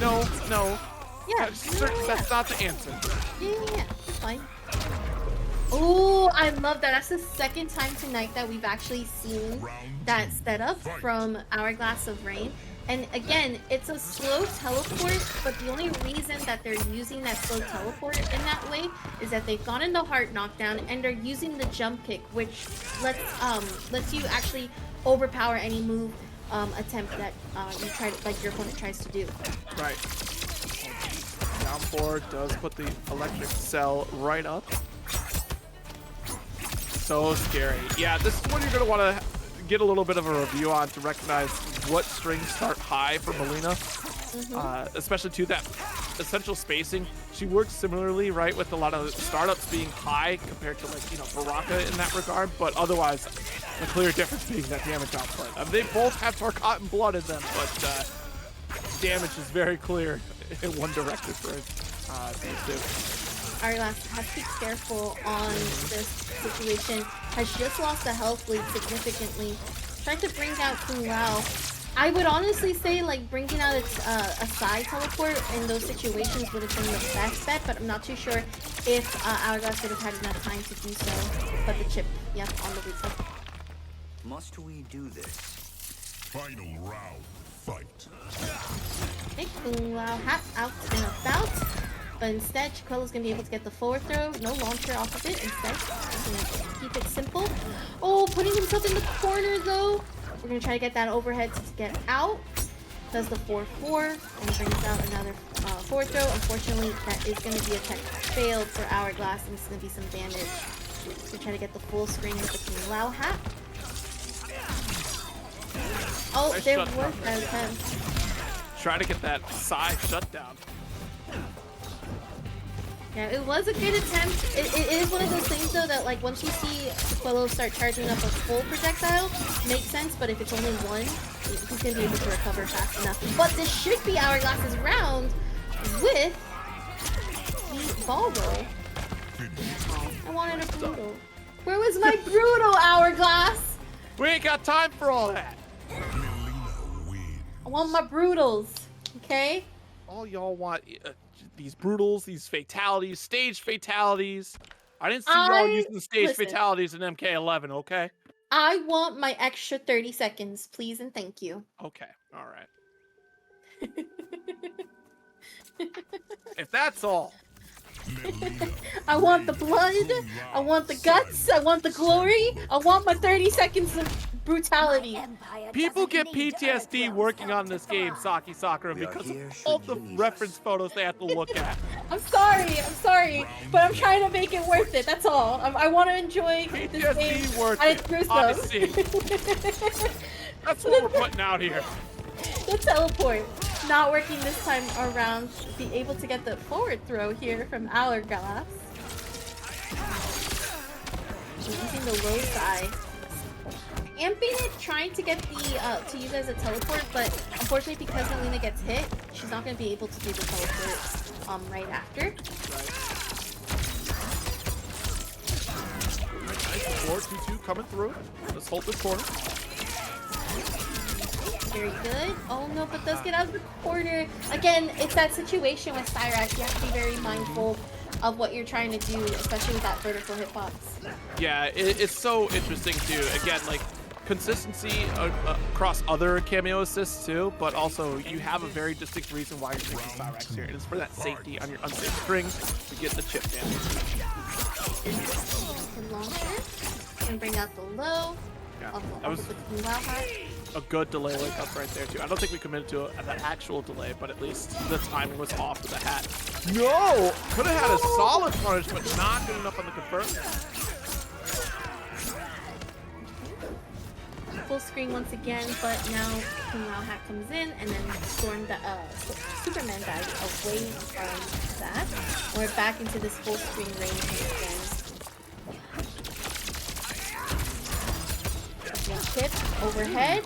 No. Yeah. That's not the answer. Yeah. It's fine. Oh, I love that. That's the second time tonight that we've actually seen that setup from Hourglass of Rain. And again, it's a slow teleport, but the only reason that they're using that slow teleport in that way is that they've gone into hard knockdown and they're using the jump kick, which lets you actually overpower any move attempt that your opponent tries to do. Right. Down forward does put the electric cell right up. So scary. Yeah, this is one you're gonna want to get a little bit of a review on to recognize what strings start high for Mileena, especially to that essential spacing. She works similarly, right, with a lot of startups being high compared to, like, you know, Baraka in that regard, but otherwise the clear difference being that damage output. I mean, they both have Tarkatan blood in them, but damage is very clear in one direction for these two. Hourglass has to be careful on this situation. Has just lost the health lead significantly. Tried to bring out Kung Lao. I would honestly say, like, bringing out a side teleport in those situations would have been the best bet, but I'm not too sure if Hourglass would have had enough time to do so. But the chip, yep, on the reset. Must we do this? Final round, fight. Okay, Kung Lao hat out and about. But instead, Chicuelo's gonna be able to get the forward throw. No launcher off of it. Instead, he's gonna keep it simple. Oh, putting himself in the corner though. We're gonna try to get that overhead to get out. Does the 4-4 and brings out another forward throw. Unfortunately, that is gonna be a tech failed for Hourglass, and it's gonna be some damage. We're trying to get the full screen with the Kung Lao hat. Oh, Nice there was shutdown. that attempt. Try to get that side shutdown. Yeah, it was a good attempt. It is one of those things though that, like, once you see Chicuelo start charging up a full projectile, makes sense, but if it's only one, he's gonna be able to recover fast enough. But this should be Hourglass's round with the ball roll. I wanted a brutal. Where was my brutal, Hourglass? We ain't got time for all that. Mileena wins. I want my brutals, okay? All y'all want these brutals, these fatalities, stage fatalities. I didn't see y'all using the stage listen. fatalities in MK11, okay? I want my extra 30 seconds, please and thank you. Okay, all right. If that's all. I want the blood, I want the guts, I want the glory, I want my 30 seconds of brutality. People get PTSD working on this game, Saki Sakura, because of all the reference photos they have to look at. I'm sorry, but I'm trying to make it worth it, that's all. I want to enjoy this game. PTSD worth And it, it's gruesome. honestly. That's what we're putting out here. The teleport. Not working this time around. Be able to get the forward throw here from Hourglass. Using the low side. Amping it, trying to get the to use as a teleport, but unfortunately because Mileena gets hit, she's not going to be able to do the teleport right after. Nice 4-2-2 coming through. Let's hold this corner. Very good. Oh no, but does get out of the corner. Again, it's that situation with Cyrax. You have to be very mindful of what you're trying to do, especially with that vertical hitbox. Yeah, it's so interesting too. Again, like consistency across other cameo assists too, but also you have a very distinct reason why you're taking Cyrax here. It is for that safety on your unsafe strings to get the chip damage. Can launch it and bring out the low. Yeah, that was a good delay link up right there too. I don't think we committed to an actual delay, but at least the timing was off with the hat. No! Could have had a solid punish, but not good enough on the confirm. Full screen once again, but now King Lao hat comes in and then Storm Superman dive away from that. We're back into this full screen range again. Chip overhead.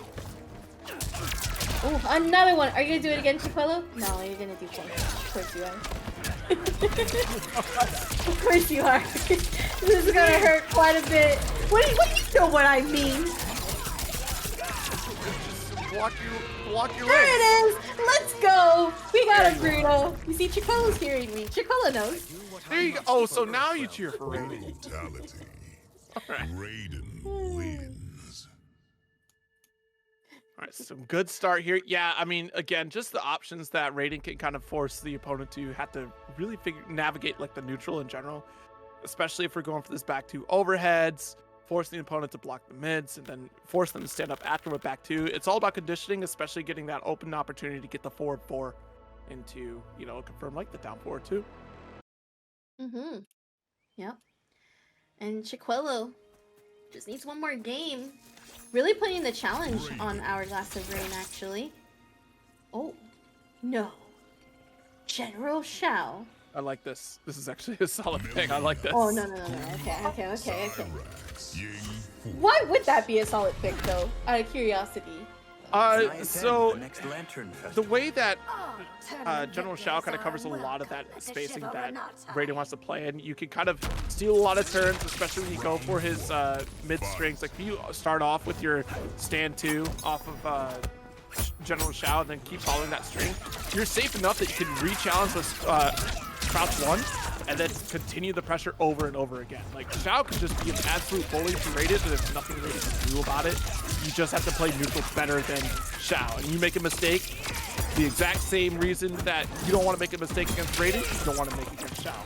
Oh, another one. Are you gonna do it again, Chiquello? No, you're gonna do one. Of course you are. Of course you are. This is gonna hurt quite a bit. What do you know what I mean? Block your There legs. it is. Let's go. We got a Bruno. You see, Chiquello's hearing me. Chiquello knows. There you go. Oh, so now you cheer for Raiden. Brutality. Right. Raiden wins. All right, some good start here. Yeah, I mean, again, just the options that Raiden can kind of force the opponent to have to really navigate like the neutral in general, especially if we're going for this back two overheads, forcing the opponent to block the mids, and then force them to stand up after with back two. It's all about conditioning, especially getting that open opportunity to get the forward four into, you know, confirm like the down forward two. Mm-hmm. Yep. And Chiquello just needs one more game. Really putting the challenge on Hourglass of Rain, actually. Oh, no. General Shao. I like this. This is actually a solid pick. I like this. Oh, no. Okay. Why would that be a solid pick, though? Out of curiosity. So next Lantern the way that General Shao kind of covers a lot of that spacing that Raiden wants to play in, you can kind of steal a lot of turns, especially when you go for his mid strings. Like if you start off with your stand 2 off of General Shao and then keep following that string, you're safe enough that you can re-challenge this crouch 1 and then continue the pressure over and over again. Like Shao can just be an absolute bully to Raiden, and there's nothing Raiden can do about it. You just have to play neutral better than Shao. And you make a mistake, the exact same reason that you don't want to make a mistake against Raiden, you don't want to make it against Shao.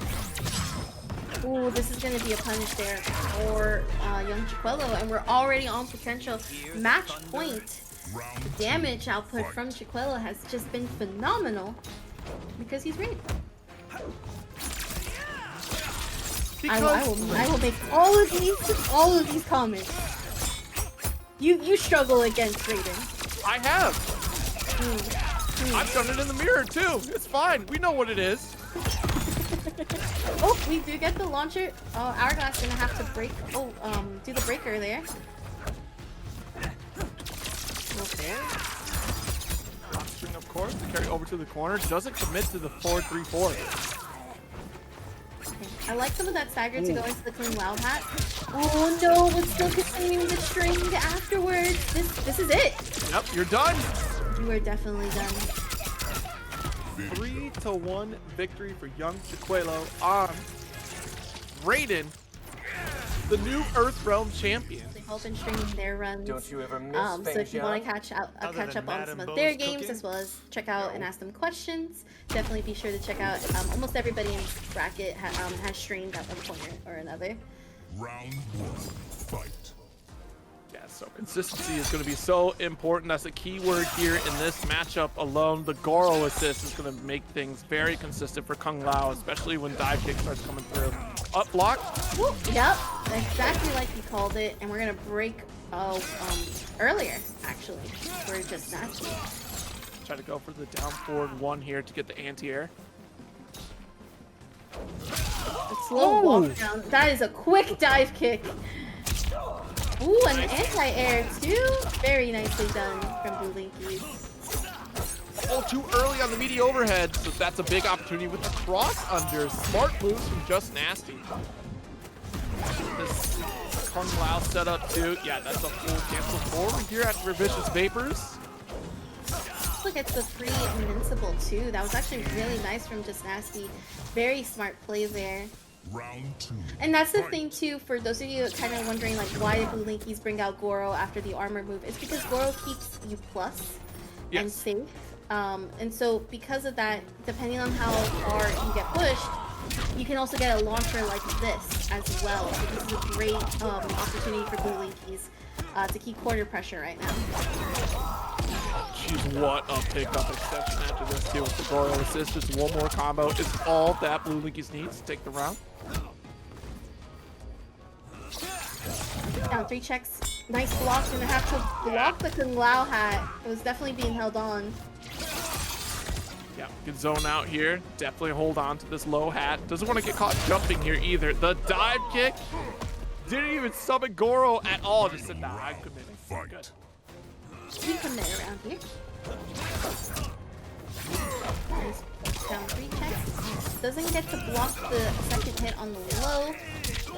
Ooh, this is going to be a punish there for young Chiquello, and we're already on potential match point. The damage output from Chiquello has just been phenomenal because he's Raiden. I will make all of these comments. You struggle against Raiden. I have. I've done it in the mirror too. It's fine. We know what it is. Oh, we do get the launcher. Oh, Hourglass gonna have to break. Oh, do the breaker there. Okay. String, of course, to carry over to the corner. Doesn't commit to the 4-3-4. I like some of that stagger to go into the clean wild hat. Oh no, but still continuing the string afterwards. This is it. Yep, you're done. You are definitely done. 3-1 victory for young Chiquello on Raiden. the new Earth Realm champion. They both been streaming their runs. Don't you ever miss So if things, you want young? to catch up on Madam some of Bo's their games, cooking? as well as check out and ask them questions, definitely be sure to check out. Almost everybody in this bracket has streamed at one point or another. Round 1. Fight. Yeah, so consistency is going to be so important. That's a key word here in this matchup alone. The Goro assist is going to make things very consistent for Kung Lao, especially when dive kick starts coming through. Up block. Woo, yep, exactly like you called it. And we're gonna break earlier actually for JustNasty. Try to go for the down forward one here to get the anti-air. A slow walk down. That is a quick dive kick. Ooh, an anti-air too. Very nicely done from Bluelinkys. Oh, too early on the meaty overhead, so that's a big opportunity with the cross under. Smart moves from JustNasty. This Kung Lao setup too. Yeah, that's a full cancel forward here at Vicious Vapors. Also gets the free invincible too. That was actually really nice from JustNasty. Very smart play there. Round 2. And that's the thing too, for those of you kind of wondering like why did Bluelinkys bring out Goro after the armor move, it's because Goro keeps you plus and safe. And so because of that, depending on how far you get pushed, you can also get a launcher like this as well. So this is a great opportunity for Bluelinkys to keep quarter pressure right now. Jeez, what a pickup extension after this too with the Goro assist. Just one more combo is all that Bluelinkys needs to take the round. Down 3 checks. Nice block. Gonna have to block the Kung Lao hat. It was definitely being held on. Yeah, good zone out here. Definitely hold on to this low hat. Doesn't want to get caught jumping here either. The dive kick didn't even summon Goro at all. Just said, nah, I'm committing. Good. We commit around here. Nice. Down 3 checks. Doesn't get to block the second hit on the low.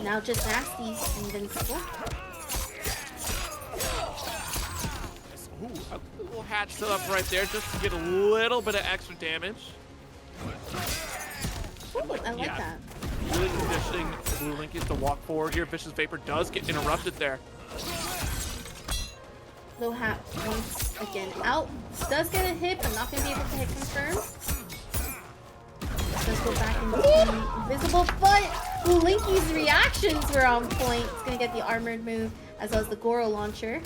Now JustNasty's invincible. Ooh, a little hatch set up right there just to get a little bit of extra damage. Ooh, I like that. Really conditioning Bluelinkys to walk forward here. Vicious Vapor does get interrupted there. Low hat once again out. Does get a hit, but not going to be able to hit confirm. Does go back into the invisible, but Bluelinkys' reactions were on point. It's going to get the armored move as well as the Goro launcher.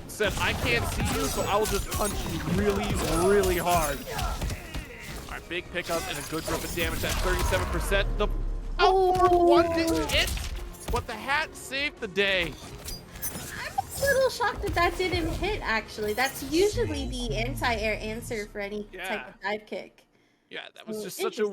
Said, I can't see you, so I will just punch you really, really hard. All right, big pickup and a good grip of damage at 37%. The outward one didn't hit, but the hat saved the day. I'm a little shocked that that didn't hit, actually. That's usually the anti-air answer for any type of dive kick. Yeah, that was just such a...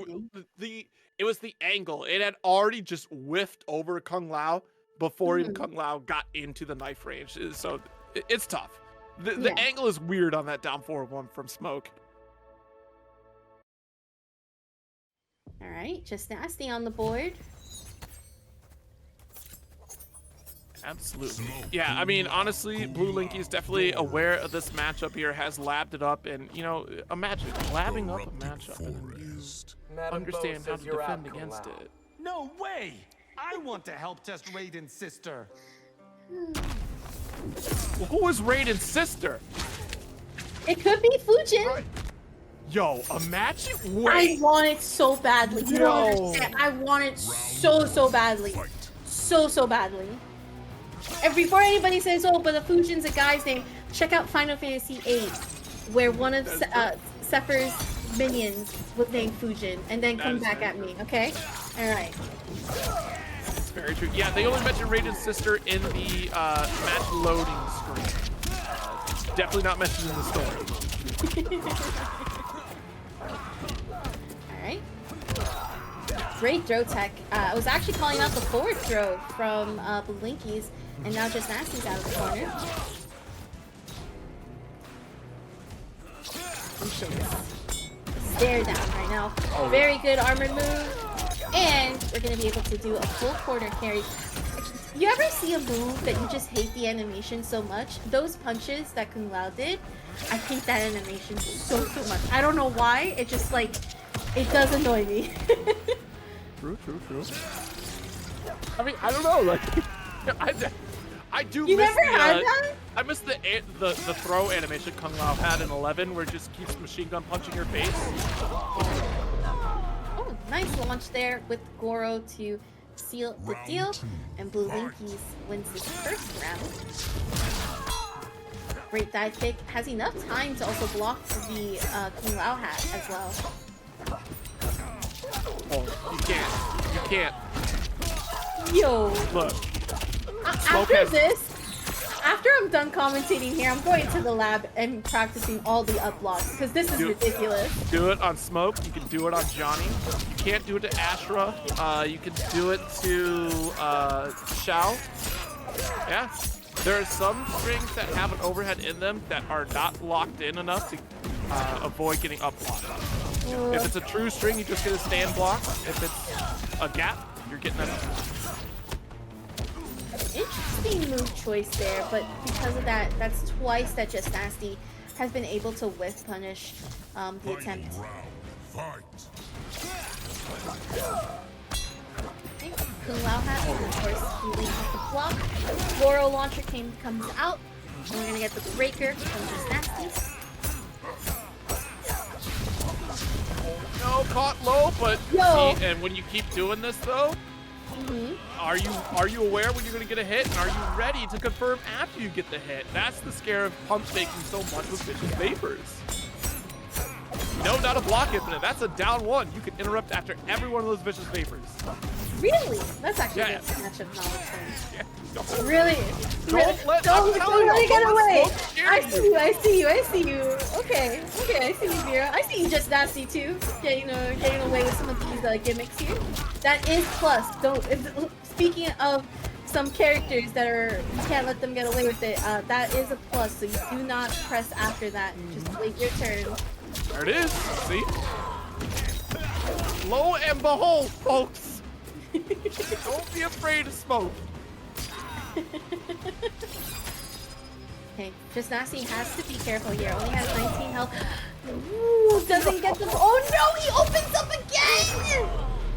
It was the angle. It had already just whiffed over Kung Lao before even Kung Lao got into the knife range. So it's tough. The angle is weird on that down forward one from Smoke. All right, JustNasty on the board. Absolutely. Yeah, I mean, honestly, Bluelinkys definitely aware of this matchup here, has labbed it up, and, you know, imagine labbing up a matchup and then you understand how to defend against it. No way! I want to help test Raiden's sister. Well, who is Raiden's sister? It could be Fujin. Right. Yo, imagine. I want it so badly. You don't understand. I want it so badly. So badly. And before anybody says, oh, but the Fujin's a guy's name, check out Final Fantasy VIII, where one of Sephiroth's minions was named Fujin, and then come back at me, okay? Alright. It's very true. Yeah, they only mentioned Raiden's sister in the match loading screen. Definitely not mentioned in the story. Alright. Great throw tech. I was actually calling out the forward throw from Bluelinkys, and now JustNasty's out of the corner. Stare down right now. Very good armored move. And we're going to be able to do a full corner carry. You ever see a move that you just hate the animation so much? Those punches that Kung Lao did, I hate that animation so much. I don't know why. It just like, it does annoy me. True. I mean, I don't know. Like, I do You miss never the, had that? I miss the throw animation Kung Lao had in 11 where it just keeps machine gun punching your face. Oh, nice launch there with Goro to seal the deal, and Bluelinkys wins his first round. Great dive kick, has enough time to also block the Kung Lao hat as well. Oh, you can't. Yo, Look, after I'm done commentating here, I'm going to the lab and practicing all the up blocks because this is ridiculous. Do it on Smoke. You can do it on Johnny. You can't do it to Ashrah. You can do it to Shao. Yeah. There are some strings that have an overhead in them that are not locked in enough to avoid getting up blocked. If it's a true string, you just get a stand block. If it's a gap, you're getting that up. Interesting move choice there, but because of that, that's twice that JustNasty has been able to whiff punish the attempt. Okay, Kung Lao hat, and of course, he leaves the block. Goro launcher comes out, and we're gonna get the breaker from JustNasty. No, caught low, but Yo. see, and when you keep doing this though, are you aware when you're gonna get a hit, and are you ready to confirm after you get the hit? That's the scare of pump faking so much with Vicious Vapors. No, not a block infinite. That's a down one. You can interrupt after every one of those Vicious Vapors. Really? That's actually Yeah. a good matchup knowledge for me. Yeah. Really? Don't let Don't let it get away. I I see you. Okay, I see you, Vera. I see you JustNasty too. Getting away with some of these gimmicks here. That is plus. Speaking of some characters that you can't let them get away with it. That is a plus. So you do not press after that. Just wait your turn. There it is. See? Lo and behold, folks. Don't be afraid of Smoke. Okay, JustNasty has to be careful here. Only has 19 health. Ooh, doesn't get the. Oh no, he opens up again!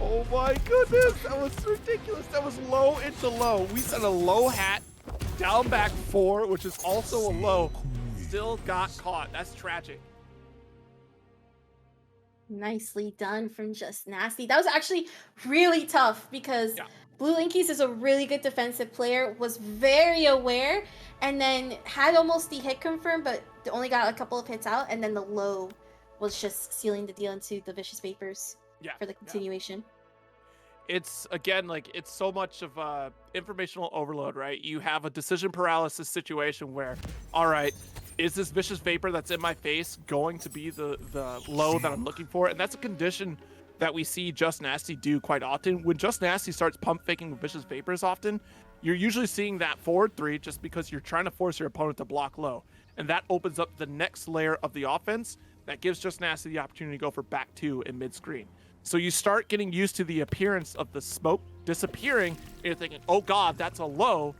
Oh my goodness, that was ridiculous. That was low into low. We sent a low hat, down back 4, which is also a low. Still got caught. That's tragic. Nicely done from JustNasty. That was actually really tough because Bluelinkys is a really good defensive player, was very aware, and then had almost the hit confirmed, but only got a couple of hits out, and then the low was just sealing the deal into the Vicious Vapors for the continuation. It's, again, it's so much of informational overload, right? You have a decision paralysis situation where, all right, is this Vicious Vapor that's in my face going to be the low that I'm looking for? And that's a condition that we see JustNasty do quite often. When JustNasty starts pump faking with Vicious Vapors often, you're usually seeing that forward 3 just because you're trying to force your opponent to block low. And that opens up the next layer of the offense that gives JustNasty the opportunity to go for back 2 in mid-screen. So you start getting used to the appearance of the smoke disappearing, and you're thinking, oh god, that's a low.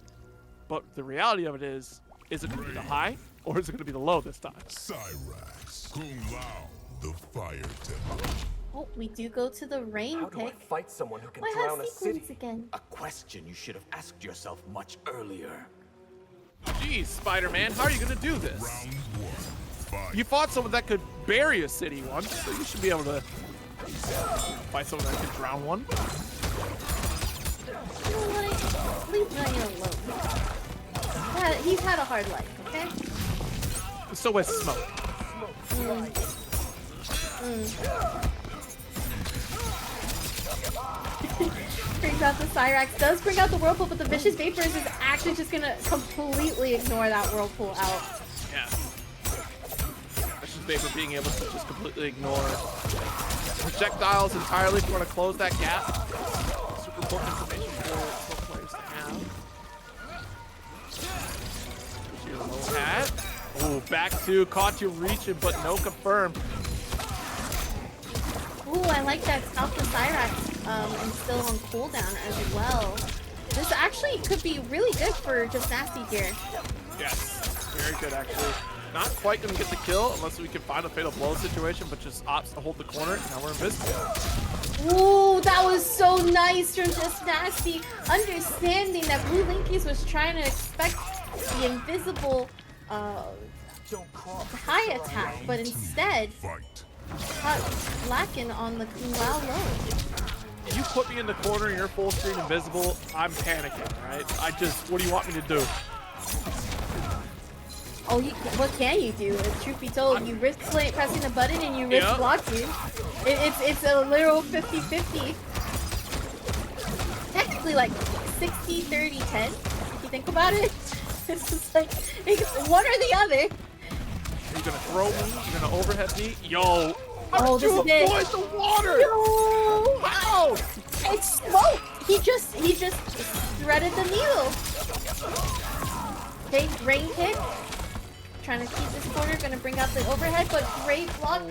But the reality of it is it going to be the high, or is it going to be the low this time? Cyrax, Kung Lao, the fire temple. Oh, we do go to the rain How do I pick. fight someone who can Why drown have a city? sequence again? A question you should have asked yourself much earlier. Geez, Spider-Man, how are you going to do this? Round 1, fight. You fought someone that could bury a city once, so you should be able to fight someone that could drown one. You know what? Leave Ryan alone. Yeah, he's had a hard life, okay? So is Smoke. Brings out the Cyrax, does bring out the Whirlpool, but the Vicious Vapors is actually just gonna completely ignore that Whirlpool out. Yeah. Vicious Vapor being able to just completely ignore projectiles entirely if you want to close that gap. Super important information for both players to have. Here's your low hat. Ooh, back 2, caught you reaching, but no confirm. Ooh, I like that stop the Cyrax and still on cooldown as well. This actually could be really good for JustNasty here. Yes, very good actually. not quite gonna get the kill unless we can find a fatal blow situation, but just opts to hold the corner. Now we're invisible. Ooh, that was so nice from JustNasty, understanding that Bluelinkys was trying to expect the invisible high attack, but instead caught lacking on the Kung Lao low. You put me in the corner and you're full screen invisible, I'm panicking, right? What do you want me to do? Oh, what can you do? Truth be told, you risk pressing the button and you risk blocking. It's a literal 50-50. Technically like 60-30-10, if you think about it. It's just like, it's one or the other. You're gonna throw me, you're gonna overhead me. Yo! Oh, this is it. Avoid the water! No! How? It's smoke! He just threaded the needle. Okay, rain kick. Trying to keep this corner, gonna bring out the overhead, but great block.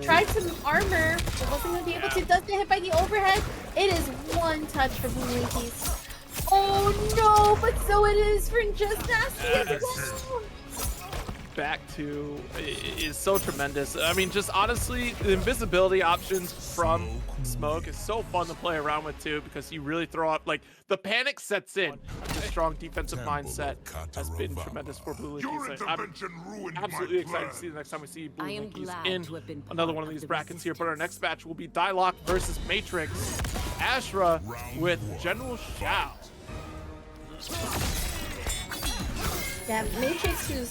Tried some armor, but wasn't gonna be able to. Does get hit by the overhead. It is one touch for Bluelinkys. Oh no, but so it is for JustNasty as well. Back to is so tremendous. I mean, just honestly, the invisibility options from Smoke is so fun to play around with too, because you really throw up, like, the panic sets in. The strong defensive mindset has been tremendous for Bluelinkys. I'm absolutely excited to see the next time we see Bluelinkys in another one of these brackets here. But our next match will be Dyloch versus Matrix. Ashrah with General Shao. Yeah, Matrix, who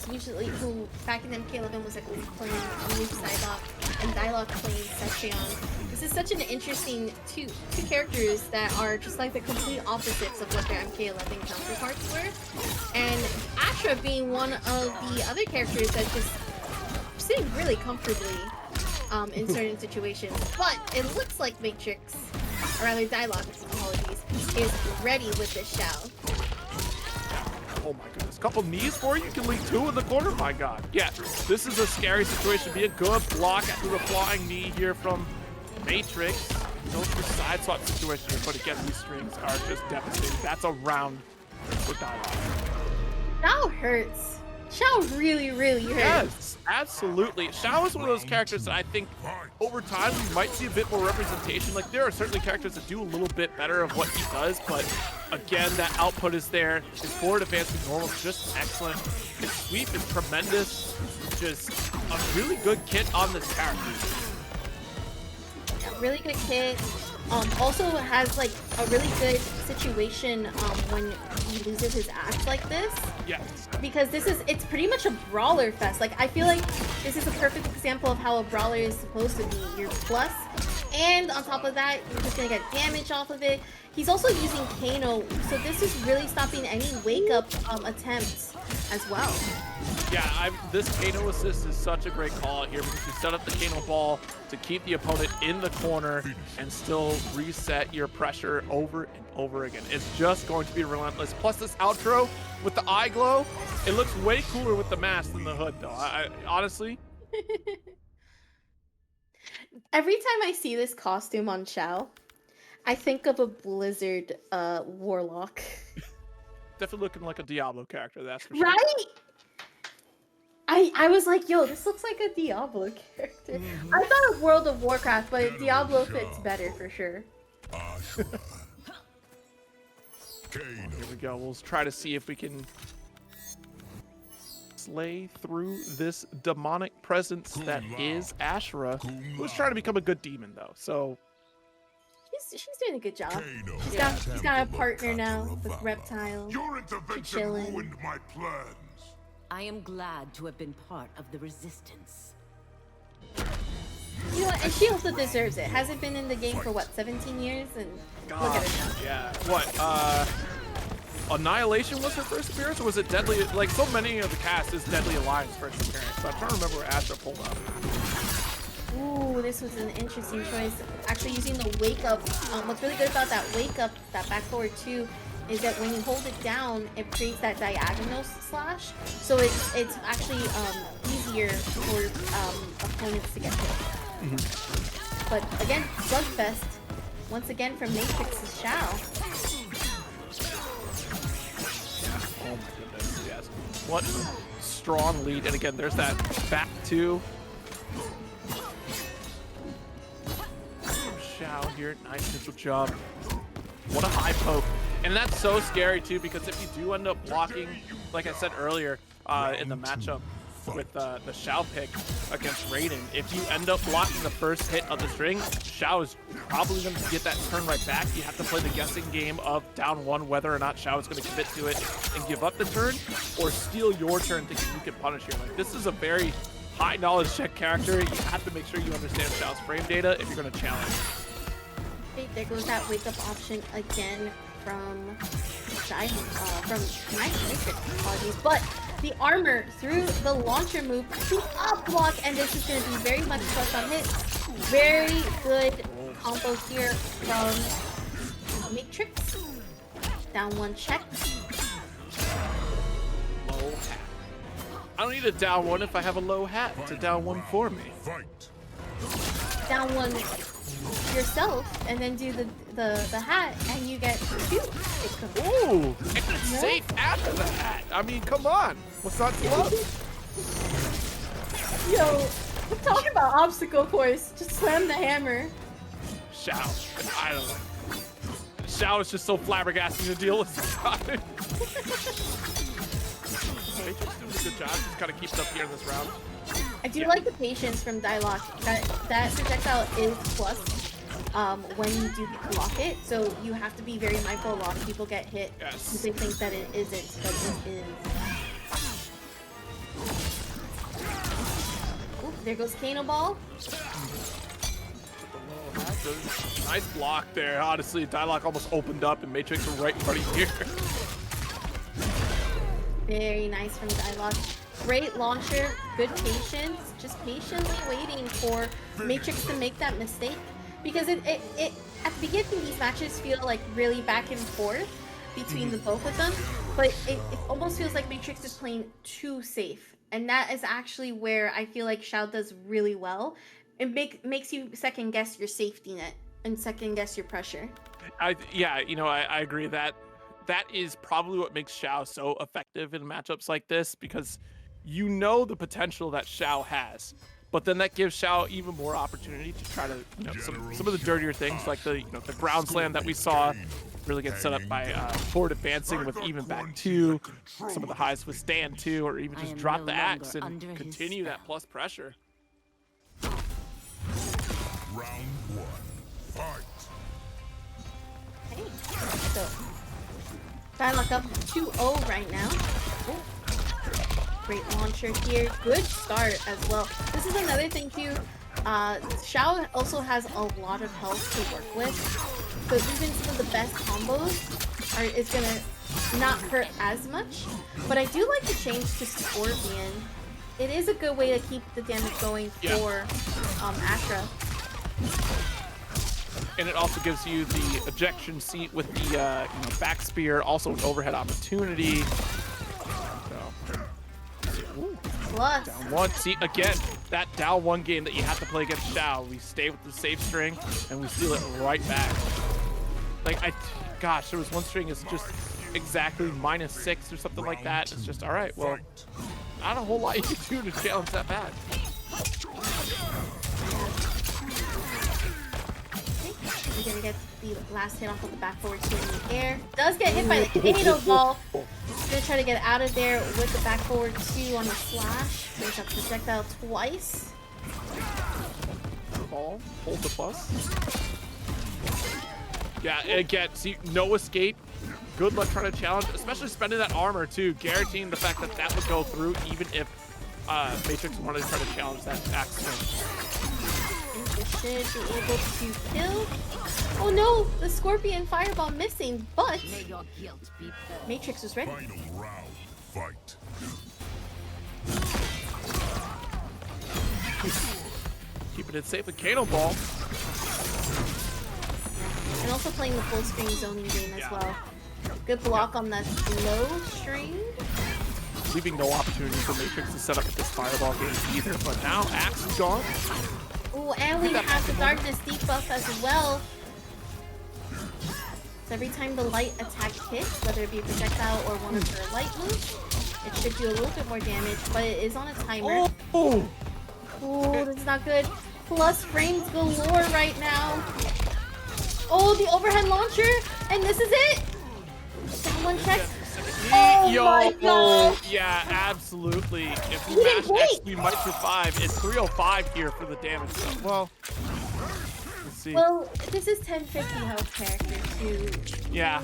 back in MK11 was like playing Dyloch, and Dyloch playing Cetrion. This is such an interesting two characters that are just like the complete opposites of what their MK11 counterparts were. And Ashrah being one of the other characters that's just sitting really comfortably in certain situations. But it looks like Matrix, or rather Dyloch, apologies, is ready with this Shao. Oh my goodness, couple knees for you? You can leave two in the corner? My god. Yeah, this is a scary situation. Be a good block after the flying knee here from Matrix. Go for side swap situation here, but again, these strings are just devastating. That's a round for Dyloch. Shao hurts. Shao really hurts. Yes, absolutely. Shao is one of those characters that I think over time we might see a bit more representation. Like, there are certainly characters that do a little bit better of what he does, but again, that output is there. His forward advancement normal is just excellent. His sweep is tremendous. Just a really good kit on this character. Yeah, really good kit. Also has like a really good situation when he loses his axe like this. Yes. Because it's pretty much a brawler fest. Like, I feel like this is a perfect example of how a brawler is supposed to be. You're plus, and on top of that, you're just gonna get damage off of it. He's also using Kano, so this is really stopping any wake up attempts as well. Yeah, this Kano assist is such a great call out here, because you set up the Kano ball to keep the opponent in the corner and still reset your pressure over and over again. It's just going to be relentless. Plus this outro with the eye glow, it looks way cooler with the mask than the hood though. I honestly. Every time I see this costume on Shao, I think of a Blizzard warlock. Definitely looking like a Diablo character, that's for sure. Right? I was like, yo, this looks like a Diablo character. I thought of World of Warcraft, but Diablo fits better for sure. Here we go. We'll try to see if we can slay through this demonic presence that is Ashrah, who's trying to become a good demon though. So she's doing a good job. She's got a partner now with Reptile. Your intervention ruined my plans. I am glad to have been part of the resistance. You know what? And she also deserves it. Hasn't been in the game for what, 17 years? And look at her now. Yeah. What? Annihilation was her first appearance, or was it Deadly? Like, so many of the cast is Deadly Alliance first appearance. So I'm trying to remember where Ashrah pulled up. Ooh, this was an interesting choice. Actually using the wake up. What's really good about that wake up, that back forward too, is that when you hold it down, it creates that diagonal slash. So it's actually easier for opponents to get hit. But again, slugfest once again from Matrix's Shao. Oh my goodness, yeah. Yes. What strong lead. And again, there's that back two. Shao here. Nice initial jump. What a high poke. And that's so scary too, because if you do end up blocking, like I said earlier, in the matchup with the Shao pick against Raiden, if you end up blocking the first hit of the string, Shao is probably going to get that turn right back. You have to play the guessing game of down one, whether or not Shao is going to commit to it and give up the turn, or steal your turn thinking you can punish here. Like, this is a very high knowledge check character. You have to make sure you understand Shao's frame data if you're going to challenge. Okay, there goes that wake up option again from Matrix, apologies, but the armor through the launcher move to up block, and this is going to be very much plus on hit. Very good combo here from Matrix. Down one check. Low hat. I don't need a down one if I have a low hat. It's a down one for me. Fight. Down one yourself, and then do the hat, and you get two. Ooh, and it's safe after the hat. I mean, come on. What's not to love? Yo, I'm talking about obstacle course. Just slam the hammer. Shao. I don't know. Shao is just so flabbergasting to deal with sometimes. Matrix doing a good job. Just kind of keeps up here in this round. I do like the patience from Dyloch. That projectile is plus when you do block it, so you have to be very mindful. A lot of people get hit because they think that it isn't, but it is. Ooh, there goes Kano Ball. Nice block there. Honestly, Dyloch almost opened up and Matrix was right in front of you here. Very nice from Dyloch. Great launcher, good patience, just patiently waiting for Matrix to make that mistake. Because it at the beginning, these matches feel like really back and forth between the both of them, but it almost feels like Matrix is playing too safe. And that is actually where I feel like Shao does really well. It makes you second guess your safety net and second guess your pressure. Yeah, you know, I agree that is probably what makes Shao so effective in matchups like this, because you know the potential that Shao has, but then that gives Shao even more opportunity to try to, you know, some of the dirtier things, like the ground slam that we saw really get set up by forward advancing with even back two, some of the highs with stand two, or even just drop the axe and continue that plus pressure. Round one. Fight. Okay, so Dyloch up 2-0 right now. Ooh. Great launcher here. Good start as well. This is another thing too. Shao also has a lot of health to work with, so even some of the best combos is gonna not hurt as much. But I do like the change to Scorpion. It is a good way to keep the damage going for Ashrah. And it also gives you the ejection seat with the back spear, also an overhead opportunity. Plus. Down one. See, again, that down one game that you have to play against Shao. We stay with the safe string, and we steal it right back. Like, gosh, there was one string is just exactly -6 or something like that. It's just, all right, well, not a whole lot you can do to challenge that bad. We're gonna get the last hit off of the back forward two in the air. Does get hit by the Kano Ball. Gonna try to get out of there with the back forward two on the slash. There's a projectile twice. Ball, hold the plus. Yeah, again, see, no escape. Good luck trying to challenge, especially spending that armor too, guaranteeing the fact that that would go through even if Matrix wanted to try to challenge that axe swing. Should be able to kill. Oh no, the Scorpion Fireball missing, but Matrix was ready. Final round. Fight. Keeping it safe with Kano Ball. And also playing the full screen zoning game as well. Good block on that low string. Leaving no opportunity for Matrix to set up this Fireball game either, but now axe is gone. Oh, and we have the darkness debuff as well. So every time the light attack hits, whether it be a projectile or one of her light moves, It should do a little bit more damage, but it is on a timer. Oh! Oh, that's not good. Plus frames galore right now. Oh, the overhead launcher, and this is it. Someone check. Oh my god. Yeah, absolutely. If He we didn't mash X, wait. we might survive. It's 305 here for the damage. So, well, let's see. Well, this is 1050 health character too. Yeah.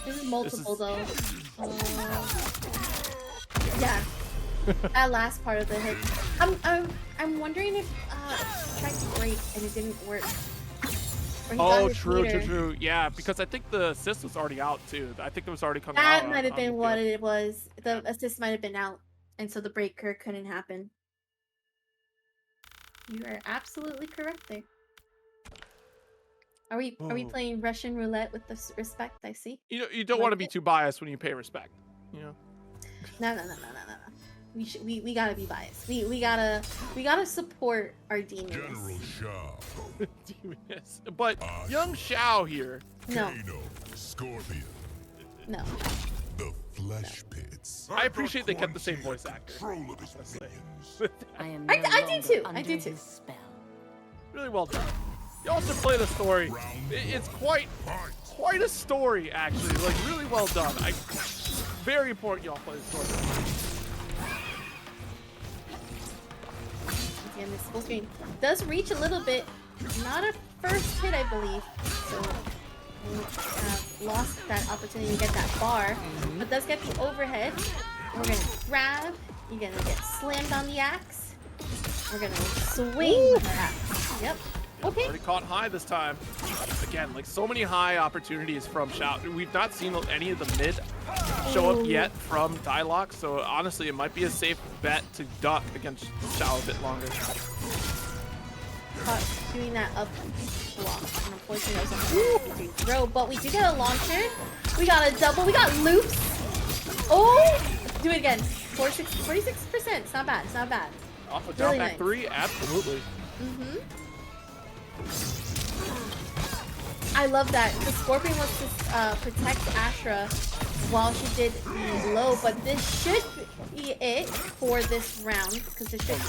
This is multiple though. Yeah. That last part of the hit. I'm wondering if he tried to break and it didn't work. Or he got Oh, his true. meter. Yeah, because I think the assist was already out too. I think it was already coming out. That might have on been the what field. it was. The assist might have been out, and so the breaker couldn't happen. You are absolutely correct there. Are we playing Russian roulette with the respect? I see. You don't want to be too biased when you pay respect. You know. No. We gotta be biased. We gotta support our demons. General Shao. Yes. But young Shao here. No, Kano. Scorpion. no. The flesh pits. I appreciate they kept the same voice actor. Control of his Honestly. minions. I am I no do longer too. I under do too. his spell. Really well done. You also play the story. It's quite a story, actually. Like, really well done. Very important y'all play the story. Again, this full screen does reach a little bit. Not a first hit, I believe. So we have lost that opportunity to get that bar. But does get the overhead. We're gonna grab. You're gonna get slammed on the axe. We're gonna swing the axe. Yep. Okay. Already caught high this time. Again, like so many high opportunities from Shao. We've not seen any of the mid show up yet from Dyloch, so honestly, it might be a safe bet to duck against Shao a bit longer. Caught doing that up block. And unfortunately, that was a good throw, but we do get a launcher. We got a double. We got loops. Oh! Do it again. 46%. It's not bad. It's not bad. Off a down Really back nice. 3, absolutely. I love that. The Scorpion wants to protect Ashrah while she did the low, but this should be it for this round, because it should be.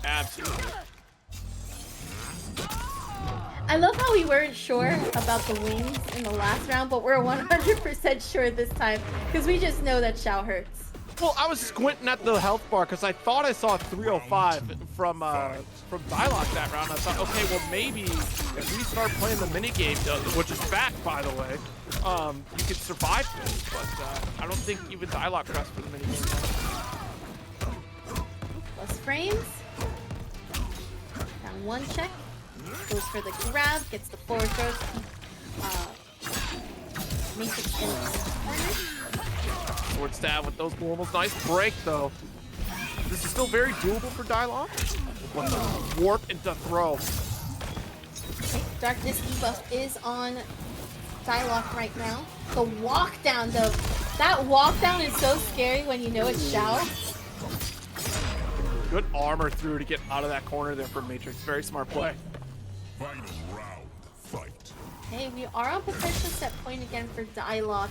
Absolutely. I love how we weren't sure about the wings in the last round, but we're 100% sure this time, because we just know that Shao hurts. Well, I was squinting at the health bar because I thought I saw 305 from Dyloch that round. I thought, okay, well maybe if we start playing the minigame, which is back by the way, you could survive this. But I don't think even Dyloch pressed for the minigame. Plus frames. Down one check. Goes for the grab, gets the forward throw. Matrix in the corner. Sword stab with those normals. Nice break though. This is still very doable for Dyloch. What the warp into throw. Okay, Darkness debuff is on Dyloch right now. The walk down though. That walk down is so scary when you know it's Shao. Good armor through to get out of that corner there for Matrix. Very smart play. Final round. Fight. Okay, we are on potential set point again for Dyloch.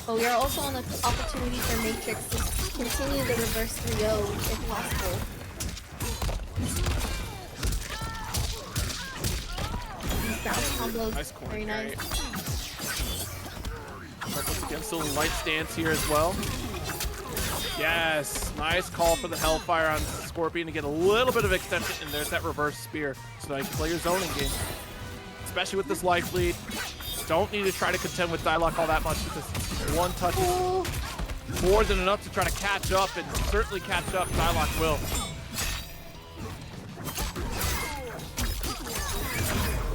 But we are also on the opportunity for Matrix to continue the reverse 3-0 if possible. These down combos, Nice corner very nice. Once again, still in light stance here as well. Yes, nice call for the Hellfire on Scorpion to get a little bit of extension, and there's that reverse spear. So now you can play your zoning game, especially with this life lead. Don't need to try to contend with Dyloch all that much because one touch is more than enough to try to catch up, and certainly catch up. Dyloch will.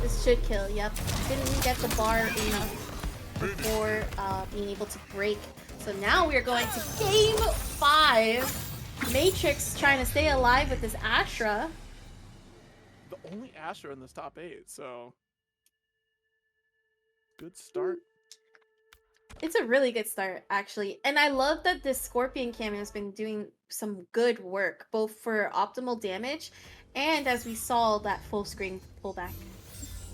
This should kill, yep. Didn't get the bar enough before being able to break. So now we're going to game 5. Matrix trying to stay alive with this Ashrah. The only Ashrah in this top 8, so good start. It's a really good start, actually. And I love that this Scorpion cameo has been doing some good work, both for optimal damage and, as we saw, that full screen pullback.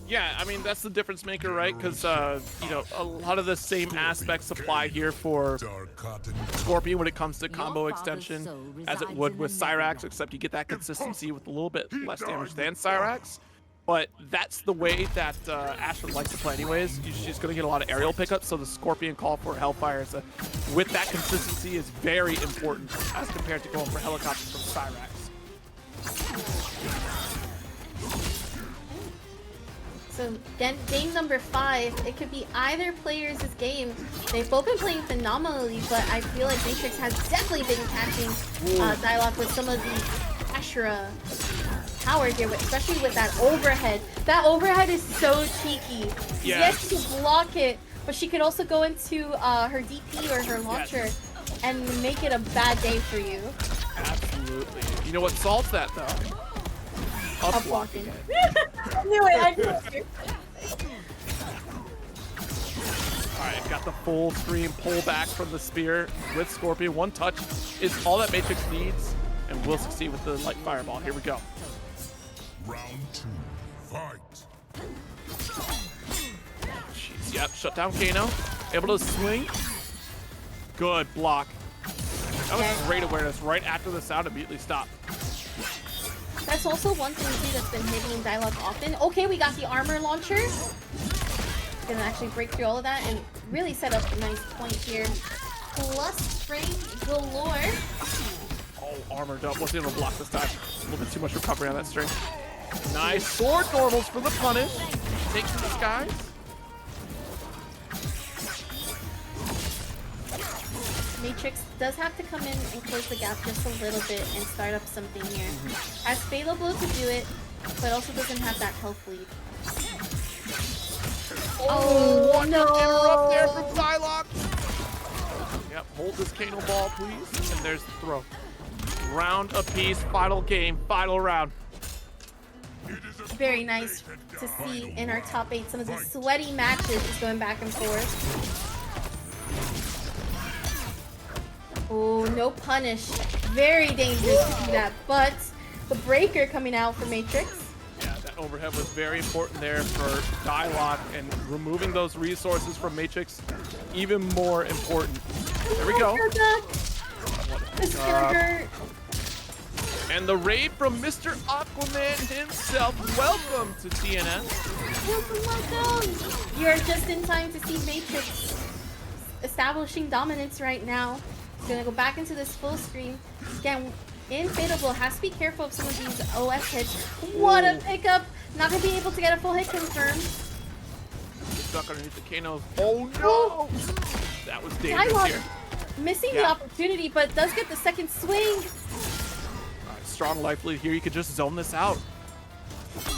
Yeah, I mean, that's the difference maker, right? Because, you know, a lot of the same aspects apply here for Dark cotton. Scorpion when it comes to combo father's extension soul as it resides would in with the Cyrax, Netherrealm. except you get that consistency with a little bit less damage than Cyrax. But that's the way that Ashrah likes to play anyways. She's going to get a lot of aerial pickups, so the Scorpion call for Hellfire with that consistency is very important as compared to going for helicopters from Cyrax. So game number 5, it could be either player's game. They've both been playing phenomenally, but I feel like Matrix has definitely been catching Dyloch with some of the Ashrah power here, especially with that overhead. That overhead is so cheeky. Yes, she can block it, but she could also go into her DP or her launcher and make it a bad day for you. Absolutely. You know what solves that, though? Up blocking. I knew it. I knew it. Alright, got the full screen pullback from the spear with Scorpion. One touch is all that Matrix needs, and will succeed with the light fireball. Here we go. Round 2. Fight. Jeez, yep, shut down Kano. Able to swing. Good block. That was great awareness. Right after the sound, immediately stopped. That's also one thing too that's been hitting Dyloch often. Okay, we got the armor launcher. Gonna actually break through all of that and really set up a nice point here. Plus strength galore. Oh, armored up. Wasn't able to block this time. A little bit too much recovery on that string. Nice sword normals for the punish. Takes to the skies. Matrix does have to come in and close the gap just a little bit and start up something here. Has Fatal Blow to do it, but also doesn't have that health lead. Oh, no! Interrupt there from Dyloch. Yep, hold this Kano ball, please. And there's the throw. Round apiece, final game, final round. Very nice to see in our top 8 some of these sweaty matches just going back and forth. Oh, no punish. Very dangerous to do that, but the breaker coming out for Matrix. Yeah, that overhead was very important there for Dyloch, and removing those resources from Matrix, even more important. There we go. This is gonna hurt. And the raid from Mr. Aquaman himself. Welcome to TNS. Welcome. You're just in time to see Matrix establishing dominance right now. He's gonna go back into this full screen. Again, in Fatal Blow, has to be careful of some of these OS hits. What a pickup! Not gonna be able to get a full hit confirmed. Stuck underneath the Kano. Oh no! That was dangerous here. Missing the opportunity, but does get the second swing. Alright, strong life lead here. You could just zone this out.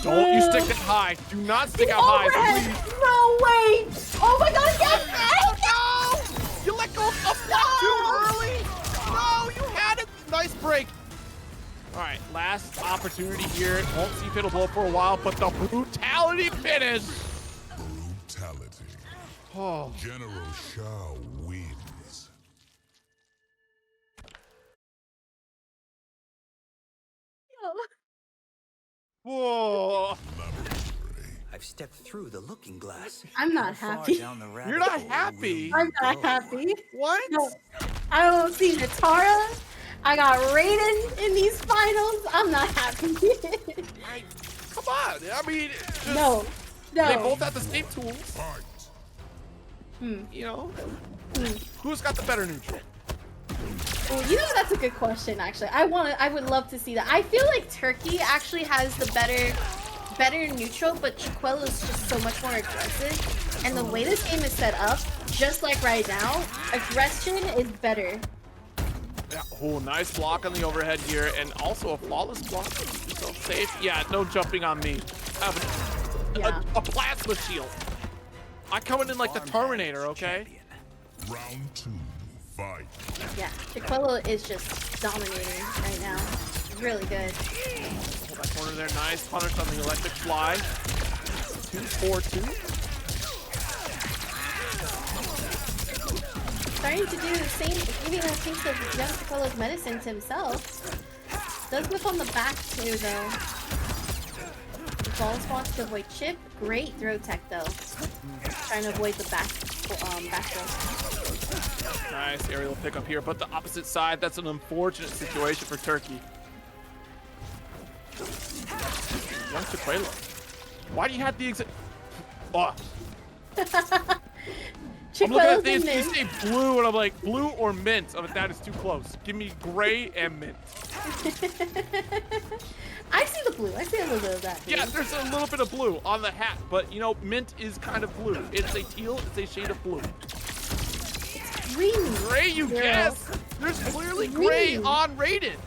Don't you stick it high. Do not stick out high, please. No way! Oh my god, yes! Oh no! You let go of that too early! No, you had it! Nice break. Alright, last opportunity here. Won't see Fatal Blow for a while, but the brutality finish. Brutality. Oh. General Shao wins. Whoa. I've stepped through the looking glass. I'm not How far happy. down the rabbit You're not hole happy. will I'm you not go? happy. What? No, I don't see Natara. I got Raiden in these finals. I'm not happy. Come on. I mean, just, No. they both have the same tools. Fight. You know, who's got the better neutral? Oh, you know, that's a good question, actually. I would love to see that. I feel like Turkey actually has the better neutral, but Chiquelo's just so much more aggressive. And the way this game is set up, just like right now, aggression is better. Yeah, oh, nice block on the overhead here, and also a flawless block. Keep yourself safe. Yeah, no jumping on me. I have a plasma shield. I coming in like the Terminator, okay? Round 2. Fight. Yeah, Chiquelo is just dominating right now. Really good. Hold that corner there. Nice punish on the electric fly. 2-4-2. Starting to do the same, giving a taste of Chiquelo's medicine to himself. Does whip on the back too, though. false box to avoid chip. Great throw tech though. Trying to avoid the back throw. Nice aerial pickup here, but the opposite side, that's an unfortunate situation for Turkey. Young Sequela. Why do you have the exact... Oh. I'm looking at these, you say blue, and I'm like, blue or mint? I'm like, that is too close. Give me gray and mint. I see the blue. I see a little bit of that. Yeah, there's a little bit of blue on the hat, but you know, mint is kind of blue. It's a teal, it's a shade of blue. It's green. Gray, you guess? There's clearly gray on Raiden.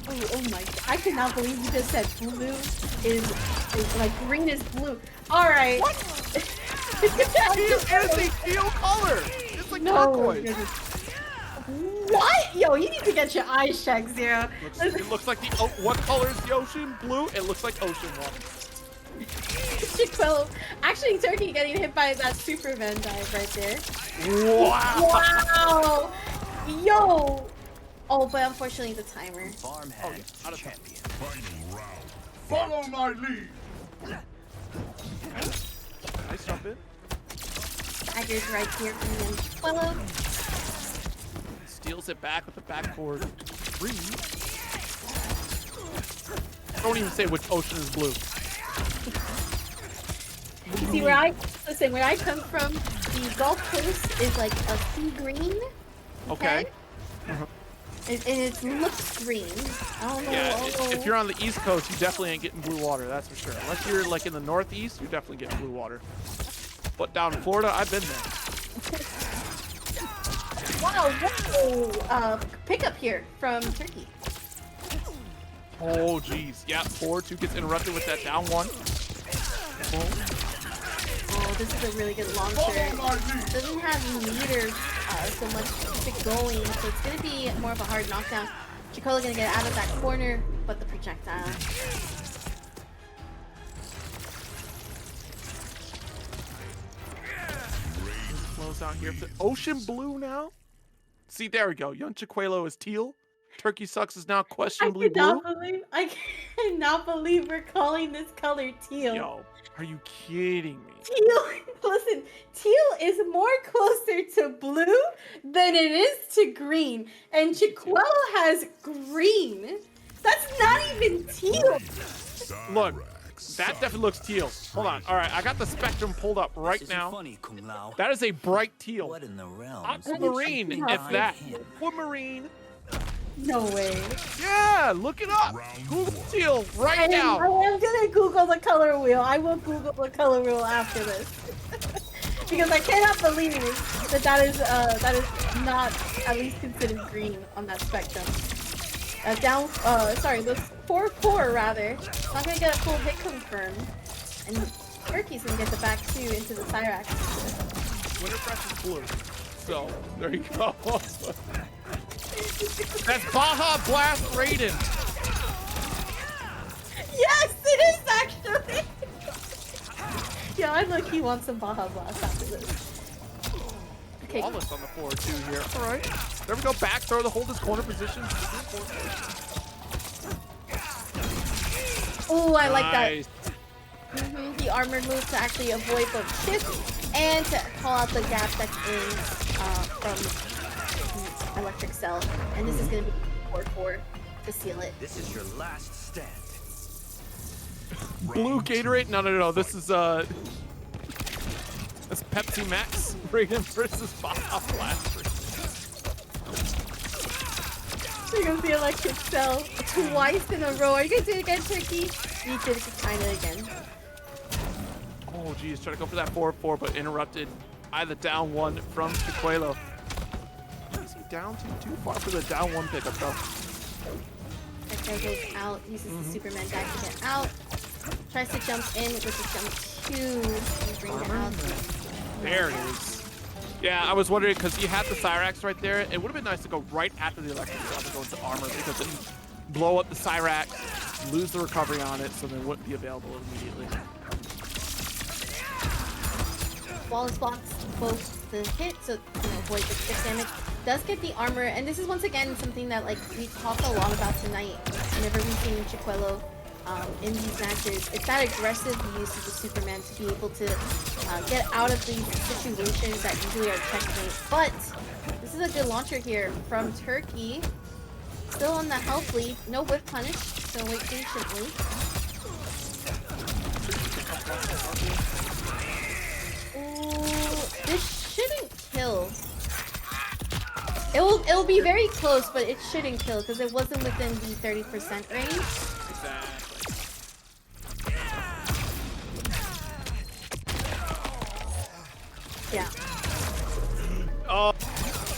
Oh my god. I cannot believe you just said blue is like green is blue. Alright. What? It's a teal color. It's like turquoise. What? Yo, you need to get your eyes checked, Zero. It looks like the what color is the ocean? Blue. It looks like ocean water. Chiquelo. Actually, Turkey getting hit by that Superman dive right there. Wow. Wow. Yo. Oh, but unfortunately the timer. Farmhand champion. Final round. Follow my lead. Nice jump in. Tiger's right here from Chiquelo. Steals it back with the backboard. Three. Don't even say which ocean is blue. See where I come from, the Gulf Coast is like a sea green. Okay. And it looks green. I don't know. Yeah, if you're on the East Coast, you definitely ain't getting blue water, that's for sure. Unless you're like in the Northeast, you're definitely getting blue water. But down in Florida, I've been there. Wow, whoa! Pickup here from Turkey. Oh, geez. Yeah, 4-2 gets interrupted with that down one. Oh, this is a really good launcher. Doesn't have meter so much to keep it going, so it's gonna be more of a hard knockdown. Chiquelo gonna get out of that corner, but the projectile. Flows out here. Ocean blue now? See, there we go. Young Chiquelo is teal. TurkeySucks is now questionably blue. I cannot believe we're calling this color teal. Yo, are you kidding me? Teal, listen, teal is more closer to blue than it is to green. And Chiquelo has green. That's not even teal. Look, that definitely looks teal. Hold on. All right, I got the spectrum pulled up right now. Funny, Kung Lao. That is a bright teal. What in the realms? Aquamarine, if that. Aquamarine. No way. Yeah, look it up. Google teal right now. I am gonna Google the color wheel. I will Google the color wheel after this. Because I cannot believe that is not at least considered green on that spectrum. The 4-4 rather. Not gonna get a full hit confirmed. And Turkey's gonna get the back two into the Cyrax. Winterfresh is blue. So, there you go. That's Baja Blast Raiden. Yes, it is actually. Yeah, I look. He wants some Baja Blast after this. Okay. Flawless on the 4-2 here. All right. There we go. Back throw to hold his corner position. Oh, I like that. Nice. The armored move to actually avoid both shifts and to call out the gap that's in from electric cell. And this is going to be 4-4 to seal it. This is your last stand. Blue Gatorade? No. This is that's Pepsi Max. Raiden versus Baja Blast. You're going to see electric cell twice in a row. Are you going to do it again, Turkey? You did it kind of again. Oh, geez. Trying to go for that 4-4, but interrupted by the down one from Chiquelo. Is he down too far for the down one pickup, though? That guy goes out, uses the Superman dive to get out. Tries to jump in with the jump 2 and bring it out. There it is. Yeah, I was wondering, because he had the Cyrax right there. It would have been nice to go right after the electric cell to go into armor, because then blow up the Cyrax, lose the recovery on it, so then it wouldn't be available immediately. Wallace blocks both the hit, so avoid the stick damage. Does get the armor, and this is once again something that like we talked a lot about tonight. Whenever we've seen Chiquelo in these matches. It's that aggressive use of the Superman to be able to get out of these situations that usually are checkmate. But this is a good launcher here from Turkey. Still on the health lead. No whip punish, so wait patiently. Ooh, this shouldn't kill. It'll be very close, but it shouldn't kill because it wasn't within the 30% range. Exactly. Yeah. Oh,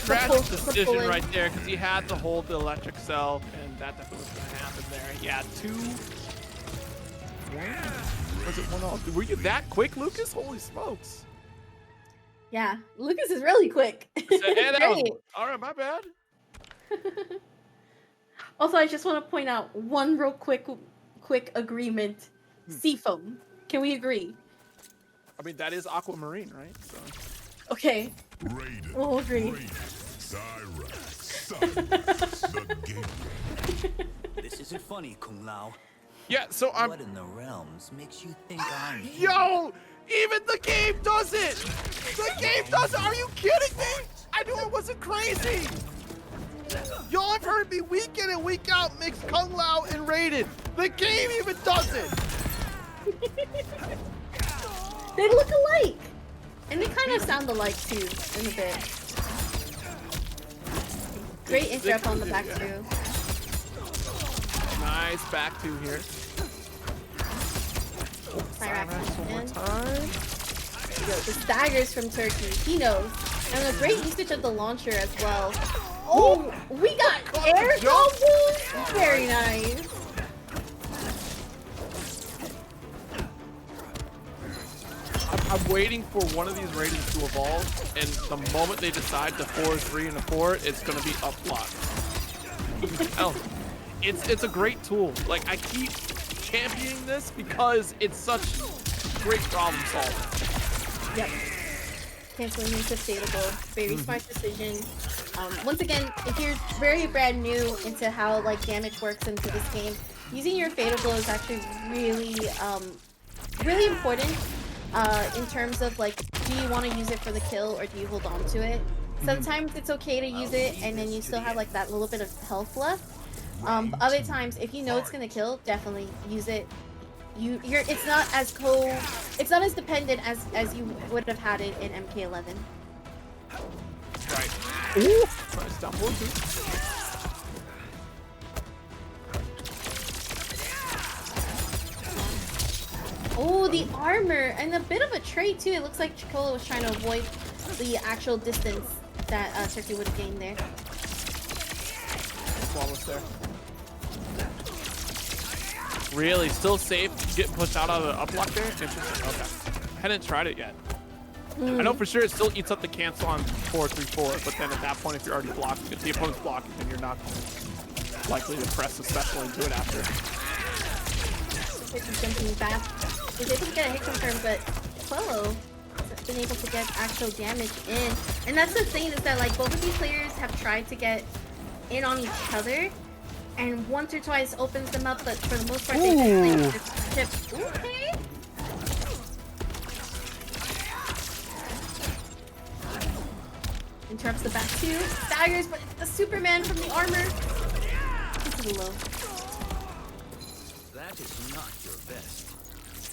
tragic decision pulling. right there because he had to hold the electric cell, and that definitely was going to happen there. Yeah, 2-1. Was it 1-0? Were you that quick, Lucas? Holy smokes. Yeah, Lucas is really quick. Great. All right, my bad. Also, I just want to point out one real quick agreement. Seafoam. Can we agree? I mean, that is aquamarine, right? So. Okay. Raiden. We'll agree. The game. This isn't funny, Kung Lao. Yeah, so I'm... What in the realms makes you think I'm him? Yo! Even the game does it! The game does it! Are you kidding me? I knew it wasn't crazy! Y'all have heard me week in and week out mix Kung Lao and Raiden. The game even does it! They look alike! And they kind of sound alike too, in a bit. Great interrupt on the back two. Nice back two here. Cyrax One more in. time. Yo, the staggers from Turkey. He knows. And a great usage of the launcher as well. Oh, we got air combos! Very nice. I'm waiting for one of these Raidens to evolve, and the moment they decide to 4-3 and a 4, it's gonna be up block. Oh, it's a great tool. Like, I keep championing this because it's such great problem solving. Yep. Canceling into Fadeable. Very smart decision. Once again, if you're very brand new into how like damage works into this game, using your Fadeable is actually really, really important. In terms of like, do you want to use it for the kill or do you hold on to it? Sometimes it's okay to use it and then you still have like that little bit of health left. But other times, if you know it's gonna kill, definitely use it. It's not as dependent as you would have had it in MK11. Right. Ooh! Nice down forward too. Oh, the armor and a bit of a trade too. It looks like Chicola was trying to avoid the actual distance that Turkey would have gained there. Flawless there. Really? Still safe getting pushed out of the up block there? Interesting. Okay. Hadn't tried it yet. I know for sure it still eats up the cancel on 4-3-4, but then at that point, if you're already blocked, if the opponent's blocking, then you're not likely to press a special and do it after. Jumping back. Was able to get a hit confirm, but Quello has been able to get actual damage in. And that's the thing, is that like both of these players have tried to get in on each other, and once or twice opens them up, but for the most part they just chip. Okay. Interrupts the back two, staggers, but the Superman from the armor. This is low. That is not your best.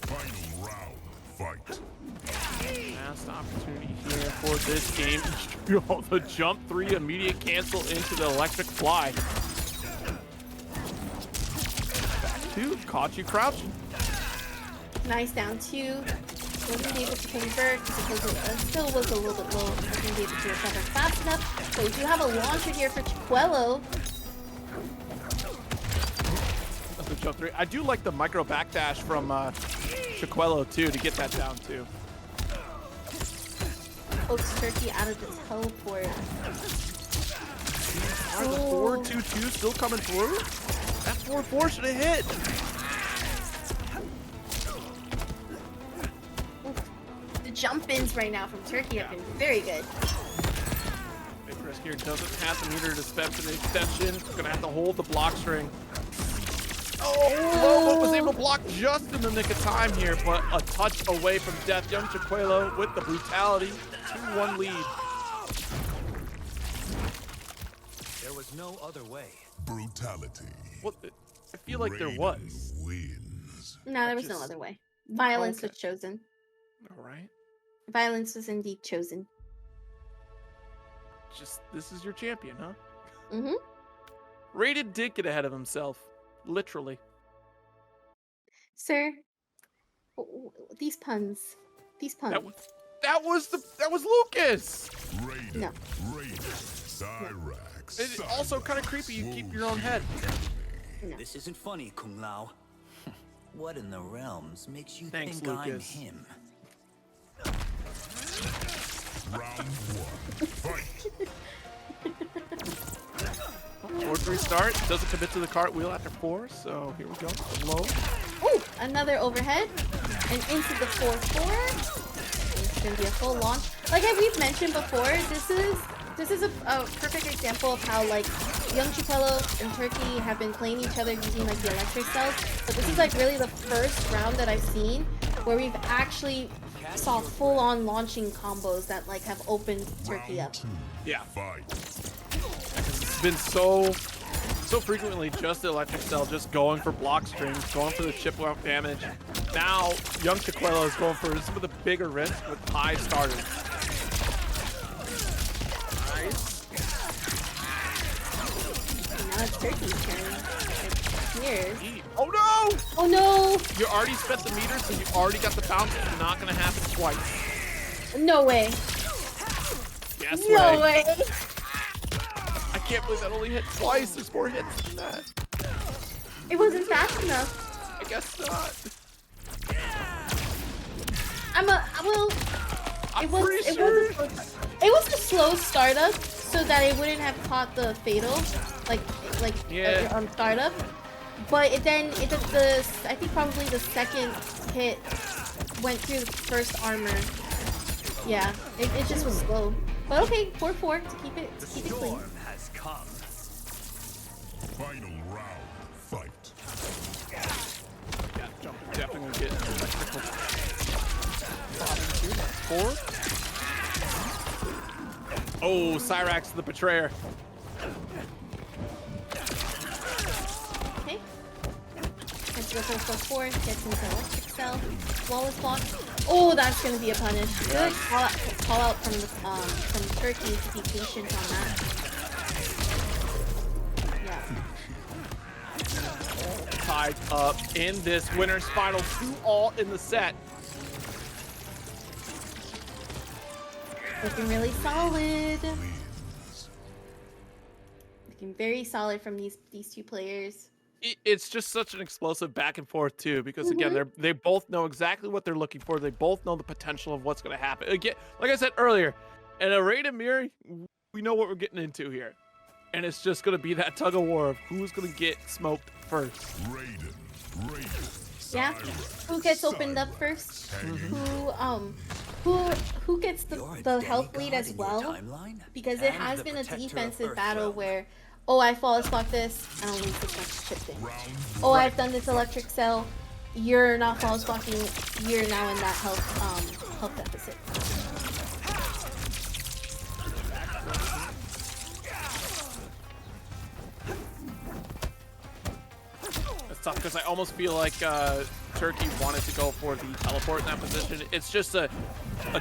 Final round, fight. Last opportunity here for this game. Yo, the jump 3 immediate cancel into the electric fly. Back 2, caught you crouching. Nice down 2. Wasn't able to convert because it still was a little bit low. Wasn't able to recover fast enough. So we do have a launcher here for Chiquello. That's the jump 3. I do like the micro backdash from Chiquello too to get that down too. Pokes Turkey out of the teleport. Alright, the 4-2-2 still coming through. That 4-4 should have hit. The jump-ins right now from Turkey have been very good. Big risk here doesn't have the meter to step to the extension. Gonna have to hold the block string. Oh, Lobo was able to block just in the nick of time here, but a touch away from death. Young Chiquelo with the brutality. 2-1 lead. There was no other way. Brutality. What? I feel like there was. Wins. No, there was no other way. Violence Okay. was chosen. All right. Violence was indeed chosen. Just, this is your champion, huh? Mm-hmm. Raiden did get ahead of himself. Literally. Sir, these puns. These puns. That was Lucas. Raiden. No. Raiden. Cyrax. It's also kind of creepy. You keep your own head. No. This isn't funny, Kung Lao. What in the realms makes you Thanks, think I'm Lucas. him? Round 1. Fight. 4-3 start. Doesn't commit to the cartwheel after 4, so here we go. Low. Ooh, another overhead. And into the 4-4. It's gonna be a full launch. Like we've mentioned before, this is a perfect example of how like Young Chiquelo and Turkey have been playing each other using like the electric cells. But this is like really the first round that I've seen where we've actually saw full-on launching combos that like have opened Turkey up. Yeah. Fight. It's been so frequently just the electric cell, just going for block strings, going for the chip out damage. Now, Young Chiquelo is going for some of the bigger risks with high starters. Nice. And now it's Turkey's turn. Cheers. Oh no! Oh no! You already spent the meter, so you already got the bounce. It's not gonna happen twice. No way. Yes No way. I can't believe that only hit twice. There's more hits than that. It wasn't fast enough. I guess not. It was a slow startup so that it wouldn't have caught the fatal, on startup. But I think probably the second hit went through the first armor. Yeah, it just was slow. But okay, 4-4 to keep it clean. Has come. Final round. Fight. Yeah, jump definitely get electrical. 4. Oh, Cyrax the Betrayer. Okay. Let's go for 4-4. Gets into electric cell. Flawless block. Oh, that's gonna be a punish. Good call out from Turkey to be patient on that. Yeah. Tied up in this winner's final. 2-all in the set. Looking really solid. Looking very solid from these two players. It's just such an explosive back and forth too, because again, they both know exactly what they're looking for. They both know the potential of what's going to happen. Again, like I said earlier, in a Raiden mirror, we know what we're getting into here, and it's just going to be that tug of war of who's going to get smoked first. Raiden. Yeah. Who gets opened up first? Who gets the health lead as well? Because it has been a defensive battle where, oh, I flawless block this, I don't lose this much chip damage. Oh, I've done this electric cell, you're not flawless blocking, you're now in that health deficit. It's tough because I almost feel like Turkey wanted to go for the teleport in that position. It's just a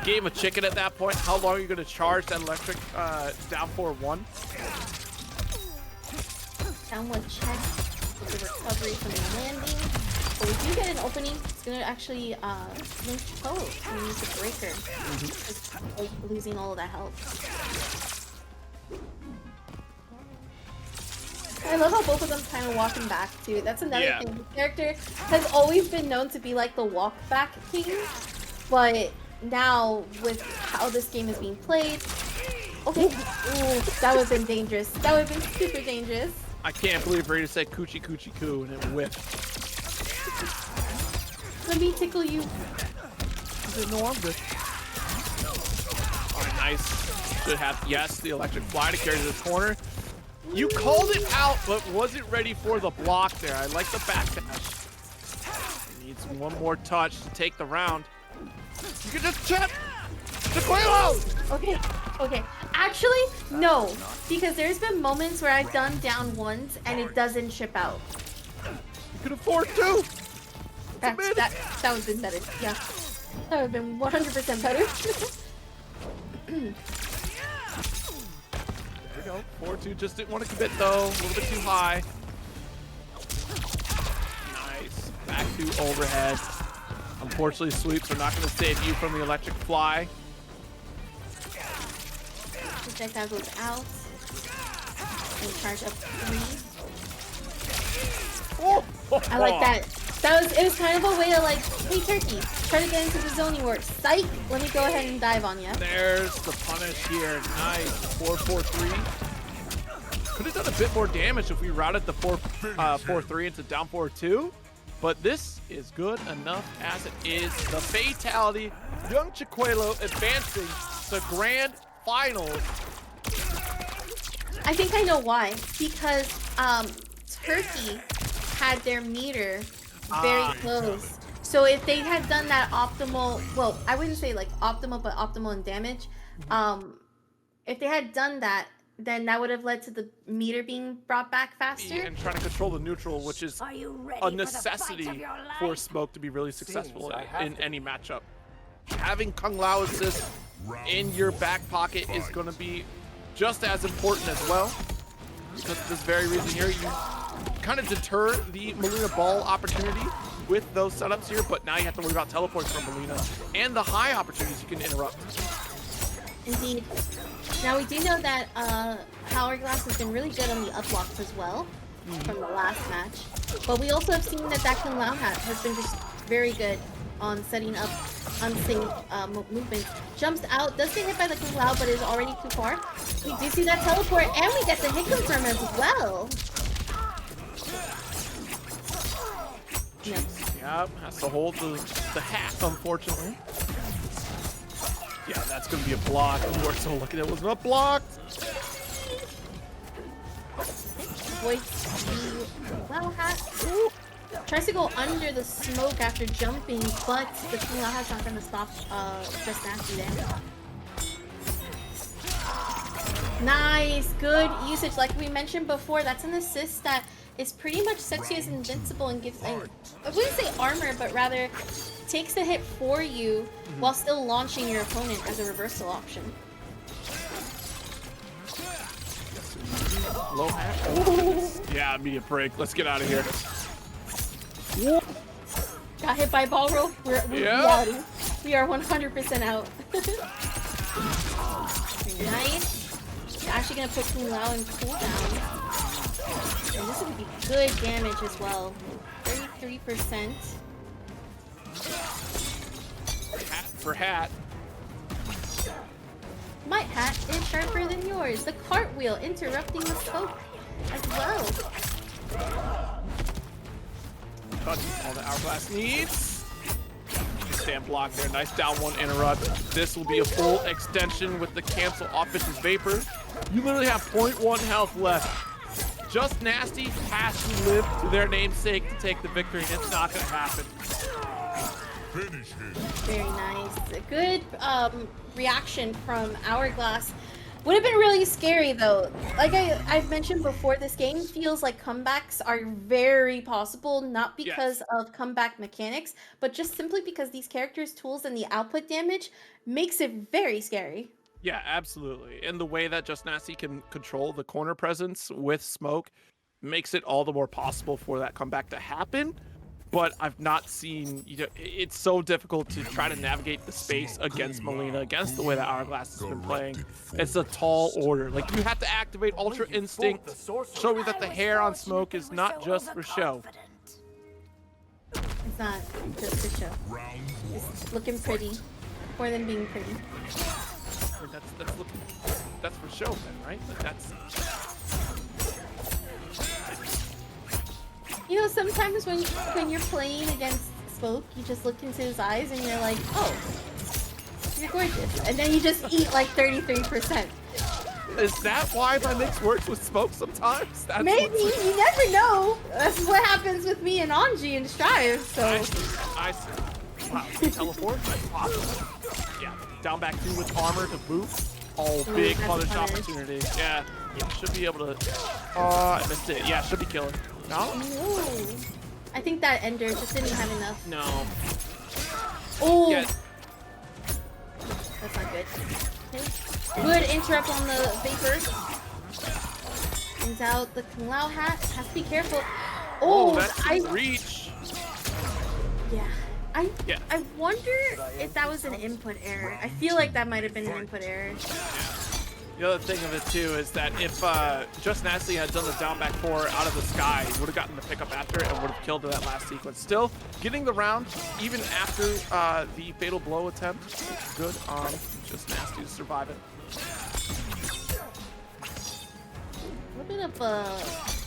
game of chicken at that point. How long are you going to charge that electric down 4-1? Downward check with the recovery from the landing. But we do get an opening. It's going to actually link and use the breaker. Just like, losing all of that health. I love how both of them kind of walking back too. That's another thing. The character has always been known to be like the walk back king, but now with how this game is being played, okay, ooh, that would have been dangerous. That would have been super dangerous. I can't believe Raiden said coochie coochie coo and it whipped. Let me tickle you. No, I'm good. All right, nice. Should have, yes, the electric fly to carry to the corner. You called it out, but wasn't ready for the block there. I like the backdash. Needs one more touch to take the round. You can just chip the Quavo! Okay. Actually, no. Because there's been moments where I've done down ones and it doesn't chip out. You could afford to. That would have been better. Yeah. That would have been 100% better. There we go. 4-2. Just didn't want to commit though. A little bit too high. Nice. Back to overhead. Unfortunately, sweeps are not going to save you from the electric fly. Projectile goes out. And charge up 3. Oh. I like that. It was kind of a way to like, hey Turkey, try to get into the zoning works. Psych! Let me go ahead and dive on you. There's the punish here. Nice. 4-4-3. Could have done a bit more damage if we routed the 4-3 into down 4-2. But this is good enough as it is. The fatality. Young Chiquelo advancing to grand finals. I think I know why. Because Turkey had their meter very close. So if they had done that optimal, well, I wouldn't say like optimal, but optimal in damage. If they had done that, then that would have led to the meter being brought back faster. And trying to control the neutral, which is a necessity for Smoke to be really successful in any matchup. Having Kung Lao assist in your back pocket is going to be just as important as well. Because of this very reason here, you kind of deter the Mileena ball opportunity with those setups here, but now you have to worry about teleports from Mileena and the high opportunities you can interrupt. Indeed. Now we do know that Hourglass has been really good on the up blocks as well from the last match, but we also have seen that Kung Lao has been just very good on setting up unsafe movements. Jumps out, does get hit by the Kung Lao, but is already too far. We do see that teleport, and we get the hit confirm as well. Yep. Yep, has to hold the hat, unfortunately. Yeah, that's going to be a block. We were so lucky that wasn't a block. Voice the Lao hat. Ooh. Tries to go under the smoke after jumping, but the Kung Lao hat's not going to stop JustNasty there. Nice, good usage. Like we mentioned before, that's an assist that is pretty much sets you as invincible and gives, I wouldn't say armor, but rather takes the hit for you while still launching your opponent as a reversal option. Low hat. Oh, yeah, immediate break. Let's get out of here. Got hit by ball roll. We are 100% out. Nice. Actually gonna put Kung Lao in cooldown. And this would be good damage as well. 33%. Hat for hat. My hat is sharper than yours. The cartwheel interrupting the scope as well. Cut all the Hourglass needs. Stand block there. Nice down one interrupt. This will be a full extension with the cancel off its Vapor. You literally have 0.1 health left. JustNasty has to live to their namesake to take the victory, and it's not going to happen. Finish him. Very nice. A good reaction from Hourglass. Would have been really scary though. Like I've mentioned before, this game feels like comebacks are very possible, not because of comeback mechanics, but just simply because these characters' tools and the output damage makes it very scary. Yeah, absolutely. And the way that JustNasty can control the corner presence with Smoke makes it all the more possible for that comeback to happen. But I've not seen, it's so difficult to try to navigate the space against Mileena, against the way that Hourglass has been playing. It's a tall order. Like, you have to activate Ultra Instinct, show me that the hair on Smoke is not just for show. It's not just for show. It's looking pretty. More than being pretty. I mean, that's for show then, right? Like, that's... You know, sometimes when you're playing against Smoke, you just look into his eyes and you're like, oh, you're gorgeous. And then you just eat like 33%. Is that why my mix works with smoke sometimes? That's Maybe, you never know. That's what happens with me and Anji and Strive, so. I see. Wow, teleport? That's possible. Yeah, down back 2 with armor to boot. Oh, big punish opportunity. Yeah, should be able to. I missed it. Yeah, should be killing. No? Ooh. I think that Ender just didn't have enough. No. Oh! Yeah. That's not good. Okay. Good interrupt on the Vapor. Brings out the Kung Lao hat. Has to be careful. Oh, that's reach. Yeah. I wonder if that was an input error. I feel like that might have been an input error. The other thing of it too is that if JustNasty had done the down back 4 out of the sky, he would have gotten the pickup after and would have killed that last sequence. Still, getting the round even after the fatal blow attempt. Good on JustNasty to survive it. A little bit of a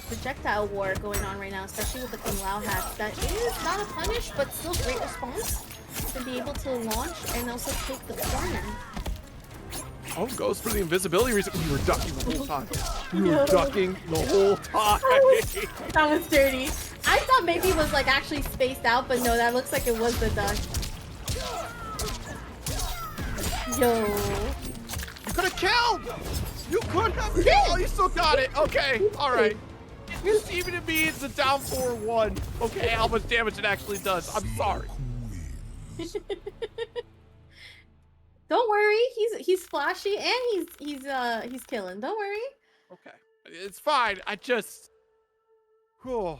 projectile war going on right now, especially with the Kung Lao hat. That is not a punish, but still great response to be able to launch and also take the corner. Oh, goes for the invisibility reason. We were ducking the whole time. We were ducking the whole time. That was dirty. I thought maybe it was like actually spaced out, but no, that looks like it was the duck. Yo. You could have killed! You could have killed! Oh, you still got it. Okay, alright. Even if me, it's a down 4-1. Okay, how much damage it actually does. I'm sorry. Don't worry, he's flashy and he's killing. Don't worry. Okay, it's fine. I just, I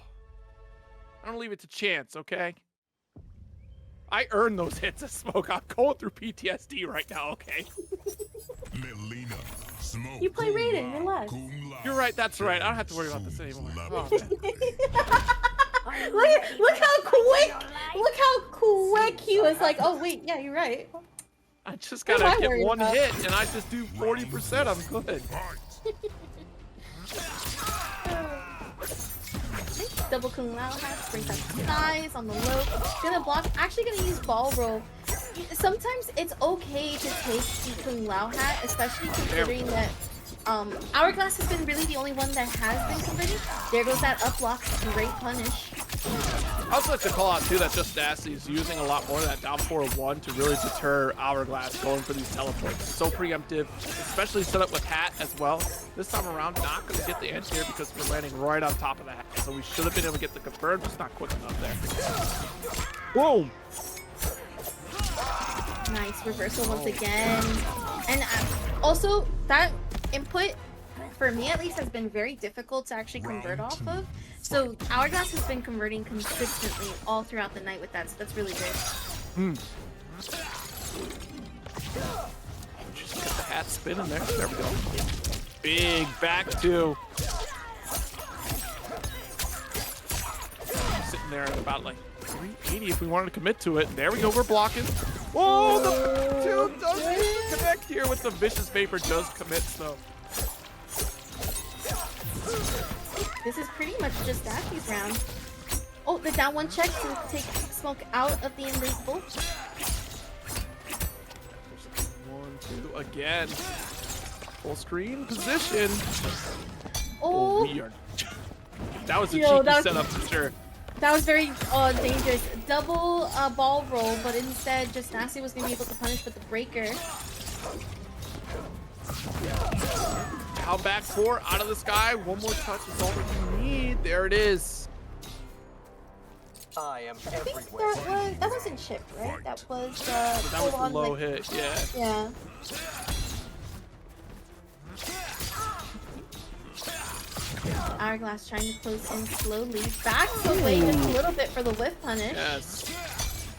don't leave it to chance. Okay. I earned those hits of smoke. I'm going through PTSD right now. Okay. Mileena, smoke. You play Raiden. Relax. You're right. That's right. I don't have to worry about this anymore. Oh, look how quick he was like, oh wait, yeah, you're right. I just gotta get one hit, and I just do 40%. I'm good. Double Kung Lao hat, brings out the size on the low. Gonna block. Actually, gonna use ball roll. Sometimes it's okay to take the Kung Lao hat, especially considering that Hourglass has been really the only one that has been converted. There goes that up block. Great punish. I also like to call out too that JustNasty is using a lot more of that down 4-1 to really deter Hourglass going for these teleports. So preemptive, especially set up with hat as well. This time around, not going to get the end here because we're landing right on top of the hat. So we should have been able to get the confirm, just not quick enough there. Boom! Nice reversal once again. And also, that input, for me at least, has been very difficult to actually convert off of. So Hourglass has been converting consistently all throughout the night with that, so that's really good. Just get the hat spinning there. There we go. Big back 2. Sitting there at about like 380 if we wanted to commit to it. There we go, we're blocking. Whoa, the 2 doesn't connect here with the vicious vapor does commit though. This is pretty much just Daffy's round. Oh, the down 1 check to take smoke out of the invisible. 1, 2, again. Full screen position. Oh, we are. That was a cheeky setup for sure. That was very dangerous. Double ball roll, but instead, JustNasty was going to be able to punish with the breaker. Down back 4 out of the sky. One more touch is all that you need. There it is. I am I think everywhere. that wasn't chip, right? That was that was the low hit. Yeah. Yeah. Hourglass trying to close in slowly. Backs away just a little bit for the whiff punish. Yes.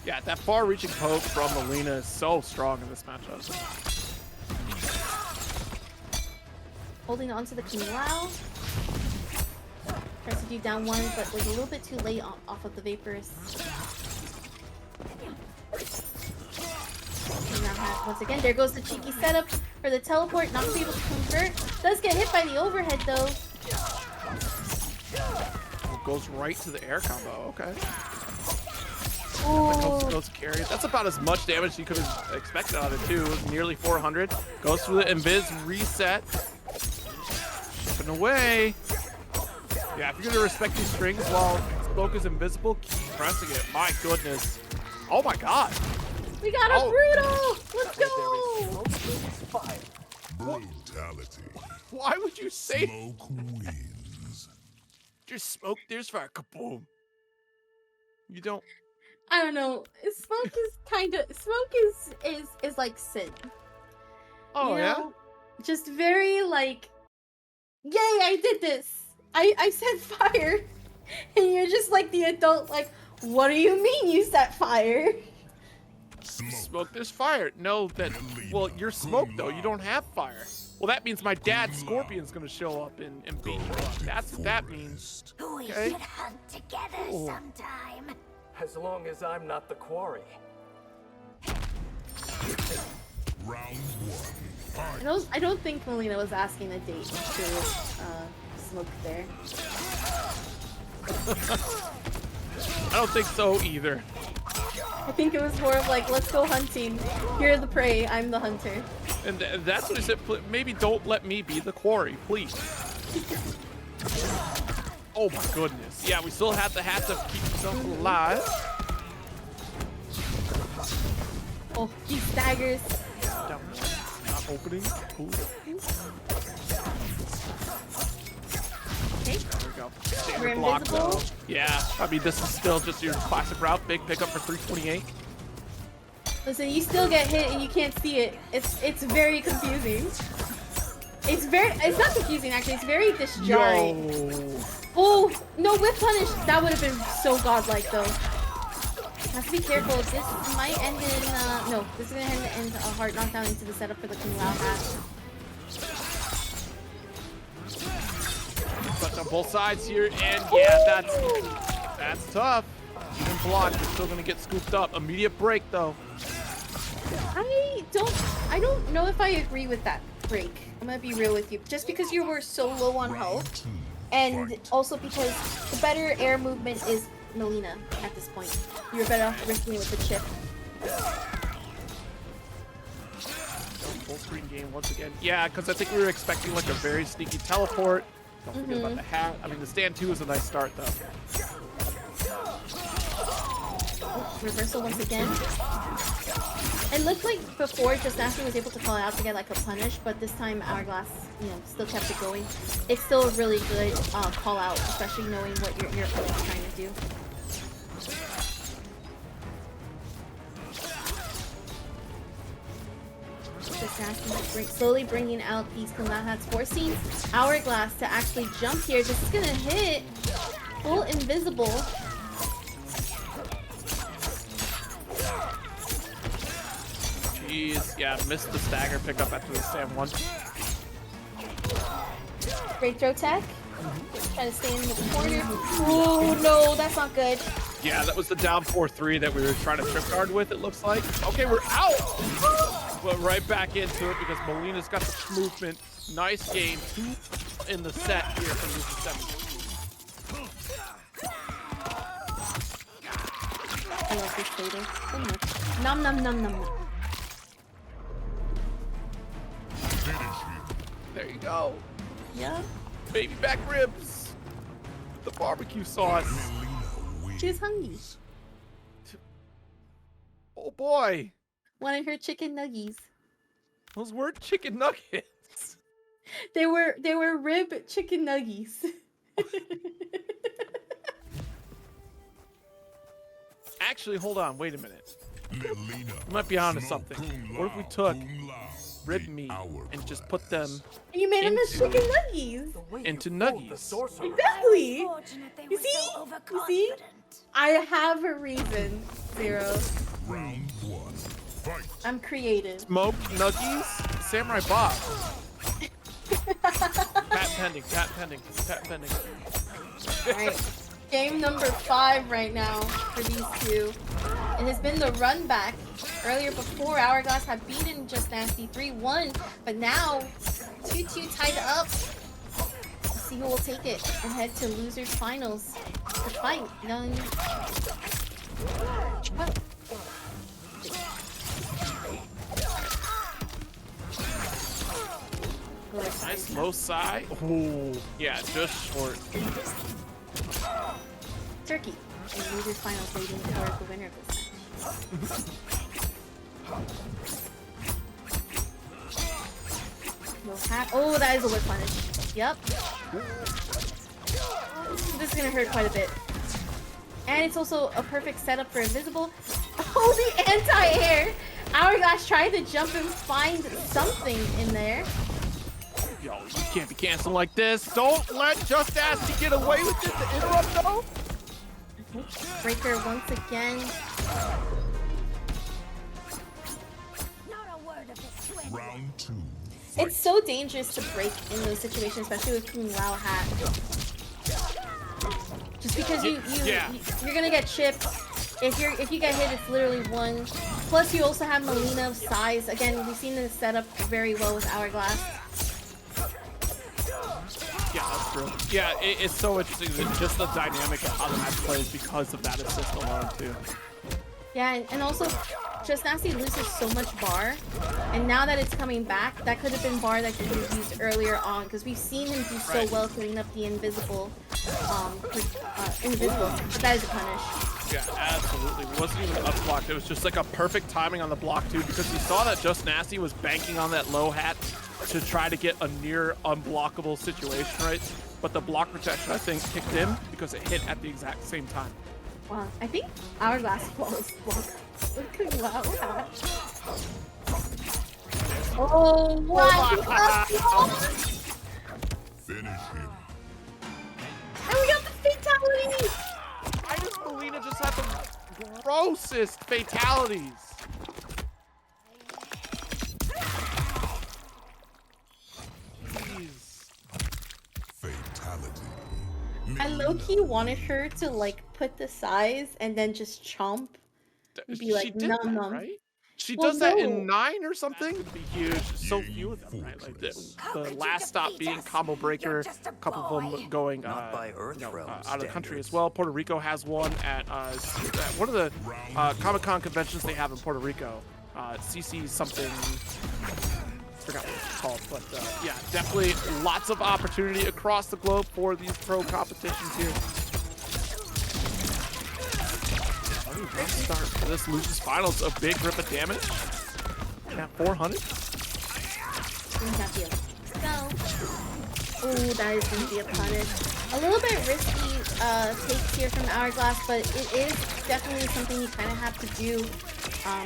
Yeah, that far-reaching poke from Mileena is so strong in this matchup. Holding on to the Kung Lao. Tries to do down 1, but was a little bit too late off of the vapors. Once again, there goes the cheeky setup for the teleport. Not going to be able to convert. Does get hit by the overhead though. Oh, goes right to the air combo. Okay. Oh. Goes carry. That's about as much damage as you could have expected out of it too. Nearly 400. Goes through the invis reset. Chipping away. Yeah, if you're gonna respect these strings while Smoke is invisible, keep pressing it. My goodness. Oh my god. We got a brutal! Let's go! Brutality. Why would you say Smoke wins. just smoke? There's fire. Kaboom. You don't. I don't know. Smoke is kind of is like Sid. Oh You yeah. know? Just very like, yay! I did this. I set fire, and you're just like the adult. Like, what do you mean you set fire? Smoke, there's fire. No, that. Well, you're Smoke though. You don't have fire. Well, that means my dad Scorpion's gonna show up and beat you up. That's what that means. We Okay. should hunt together Oh. sometime. As long as I'm not the quarry. Round one. Fight. I don't think Mileena was asking a date to Smoke there. I don't think so either. I think it was more of like, let's go hunting. You're the prey. I'm the hunter. And that's what he said. Maybe don't let me be the quarry, please. Oh my goodness. Yeah, we still have to keep yourself alive. Oh, he staggers. Down. Not opening. Ooh. Okay. There we go. We're Standard block invisible. though. Yeah, I mean this is still just your classic route. Big pickup for 328. Listen, you still get hit and you can't see it. It's very confusing. It's not confusing actually. It's very disjarring. Yo. Oh no, whip punish. That would have been so godlike though. Have to be careful. This might end in no. This is gonna end in a hard knockdown into the setup for the Kung Lao hat. Touch on both sides here, and yeah, that's tough. Even blocked, you're still gonna get scooped up. Immediate break though. I don't know if I agree with that break. I'm gonna be real with you. Just because you were so low on health, and also because the better air movement is Mileena at this point. You're better off risking it with the chip. Full screen game once again. Yeah, because I think we were expecting like a very sneaky teleport. Don't forget about the hat. I mean, the stand 2 is a nice start though. Oh, reversal once again. It looked like before JustNasty was able to call out to get like a punish, but this time Hourglass, still kept it going. It's still a really good call out, especially knowing what your opponent's trying to do. JustNasty slowly bringing out these Kung Lao hats, forcing Hourglass to actually jump here. This is gonna hit full invisible. Jeez, yeah, missed the stagger pickup after the stand 1. Great throw tech. Trying to stay in the corner. Oh no, that's not good. Yeah, that was the down 4-3 that we were trying to trip guard with, it looks like. Okay, we're out! But right back into it because Mileena's got the movement. Nice game. 2 in the set here from Mr. 7. I love this fatal so much. Nom nom nom nom nom. There you go. Yeah. Baby back ribs. The barbecue sauce. She's hungry. Oh boy. Wanted her chicken nuggies. Those weren't chicken nuggets. They were rib chicken nuggies. Actually, hold on. Wait a minute. You might be onto something. What if we took rib meat and just put them And you made them as chicken nuggies. into nuggies? Exactly. Fortunate they You were see? so You see? overconfident. I have a reason, Zero. Round 1. Fight. I'm creative. Smoked nuggies? Samurai Bob. Pat pending, pat pending, pat pending. Alright. Game number 5 right now for these two. It has been the run back. Earlier before, Hourglass had beaten JustNasty 3-1, but now 2-2 tied up. Let's see who will take it and head to losers finals. The fight done. What? Nice low side. Ooh, yeah, just short. Turkey in losers finals waiting for the winner of this match. No hat. Oh, that is a whip punish. Yep. This is gonna hurt quite a bit. And it's also a perfect setup for invisible. Oh, the anti-air! Hourglass tried to jump and find something in there. Yo, you can't be canceling like this. Don't let JustNasty get away with it. The interrupt though. Breaker once again. Not a word of this swim. Round 2. It's so dangerous to break in those situations, especially with Kung Lao hat. Just because you're gonna get chipped. If you get hit, it's literally one. Plus, you also have Mileena of size. Again, we've seen this set up very well with Hourglass. Yeah, that's true. Yeah, it's so interesting that just the dynamic of how the match plays because of that assist alone too. Yeah, and also, JustNasty loses so much bar, and now that it's coming back, that could have been bar that he could have used earlier on, because we've seen him do so well setting up the invisible, but that is a punish. Yeah, absolutely. It wasn't even up blocked. It was just like a perfect timing on the block too, because he saw that JustNasty was banking on that low hat to try to get a near unblockable situation, right? But the block protection, I think, kicked in because it hit at the exact same time. Wow, I think Hourglass was blocked. Wow. Oh, wow. Finish him. And we got the fatality! I just Mileena just had the grossest fatalities. Jeez. Fatality. I low-key wanted her to like put the size and then just chomp. Be like, she did nom that, nom. right? She Well, does that no. in 9 or something? It'd be huge. So few of them, right? Like the last stop being Combo Breaker, a couple of them going Not by Earth realm out of the country as standards. well. Puerto Rico has one at one of the Comic-Con conventions they have in Puerto Rico. CC something. Forgot what it's called, but yeah, definitely lots of opportunity across the globe for these pro competitions here. Great start for this losers finals. A big rip of damage. At 400. Go. Ooh, that is going to be a punish. A little bit risky takes here from Hourglass, but it is definitely something you kind of have to do.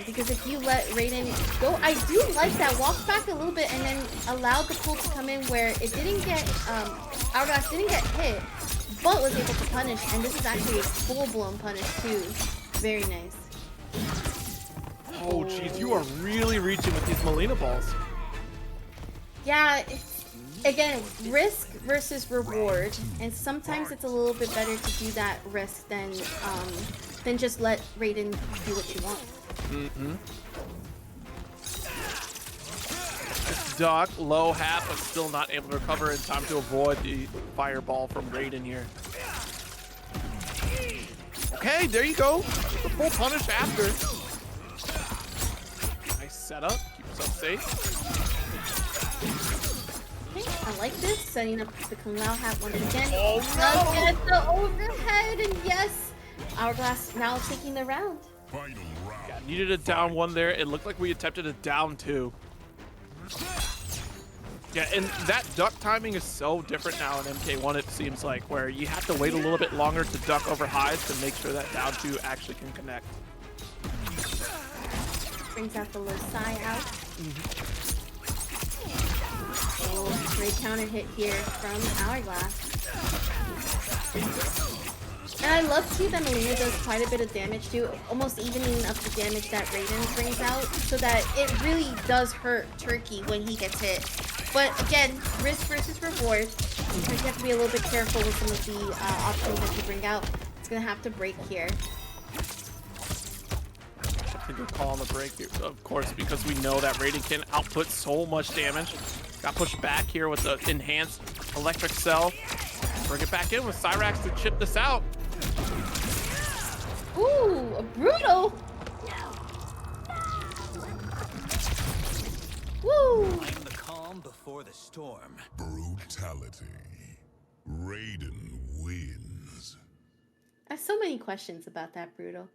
Because if you let Raiden go, I do like that. Walk back a little bit and then allow the pull to come in where it didn't get, Hourglass didn't get hit, but was able to punish. And this is actually a full-blown punish too. Very nice. Oh, jeez, you are really reaching with these Mileena balls. Yeah, again, risk versus reward, and sometimes it's a little bit better to do that risk than just let Raiden do what you want. Duck, low hat, but still not able to recover in time to avoid the fireball from Raiden here. Okay, there you go. The full punish after. Nice setup. Keep yourself safe. Okay, I like this. Setting up the Kung Lao hat once again. Oh, Does get the overhead, and yes, Hourglass now taking the round. Final round. Yeah, needed a down 1 there. It looked like we attempted a down 2. Yeah, and that duck timing is so different now in MK1, it seems like, where you have to wait a little bit longer to duck over highs to make sure that down 2 actually can connect. Brings out the low side out. Oh, great counter hit here from Hourglass. And I love to see that Mileena does quite a bit of damage too, almost evening up the damage that Raiden brings out, so that it really does hurt Turkey when he gets hit. But again, risk versus reward. You have to be a little bit careful with some of the options that you bring out. It's gonna have to break here. I think we're calling the break here, of course, because we know that Raiden can output so much damage. Got pushed back here with the enhanced electric cell. Bring it back in with Cyrax to chip this out. Ooh, a brutal! Woo! I'm the calm before the storm. Brutality. Raiden wins. I have so many questions about that, Brutal.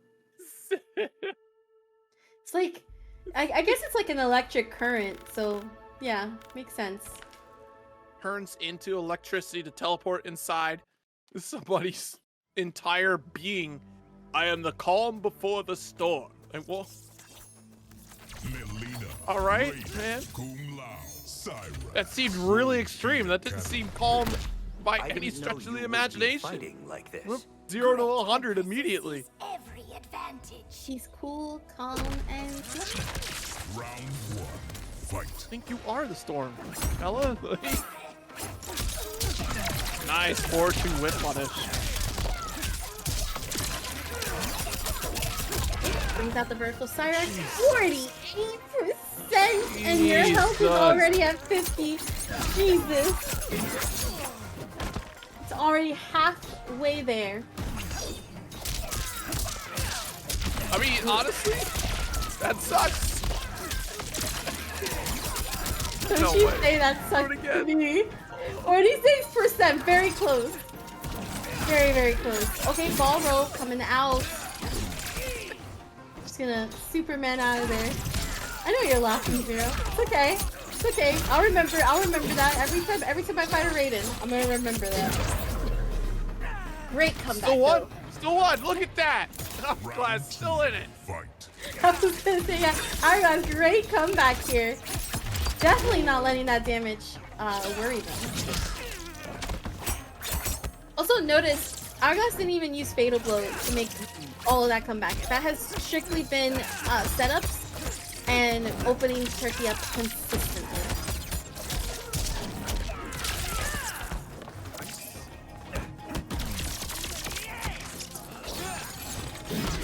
It's like, I guess it's like an electric current, so yeah, makes sense. Turns into electricity to teleport inside somebody's entire being. I am the calm before the storm. Like, well, Mileena. all right, Raiden, man. Cum Lao, Cyrax, That seemed really extreme. That didn't seem calm by I any didn't know stretch of you the would be imagination. fighting like this. Whoop, 0 to 100 immediately. Every advantage. She's cool, calm, and Round 1. Fight. I think you are the storm, Ella. Nice 4-2 whip punish. brings out the vertical Cyrax. 48%, and your health is already at 50. Jesus. It's already halfway there. I mean, honestly, that sucks. Don't No you way. say that sucks to me. 46%, very close. Very, very close. Okay, ball roll coming out. Just gonna Superman out of there. I know you're laughing, Zero. It's okay. It's okay. I'll remember that every time I fight a Raiden. I'm gonna remember that. Great comeback. Still one. Though. Still one. Look at that. I'm glad still in it. Fight. I was gonna say, yeah, Argon's great comeback here. Definitely not letting that damage worry them. Also notice, Argos didn't even use Fatal Blow to make all of that comeback. That has strictly been setups and opening Turkey up consistently.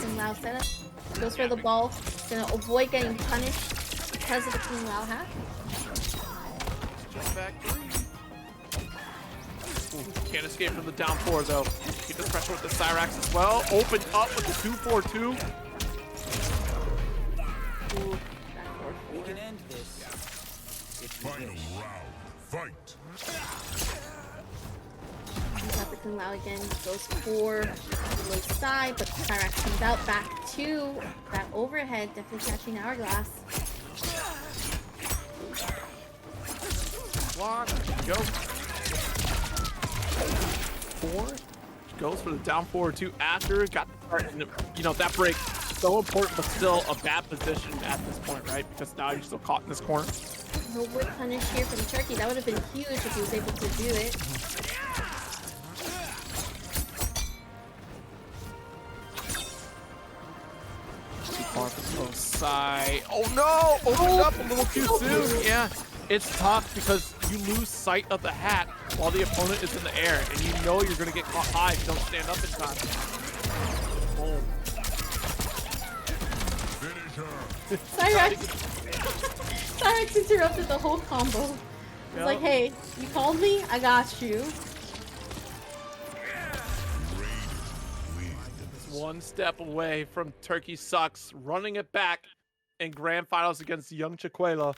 Kung Lao setup. Goes for the ball. Gonna avoid getting punished because of the Kung Lao hat. Jump back three. Ooh, can't escape from the down four though. Keep the pressure with the Cyrax as well. Open up with the 2-4-2. We can end this. Final round. Fight. Got the Kung Lao again. Goes for the low side, but the Cyrax comes out back to that overhead. Definitely catching Hourglass. Block. Go. 4. Goes for the down 4-2 after. Got you know that break so important, but still a bad position at this point, right? Because now you're still caught in this corner. No wood punish here from Turkey. That would have been huge if he was able to do it. Too far from the low side. Oh no! Opened up a little too soon. Yeah, it's tough because you lose sight of the hat while the opponent is in the air, and you know you're gonna get caught high if you don't stand up in time. Boom. Finish her. Cyrax! Cyrax interrupted the whole combo. It's Yep. like, hey, you called me? I got you. One step away from TurkeySucks running it back in grand finals against Young Chiquela.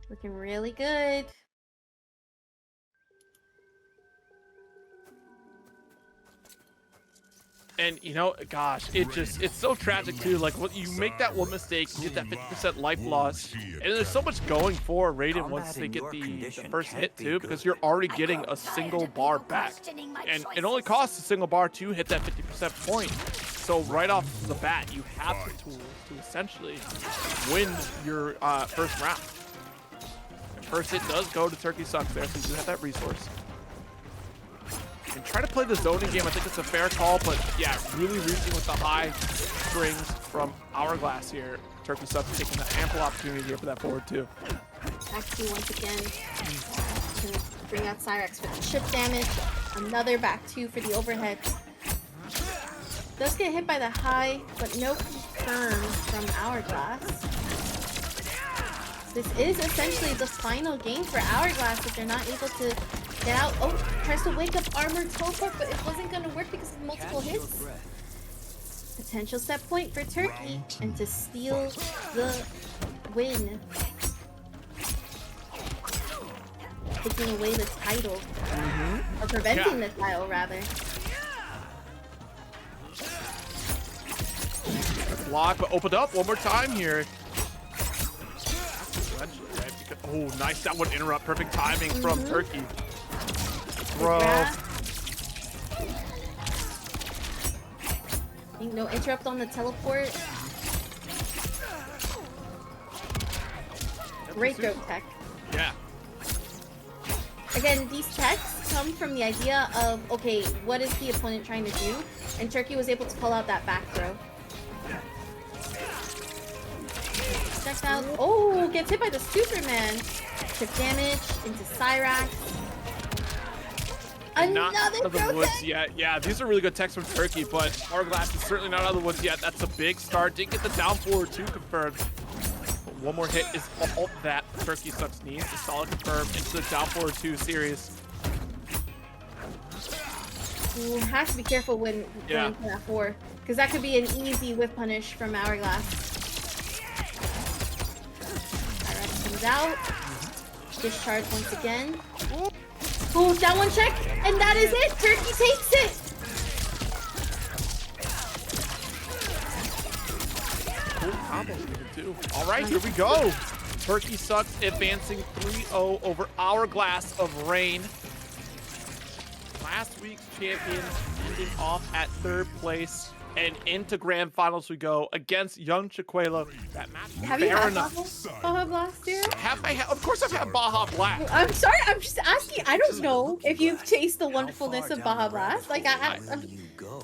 Looking really good. And you know, gosh, it's so tragic too. Like, what you make that one mistake, you get that 50% life loss, and there's so much going for Raiden once they get the first hit too, because you're already getting a single bar back, and it only costs a single bar to hit that 50% point. So right off the bat, you have the tools to essentially win your first round. And first hit does go to TurkeySucks there, so you do have that resource. And try to play the zoning game. I think it's a fair call, but yeah, really reaching with the high strings from Hourglass here. TurkeySucks taking the ample opportunity here for that forward two. Back two once again. Gonna bring out Cyrax for the chip damage. Another back two for the overhead. Does get hit by the high, but no confirm from Hourglass. This is essentially the final game for Hourglass if they're not able to get out. Oh, tries to wake up armored teleport, but it wasn't going to work because of multiple hits. Potential set point for Turkey and to steal the win. Taking away the title. Or preventing the title, rather. Block, but opened up one more time here. Right? Oh, nice that one interrupt. Perfect timing from Turkey. Bro. No interrupt on the teleport. Reiko tech. Yeah. Again, these techs come from the idea of, okay, what is the opponent trying to do? And Turkey was able to pull out that back throw. Check out. Oh, gets hit by the Superman. Took damage into Cyrax. Not out Another of the woods yet. Yeah, these are really good techs from Turkey, but Hourglass is certainly not out of the woods yet. That's a big start. Didn't get the down forward 2 confirmed. But one more hit is all that TurkeySucks needs. A solid confirm into the down forward 2 series. Ooh, has to be careful when going for that 4, because that could be an easy whip punish from Hourglass. Cyrax comes out. Discharge once again. Ooh, that one check, and that is it. Turkey takes it. Cool combo too. All right, here we go. TurkeySucks advancing 3-0 over Hourglass of Rain. Last week's champion ending off at 3rd place. And into grand finals we go against Young Chicuelo. That match Have you had Baja Blast here? Of course I've had Baja Blast. I'm sorry, I'm just asking. I don't know if you've tasted the wonderfulness of Baja Blast. Like, I'm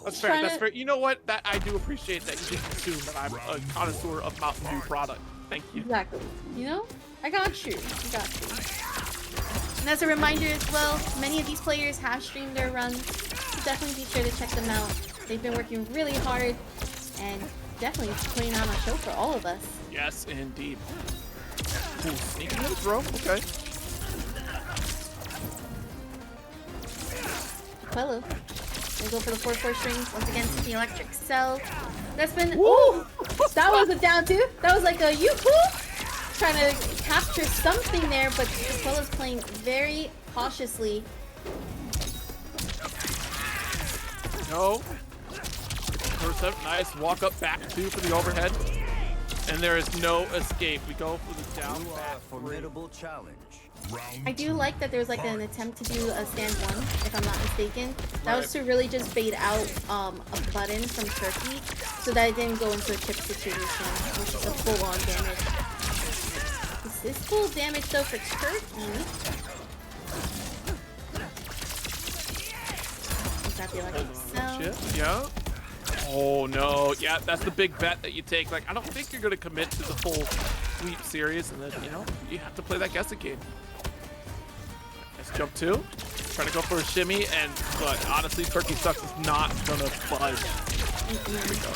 That's fair, that's fair. You know what? That I do appreciate that you didn't assume that I'm a connoisseur of Mountain Dew product. Thank you. Exactly. You know? I got you. I got you. And as a reminder as well, many of these players have streamed their runs. So definitely be sure to check them out. They've been working really hard and definitely putting on a show for all of us. Yes, indeed. Ooh, sneaking in a throw. Okay. Quello. They go for the 4-4 strings once again to the electric cell. That's been. Ooh! That was a down 2. That was like a yoo-hoo! Trying to capture something there, but Quello's playing very cautiously. No. First up, nice walk up back 2 for the overhead. And there is no escape. We go for the down back. Formidable challenge. I do like that there's like an attempt to do a stand 1, if I'm not mistaken. That was to really just bait out a button from Turkey so that it didn't go into a chip situation, which is a full-on damage. This is full damage though for Turkey. Got the electric cell. Yeah. Oh no. Yeah, that's the big bet that you take. Like, I don't think you're gonna commit to the full sweep series, and then you have to play that guessing game. Let's jump 2. Trying to go for a shimmy, but honestly, TurkeySucks is not gonna budge. There we go.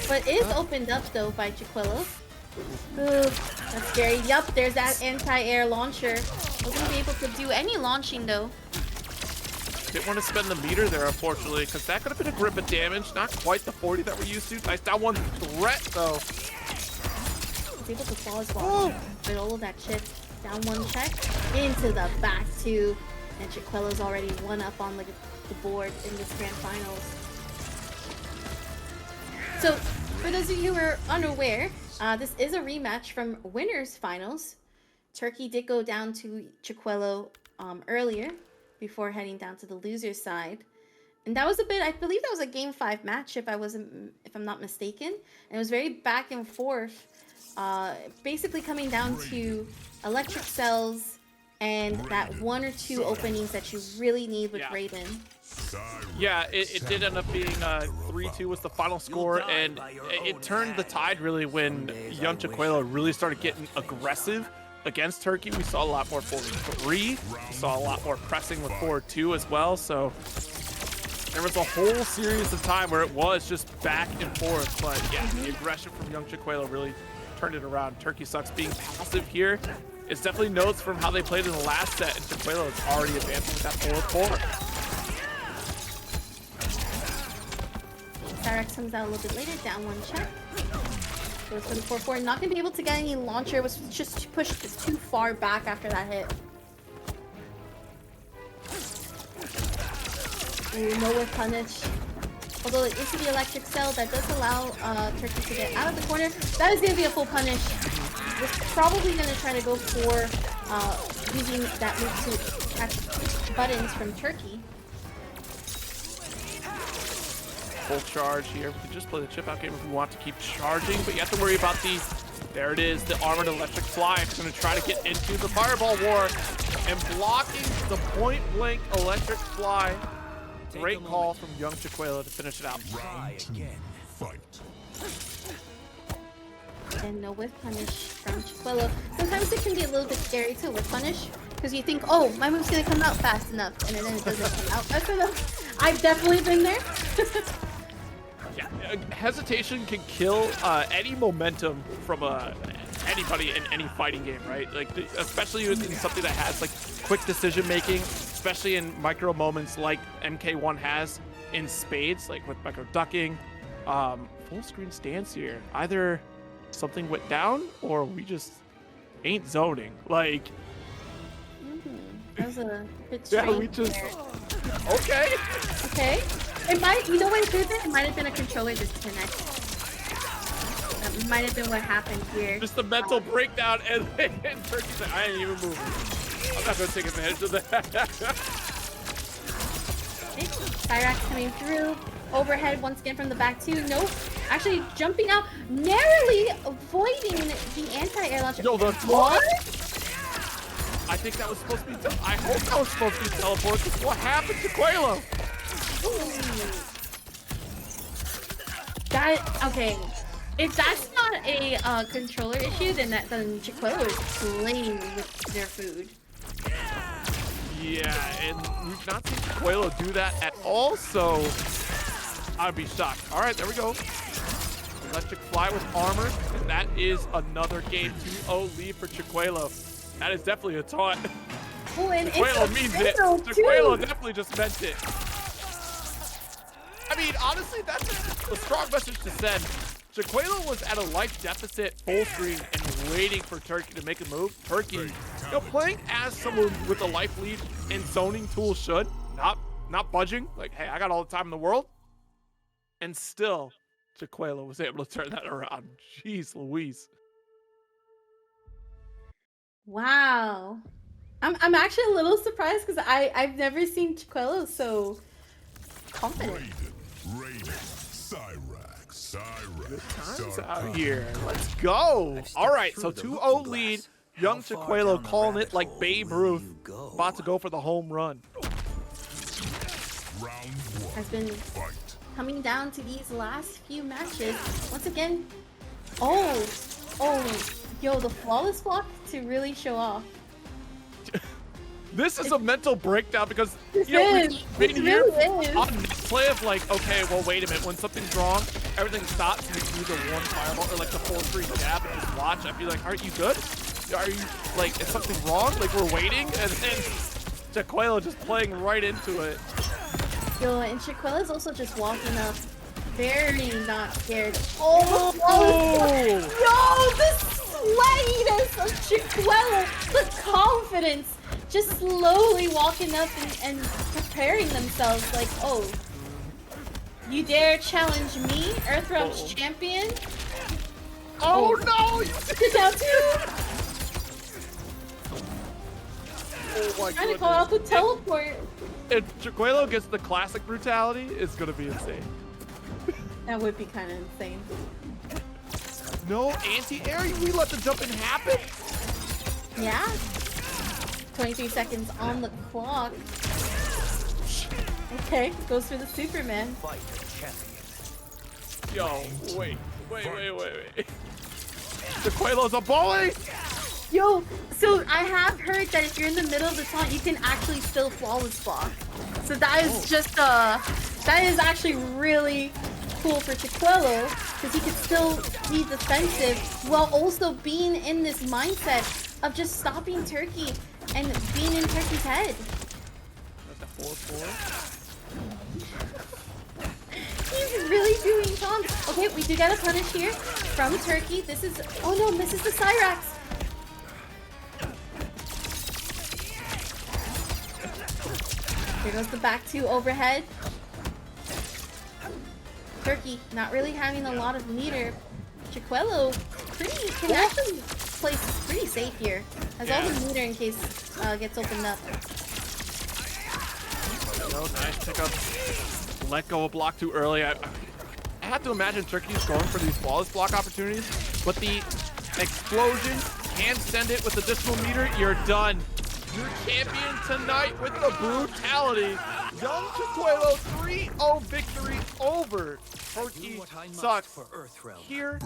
But it is opened up though by Chicuelo. Ooh, that's scary. Yup, there's that anti-air launcher. Wasn't gonna be able to do any launching though. Didn't want to spend the meter there, unfortunately, because that could have been a grip of damage. Not quite the 40 that we're used to. Nice down 1 threat, though. Was able to fall as well. But all of that chip. Down 1 check. Into the back 2. And Chicuelo's already 1 up on the board in this grand finals. So, for those of you who are unaware, this is a rematch from winners finals. Turkey did go down to Chicuelo earlier, before heading down to the loser's side. And that was a bit, I believe that was a game 5 match if I'm not mistaken. And it was very back and forth, basically coming down to electric cells and that 1 or 2 openings that you really need with Raiden. Yeah, it did end up being 3-2 was the final score, and it turned the tide really when Young Chicuelo really started getting aggressive against Turkey. We saw a lot more forward 3. We saw a lot more pressing with forward 2 as well. So there was a whole series of time where it was just back and forth. But yeah, the aggression from Young Chicuelo really turned it around. TurkeySucks being passive here. It's definitely notes from how they played in the last set, and Chicuelo is already advancing with that forward 4. Cyrax comes out a little bit later, down 1 check. Goes for the 4-4. Not gonna be able to get any launcher. Was just pushed too far back after that hit. Ooh, no whiff punish. Although it is the electric cell, that does allow Turkey to get out of the corner. That is gonna be a full punish. Was probably gonna try to go for using that move to catch buttons from Turkey. Full charge here. We can just play the chip out game if we want to keep charging, but you have to worry about the, there it is, the armored electric fly. It's going to try to get into the fireball war and blocking the point blank electric fly. Great call from young Chiquelo to finish it out. Fight. And no whiff punish from Chiquelo. Sometimes it can be a little bit scary to whiff punish because you think, oh, my move's going to come out fast enough, and then it doesn't come out fast enough. I've definitely been there. Yeah, hesitation can kill any momentum from anybody in any fighting game, right? Like, especially in something that has like quick decision making, especially in micro moments like MK1 has in spades, like with micro ducking. Full screen stance here. Either something went down or we just ain't zoning. Like, That was a bit strange. yeah, we just okay. Okay. It might, you know what it could have been? It might have been a controller disconnect. That might have been what happened here. Just a mental breakdown, and Turkey's like, I ain't even moving. I'm not gonna take advantage of that. Okay. Cyrax coming through. Overhead once again from the back too. Nope. Actually jumping out, narrowly avoiding the anti-air launcher. Yo, the what? I think that was supposed to be. I hope that was supposed to be teleport. Because what happened to Quelo? That okay. If that's not a controller issue, then Chiquelo is playing with their food. Yeah, and we've not seen Quelo do that at all, so I'd be shocked. All right, there we go. Electric fly with armor, and that is another game 2-0 lead for Chiquelo. That is definitely a taunt. Oh, and Chiquelo means it. Chiquelo definitely just meant it. I mean, honestly, that's a strong message to send. Chiquelo was at a life deficit full screen and waiting for Turkey to make a move. Turkey, you know, playing as someone with a life lead and zoning tools should, not budging. Like, hey, I got all the time in the world. And still, Chiquelo was able to turn that around. Jeez Louise. Wow. I'm actually a little surprised because I've never seen Chiquelo so confident. Raiden, Times out here. Let's go. All right, so 2-0 lead. Young Chiquelo calling it like Babe Ruth. About to go for the home run. Has been coming down to these last few matches. Once again, oh, yo, the flawless block to really show off. This is a mental breakdown because, you It know, is. we've been It here really is. on play of like, okay, well, wait a minute. When something's wrong, everything stops and you can do the one fireball or like the 4-3 jab and just watch. I'd be like, aren't you good? Are you, like, is something wrong? Like, we're waiting? And then Chiquelo just playing right into it. Yo, and Chiquelo's also just walking up very not scared. Oh! Yo, the sweatiness of Chiquelo, the confidence, just slowly walking up and preparing themselves like, oh, you dare challenge me, Earthrealm's champion? Oh no! Get down too! Oh my Trying to call out the teleport. If Chiquelo gets the classic brutality, it's gonna be insane. That would be kind of insane. No anti-air? We let the jump in happen? Yeah. 23 seconds on the clock. Okay, goes for the Superman. Yo, wait. Chiquelo's a bully! Yo, so I have heard that if you're in the middle of the taunt, you can actually still flawless block. So that is just that is actually really cool for Chiquelo, because he can still be defensive while also being in this mindset of just stopping Turkey and being in Turkey's head. That's a 4-4. He's really doing taunts. Okay, we do get a punish here. from Turkey. This is, oh no, misses the Cyrax. Here goes the back two overhead. Turkey not really having a lot of meter. Chiquelo can actually play pretty safe here. Has all the meter in case gets opened up. Oh, nice pickup. Let go of block too early. I have to imagine Turkey's going for these flawless block opportunities, but the explosion can send it with additional meter. You're done. Your champion tonight with the brutality. Young Chiquelo 3-0 victory over TurkeySucks here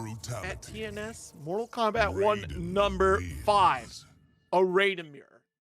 at TNS Mortal Kombat 1 number 5. A Raiden mirror.